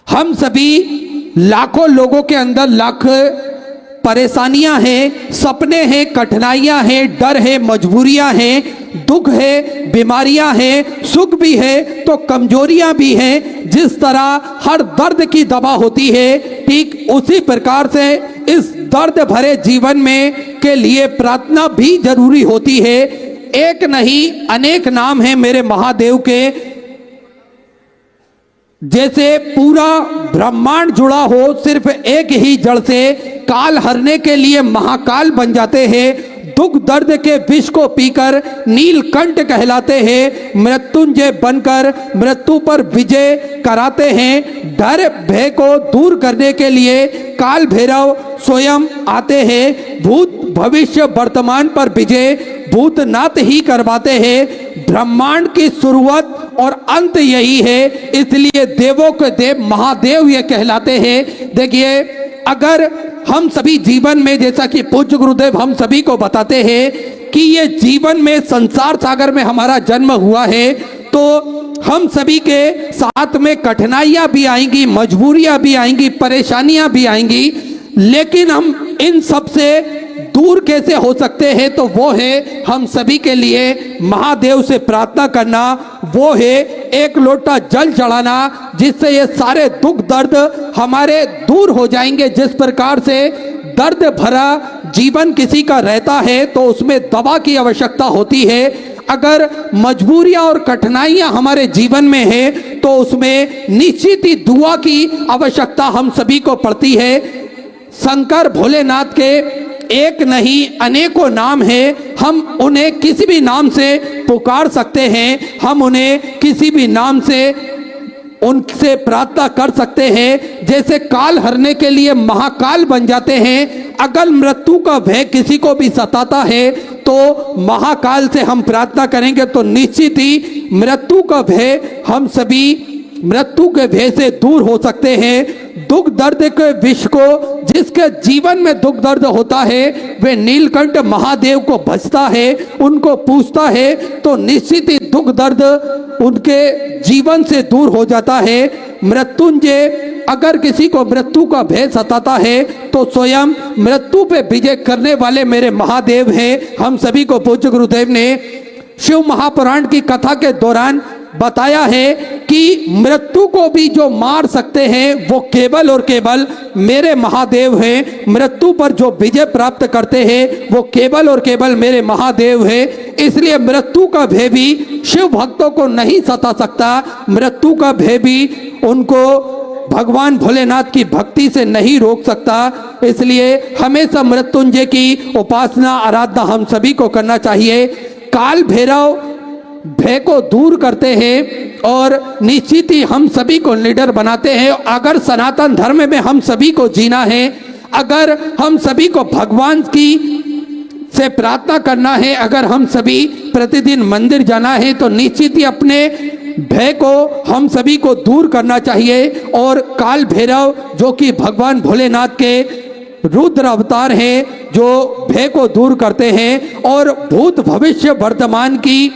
हम सभी लाखों लोगों के अंदर लाख परेशानियां हैं, सपने हैं, कठिनाइयां हैं, डर है, मजबूरियां हैं, दुख है, बीमारियां हैं, सुख भी है तो कमजोरियां भी हैं। जिस तरह हर दर्द की दवा होती है, ठीक उसी प्रकार से इस दर्द भरे जीवन में के लिए प्रार्थना भी जरूरी होती है। एक नहीं अनेक नाम हैं मेरे महादेव के। जैसे पूरा ब्रह्मांड जुड़ा हो सिर्फ एक ही जड़ से, काल हरने के लिए महाकाल बन जाते हैं। दुख दर्द के विष को पीकर नीलकंठ कहलाते हैं। मृत्युंजय बनकर मृत्यु पर विजय कराते हैं। डर भय को दूर करने के लिए काल भैरव स्वयं आते हैं। भूत भविष्य वर्तमान पर विजय भूतनाथ ही करवाते हैं। ब्रह्मांड की शुरुआत और अंत यही है, इसलिए देवों के देव महादेव ये कहलाते हैं। देखिए अगर हम सभी जीवन में, जैसा कि पूज्य गुरुदेव हम सभी को बताते हैं कि ये जीवन में संसार सागर में हमारा जन्म हुआ है, तो हम सभी के साथ में कठिनाइयां भी आएंगी, मजबूरियां भी आएंगी, परेशानियां भी आएंगी, लेकिन हम इन सब से दूर कैसे हो सकते हैं? तो वो है हम सभी के लिए महादेव से प्रार्थना करना, वो है एक लोटा जल चढ़ाना, जिससे ये सारे दुख दर्द हमारे दूर हो जाएंगे। जिस प्रकार से दर्द भरा जीवन किसी का रहता है तो उसमें दवा की आवश्यकता होती है। अगर मजबूरियां और कठिनाइयां हमारे जीवन में है तो उसमें निश्चित ही दुआ की आवश्यकता हम सभी को पड़ती है। शंकर भोलेनाथ के एक नहीं अनेकों नाम हैं, हम उन्हें किसी भी नाम से पुकार सकते हैं, हम उन्हें किसी भी नाम से उनसे प्रार्थना कर सकते हैं। जैसे काल हरने के लिए महाकाल बन जाते हैं। अगर मृत्यु का भय किसी को भी सताता है तो महाकाल से हम प्रार्थना करेंगे तो निश्चित ही मृत्यु का भय, हम सभी मृत्यु के भय से दूर हो सकते हैं। दुख दर्द के विष को, जिसके जीवन में दुख दर्द होता है वे नीलकंठ महादेव को भजता है, उनको पूछता है तो निश्चित ही दुख दर्द उनके जीवन से दूर हो जाता है। मृत्युंजय, अगर किसी को मृत्यु का भय सताता है तो स्वयं मृत्यु पे विजय करने वाले मेरे महादेव हैं। हम सभी को पूज्य गुरुदेव ने शिव महापुराण की कथा के दौरान बताया है कि मृत्यु को भी जो मार सकते हैं वो केवल और केवल मेरे महादेव हैं। मृत्यु पर जो विजय प्राप्त करते हैं वो केवल और केवल मेरे महादेव हैं। इसलिए मृत्यु का भय भी शिव भक्तों को नहीं सता सकता। मृत्यु का भय भी उनको भगवान भोलेनाथ की भक्ति से नहीं रोक सकता। इसलिए हमेशा मृत्युंजय की उपासना आराधना हम सभी को करना चाहिए। काल भैरव भय को दूर करते हैं और निश्चित ही हम सभी को निडर बनाते हैं। अगर सनातन धर्म में हम सभी को जीना है, अगर हम सभी को भगवान की से प्रार्थना करना है, अगर हम सभी प्रतिदिन मंदिर जाना है तो निश्चित ही अपने भय को हम सभी को दूर करना चाहिए और काल भैरव जो कि भगवान भोलेनाथ के रुद्र अवतार हैं जो भय को दूर करते हैं और भूत भविष्य वर्तमान की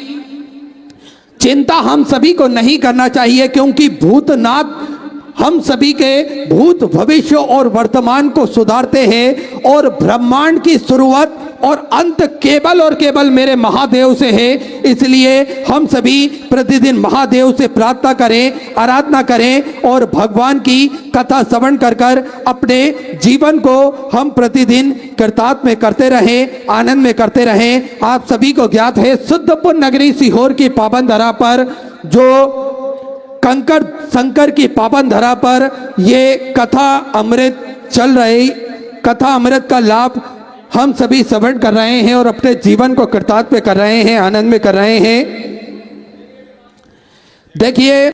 चिंता हम सभी को नहीं करना चाहिए, क्योंकि भूतनाथ हम सभी के भूत भविष्य और वर्तमान को सुधारते हैं और ब्रह्मांड की शुरुआत और अंत केवल और केवल मेरे महादेव से है। इसलिए हम सभी प्रतिदिन महादेव से प्रार्थना करें, आराधना करें और भगवान की कथा श्रवण कर कर अपने जीवन को हम प्रतिदिन कृतार्थ में करते रहें, आनंद में करते रहें। आप सभी को ज्ञात है शुद्धपुर नगरी सीहोर की पावन धरा पर जो कंकर शंकर की पावन धरा पर ये कथा अमृत चल रही, कथा अमृत का लाभ हम सभी श्रवण कर रहे हैं और अपने जीवन को कृतार्थ में कर रहे हैं, आनंद में कर रहे हैं। देखिए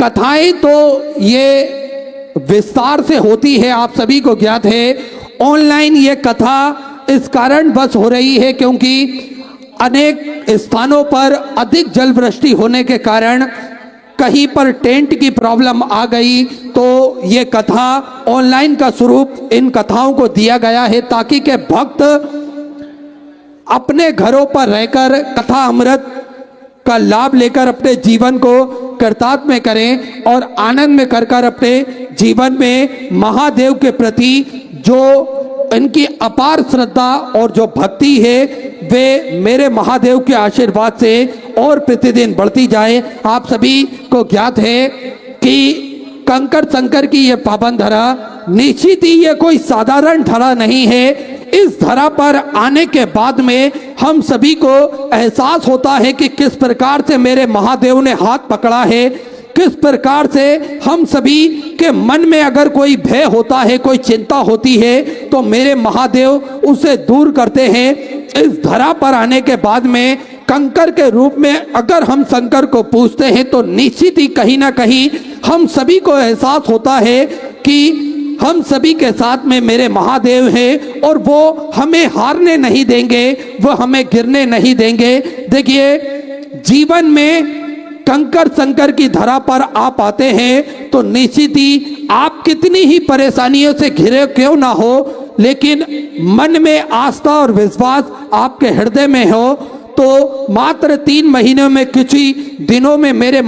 कथाएं तो ये विस्तार से होती है, आप सभी को ज्ञात है। ऑनलाइन ये कथा इस कारण बस हो रही है क्योंकि अनेक स्थानों पर अधिक जल वृष्टि होने के कारण कहीं पर टेंट की प्रॉब्लम आ गई, तो ये कथा ऑनलाइन का स्वरूप इन कथाओं को दिया गया है ताकि के भक्त अपने घरों पर रहकर कथा अमृत का लाभ लेकर अपने जीवन को कृतार्थ में करें और आनंद में कर अपने जीवन में महादेव के प्रति जो इनकी अपार श्रद्धा और जो भक्ति है वे मेरे महादेव के आशीर्वाद से और प्रतिदिन बढ़ती जाए। आप सभी को ज्ञात है कि कंकर शंकर की ये पावन धरा निश्चित ही ये कोई साधारण धरा नहीं है। इस धरा पर आने के बाद में हम सभी को एहसास होता है कि किस प्रकार से मेरे महादेव ने हाथ पकड़ा है, किस प्रकार से हम सभी के मन में अगर कोई भय होता है, कोई चिंता होती है तो मेरे महादेव उसे दूर करते हैं। इस धरा पर आने के बाद में कंकर के रूप में अगर हम शंकर को पूजते हैं तो निश्चित ही कहीं ना कहीं हम सभी को एहसास होता है कि हम सभी के साथ में मेरे महादेव हैं और वो हमें हारने नहीं देंगे, वो हमें गिरने नहीं देंगे। देखिए जीवन में कंकर शंकर की धरा पर आप आते हैं तो निश्चित ही आप कितनी ही परेशानियों से घिरे क्यों ना हो, लेकिन मन में आस्था और विश्वास आपके हृदय में हो तो मात्र 3 महीनों में कुछ ही दिनों में मेरे